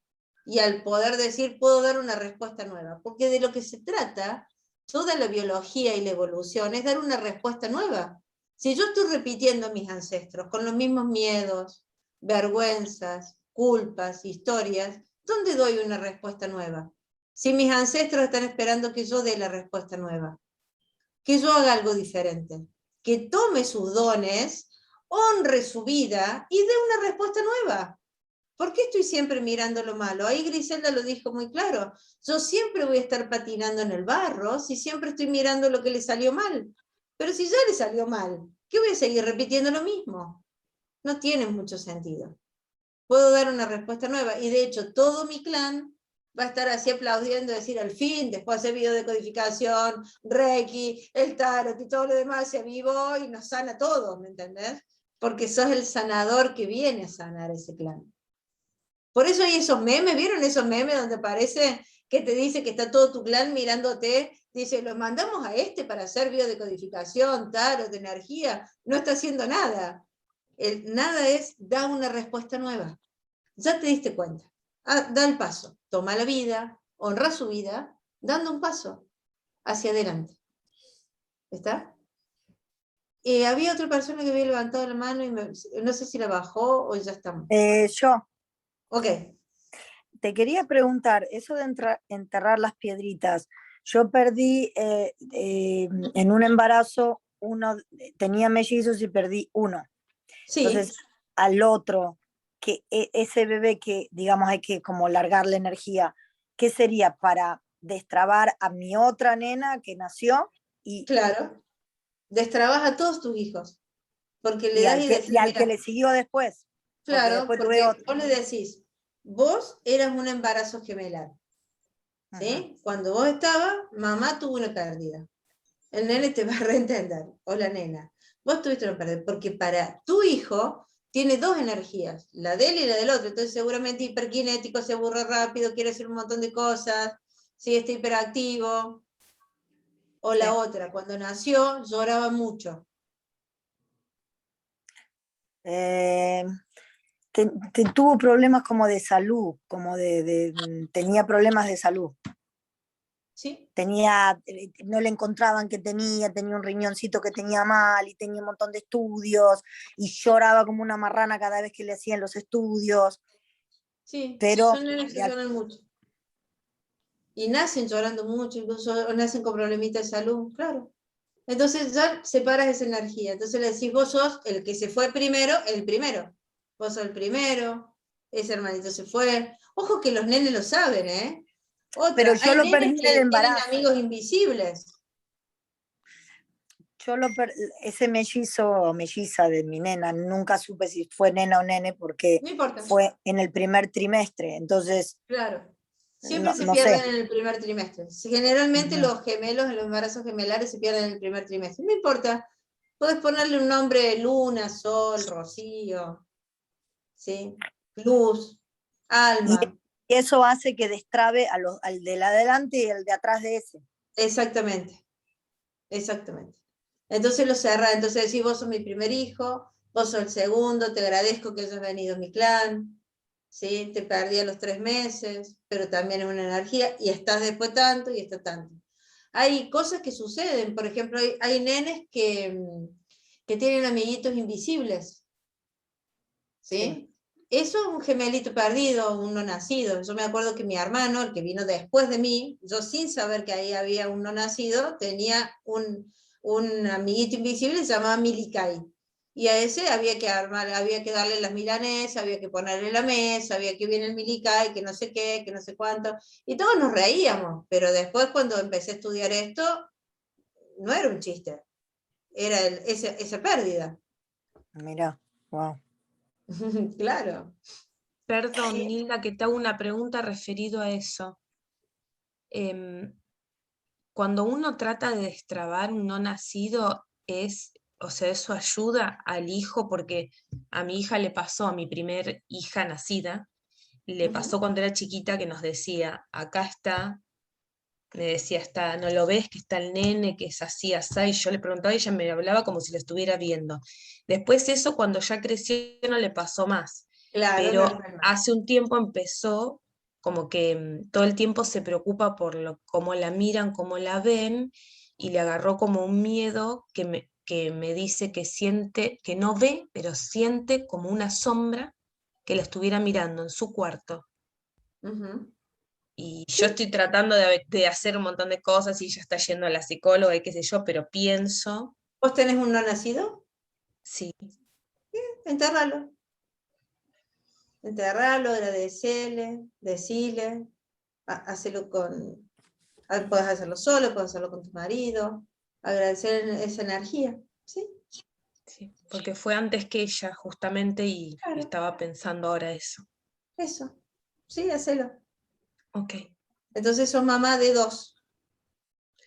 y al poder decir, puedo dar una respuesta nueva. Porque de lo que se trata, toda la biología y la evolución, es dar una respuesta nueva. Si yo estoy repitiendo a mis ancestros con los mismos miedos, vergüenzas, culpas, historias, ¿dónde doy una respuesta nueva? Si mis ancestros están esperando que yo dé la respuesta nueva, que yo haga algo diferente, que tome sus dones, honre su vida y dé una respuesta nueva. ¿Por qué estoy siempre mirando lo malo? Ahí Griselda lo dijo muy claro. Yo siempre voy a estar patinando en el barro si siempre estoy mirando lo que le salió mal. Pero si ya le salió mal, ¿qué voy a seguir repitiendo lo mismo? No tiene mucho sentido. Puedo dar una respuesta nueva. Y de hecho, todo mi clan va a estar así aplaudiendo, decir al fin, después de hacer videodecodificación, Reiki, el tarot y todo lo demás, se avivó y nos sana todo, ¿me entendés? Porque sos el sanador que viene a sanar ese clan. Por eso hay esos memes, ¿vieron esos memes donde parece que te dice que está todo tu clan mirándote? Dice, lo mandamos a este para hacer biodecodificación, tarot, de energía, no está haciendo nada. El nada es, da una respuesta nueva. Ya te diste cuenta. Da el paso, toma la vida, honra su vida, dando un paso hacia adelante. ¿Está? Había otra persona que había levantado la mano y no sé si la bajó o ya estamos. Yo. Ok. Te quería preguntar, eso de enterrar las piedritas, yo perdí en un embarazo, tenía mellizos y perdí uno. Sí. Entonces, al otro, que ese bebé que, digamos, hay que como largar la energía, ¿qué sería para destrabar a mi otra nena que nació? Claro, destrabas a todos tus hijos, porque le das y al que le siguió después. Claro, porque porque vos le decís, vos eras un embarazo gemelar, ¿sí? Cuando vos estabas, mamá tuvo una pérdida. El nene te va a reentender, o la nena. Vos tuviste una pérdida, porque para tu hijo tiene dos energías, la de él y la del otro. Entonces seguramente hiperkinético, se aburre rápido, quiere hacer un montón de cosas, sí, está hiperactivo. O la otra, cuando nació, lloraba mucho. Tuvo problemas como de salud, tenía problemas de salud. ¿Sí? No le encontraban que tenía un riñoncito que tenía mal y tenía un montón de estudios y lloraba como una marrana cada vez que le hacían los estudios. Sí, pero son nenes que lloran mucho. Y nacen llorando mucho, incluso nacen con problemitas de salud, claro. Entonces ya separas esa energía. Entonces le decís, vos sos el que se fue primero, el primero. Vos sos el primero, ese hermanito se fue. Ojo que los nenes lo saben, ¿eh? Pero yo hay lo nenes perdí que en el tienen embarazo. amigos invisibles. Ese mellizo o melliza de mi nena, nunca supe si fue nena o nene porque No importa. fue en el primer trimestre, entonces... Claro. Siempre se no pierden sé. en el primer trimestre. Generalmente los gemelos en los embarazos gemelares se pierden en el primer trimestre. No importa. Puedes ponerle un nombre: Luna, Sol, Rocío, ¿sí? Luz, Alma. Y eso hace que destrabe al del adelante y al de atrás de ese. Exactamente. Exactamente. Entonces lo cerrás. Entonces decís, vos sos mi primer hijo, vos sos el segundo, te agradezco que hayas venido a mi clan. ¿Sí? Te perdí a los 3 meses, pero también es una energía, y estás después tanto, y está tanto. Hay cosas que suceden, por ejemplo, hay nenes que tienen amiguitos invisibles, ¿sí? Eso es un gemelito perdido, un no nacido. Yo me acuerdo que mi hermano, el que vino después de mí, yo sin saber que ahí había un no nacido, tenía un amiguito invisible que se llamaba Milikai. Y a ese había que darle las milanesas, había que ponerle la mesa, había que viene el Milikai, que no sé qué, que no sé cuánto. Y todos nos reíamos, pero después cuando empecé a estudiar esto, no era un chiste, era esa pérdida. Mira, wow. Claro. Perdón, Nilda, que te hago una pregunta referido a eso. Cuando uno trata de destrabar un no nacido, eso ayuda al hijo, porque a mi hija le pasó, a mi primer hija nacida, le pasó cuando era chiquita que nos decía, acá está, me decía, no lo ves, que está el nene, que es así, así, y yo le preguntaba y ella me hablaba como si lo estuviera viendo. Después eso, cuando ya creció, no le pasó más. Claro, pero hace un tiempo empezó como que todo el tiempo se preocupa por cómo la miran, cómo la ven, y le agarró como un miedo que me dice que siente, que no ve, pero siente como una sombra que la estuviera mirando en su cuarto. Y yo estoy tratando de hacer un montón de cosas y ella está yendo a la psicóloga y qué sé yo, pero pienso... ¿Vos tenés un no nacido? Sí. Entérralo. Enterralo, agradecele, decile, hacelo puedes hacerlo solo, puedes hacerlo con tu marido, agradecer esa energía, ¿sí? Sí, porque fue antes que ella justamente y estaba pensando ahora eso. Eso, sí, hacelo. Ok. Entonces sos mamá de 2.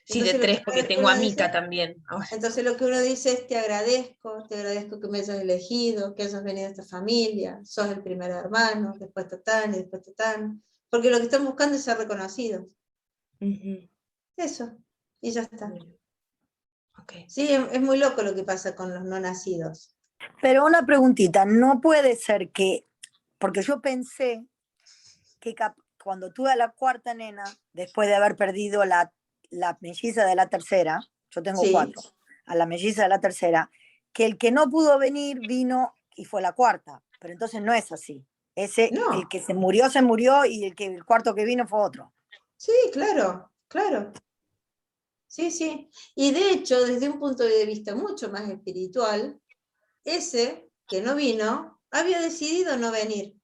Sí, de Entonces, 3, porque tengo a uno Mica dice, también. ahora. entonces lo que uno dice es te agradezco que me hayas elegido, que hayas venido a esta familia, sos el primer hermano, después tatán y después tatán, porque lo que están buscando es ser reconocidos. Eso, y ya está. Okay. Sí, es muy loco lo que pasa con los no nacidos. Pero una preguntita, no puede ser que, porque yo pensé que cuando tuve a la cuarta nena, después de haber perdido la melliza de la tercera, yo tengo Sí. 4, a la melliza de la tercera, que el que no pudo venir vino y fue la cuarta, pero entonces no es así. No. El que se murió y el cuarto que vino fue otro. Sí, claro, claro. Sí, sí. Y de hecho, desde un punto de vista mucho más espiritual, ese que no vino había decidido no venir.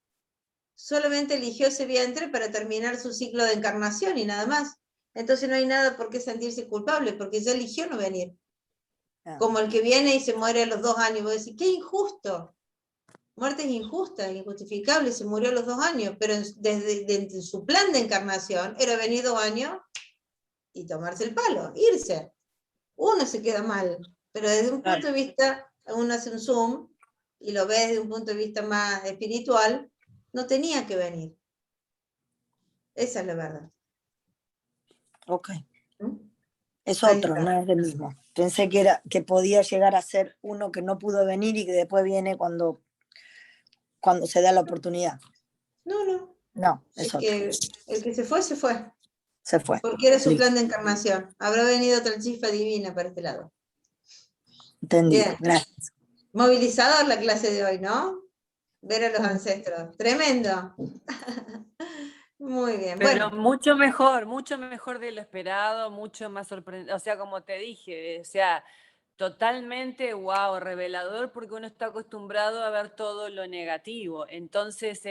Solamente eligió ese vientre para terminar su ciclo de encarnación y nada más. Entonces no hay nada por qué sentirse culpable, porque ya eligió no venir. Como el que viene y se muere a los 2 años. Vos decís, qué injusto. Muerte es injusta, injustificable, se murió a los 2 años, pero desde su plan de encarnación era venir 2 años y tomarse el palo, irse. Uno se queda mal, pero desde un punto de vista, uno hace un zoom y lo ve desde un punto de vista más espiritual, no tenía que venir. Esa es la verdad. Ok. ¿Mm? Es Ahí otro, está. no es el mismo. Pensé que podía llegar a ser uno que no pudo venir y que después viene cuando se da la oportunidad. No, no. No, es otro. El que se fue, se fue. Se fue. Porque era su Listo. plan de encarnación. Habrá venido otra chispa divina para este lado. Entendido. Bien. Gracias. Movilizador la clase de hoy, ¿no? Ver a los ancestros. Tremendo. Muy bien. Pero Bueno. mucho mejor de lo esperado, mucho más sorprendente. O sea, como te dije, o sea, totalmente wow, revelador, porque uno está acostumbrado a ver todo lo negativo. Entonces,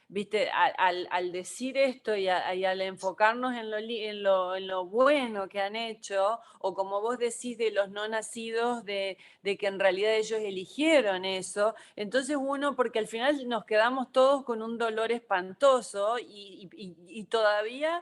viste, al decir esto y al enfocarnos en lo bueno que han hecho, o como vos decís de los no nacidos, de que en realidad ellos eligieron eso, entonces uno, porque al final nos quedamos todos con un dolor espantoso y todavía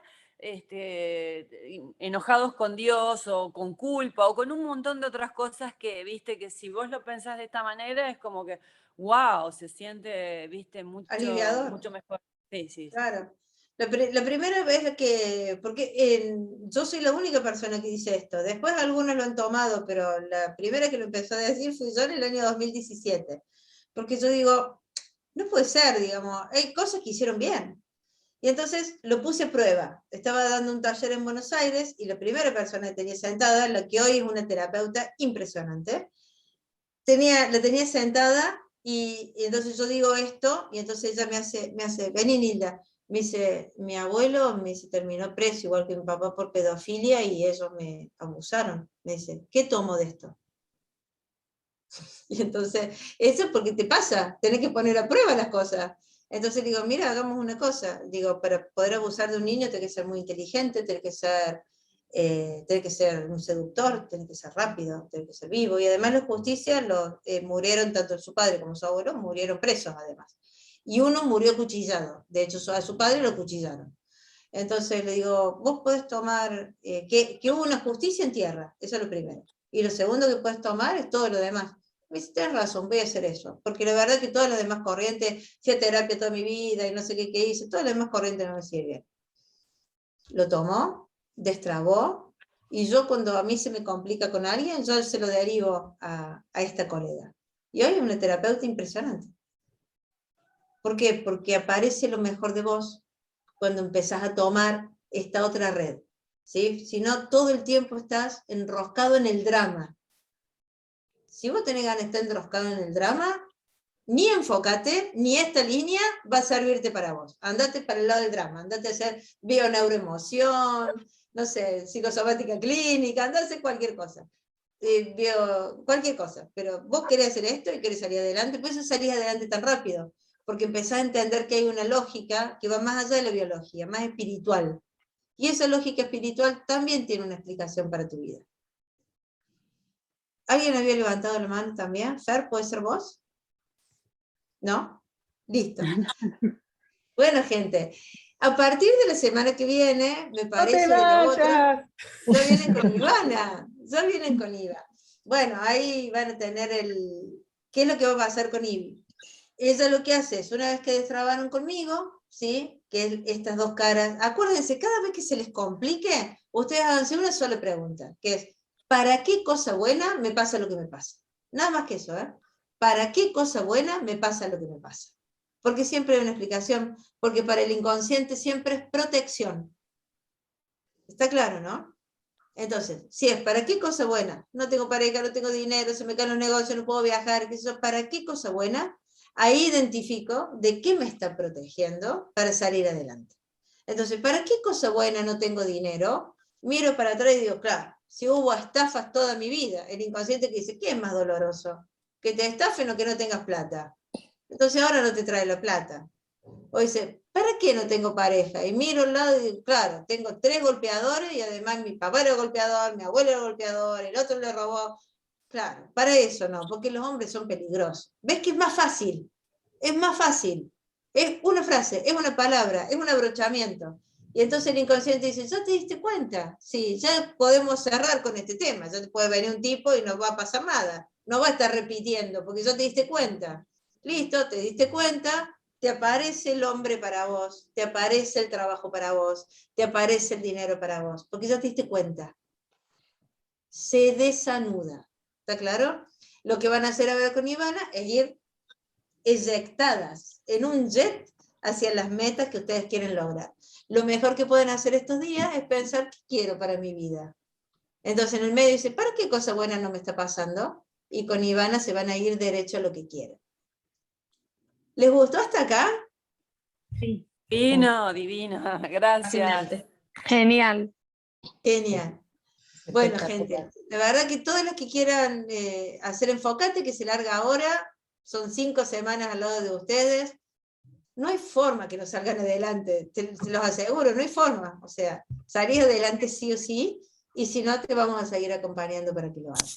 enojados con Dios o con culpa o con un montón de otras cosas que, viste, que si vos lo pensás de esta manera es como que, wow, se siente, viste, Aliviador. mucho mejor. Sí, sí. Claro. La primera vez que, porque yo soy la única persona que dice esto, después algunos lo han tomado, pero la primera que lo empezó a decir fui yo en el año 2017, porque yo digo, no puede ser, digamos, hay cosas que hicieron bien. Y entonces lo puse a prueba. Estaba dando un taller en Buenos Aires y la primera persona que tenía sentada, la que hoy es una terapeuta impresionante, la tenía sentada y entonces yo digo esto y entonces ella me hace, vení Nilda, me dice, mi abuelo terminó preso igual que mi papá por pedofilia y ellos me abusaron. Me dice, ¿qué tomo de esto? Y entonces, eso es porque te pasa, tenés que poner a prueba las cosas. Entonces digo, mira, hagamos una cosa. Digo, para poder abusar de un niño tenés que ser muy inteligente, tenés que ser un seductor, tenés que ser rápido, tenés que ser vivo. Y además los justicias murieron, tanto su padre como su abuelo, murieron presos además. Y uno murió cuchillado. De hecho, a su padre lo cuchillaron. Entonces le digo, vos podés tomar, que hubo una justicia en tierra, eso es lo primero. Y lo segundo que puedes tomar es todo lo demás. Me dice, tienes razón, voy a hacer eso. Porque la verdad que todas las demás corrientes, fui a terapia toda mi vida y no sé qué hice, todas las demás corrientes no me sirven. Lo tomó, destrabó, y yo cuando a mí se me complica con alguien, yo se lo derivo a esta colega. Y hoy es una terapeuta impresionante. ¿Por qué? Porque aparece lo mejor de vos cuando empezás a tomar esta otra red. ¿Sí? Si no, todo el tiempo estás enroscado en el drama. Si vos tenés ganas de estar enroscado en el drama, ni enfócate, ni esta línea va a servirte para vos. Andate para el lado del drama, andate a hacer bioneuroemoción, no sé, psicosomática clínica, andate a hacer cualquier cosa. Cualquier cosa, pero vos querés hacer esto y querés salir adelante, por eso salís adelante tan rápido, porque empezás a entender que hay una lógica que va más allá de la biología, más espiritual. Y esa lógica espiritual también tiene una explicación para tu vida. ¿Alguien había levantado la mano también? Fer, ¿puede ser vos? ¿No? Listo. Bueno, gente, A partir de la semana que viene, me ¡No parece, te de la otra, vayas! ya vienen con Ivana, ya vienen con Iva. Bueno, ahí van a tener ¿qué es lo que va a pasar con Ivi? Ella lo que hace es, una vez que destrabaron conmigo, ¿sí? Que es estas dos caras, acuérdense, cada vez que se les complique, ustedes háganse una sola pregunta, que es, ¿para qué cosa buena me pasa lo que me pasa? Nada más que eso, ¿eh? ¿Para qué cosa buena me pasa lo que me pasa? Porque siempre hay una explicación, porque para el inconsciente siempre es protección. ¿Está claro, no? Entonces, si es para qué cosa buena, no tengo pareja, no tengo dinero, se me caen los negocios, no puedo viajar, ¿qué es eso? ¿Para qué cosa buena? Ahí identifico de qué me está protegiendo para salir adelante. Entonces, ¿para qué cosa buena no tengo dinero? Miro para atrás y digo, claro, si hubo estafas toda mi vida, el inconsciente que dice, ¿qué es más doloroso? ¿Que te estafen o que no tengas plata? Entonces ahora no te trae la plata. O dice, ¿para qué no tengo pareja? Y miro al lado y digo, claro, tengo 3 golpeadores y además mi papá era golpeador, mi abuelo era golpeador, el otro le robó. Claro, para eso no, porque los hombres son peligrosos. ¿Ves que es más fácil? Es más fácil. Es una frase, es una palabra, es un abrochamiento. Y entonces el inconsciente dice, ¿ya te diste cuenta? Sí, ya podemos cerrar con este tema. Ya te puede venir un tipo y no va a pasar nada. No va a estar repitiendo, porque ya te diste cuenta. Listo, te diste cuenta, te aparece el hombre para vos, te aparece el trabajo para vos, te aparece el dinero para vos, porque ya te diste cuenta. Se desanuda. ¿Está claro? Lo que van a hacer ahora con Ivana es ir eyectadas en un jet hacia las metas que ustedes quieren lograr. Lo mejor que pueden hacer estos días es pensar qué quiero para mi vida. Entonces en el medio dice, ¿para qué cosa buena no me está pasando? Y con Ivana se van a ir derecho a lo que quieren. ¿Les gustó hasta acá? Sí. Divino, divina, gracias. Genial. Genial. Bueno, gente, la verdad que todos los que quieran hacer Enfocate, que se larga ahora, son 5 semanas al lado de ustedes, no hay forma que no salgan adelante, te los aseguro, no hay forma. O sea, salís adelante sí o sí, y si no, te vamos a seguir acompañando para que lo hagas.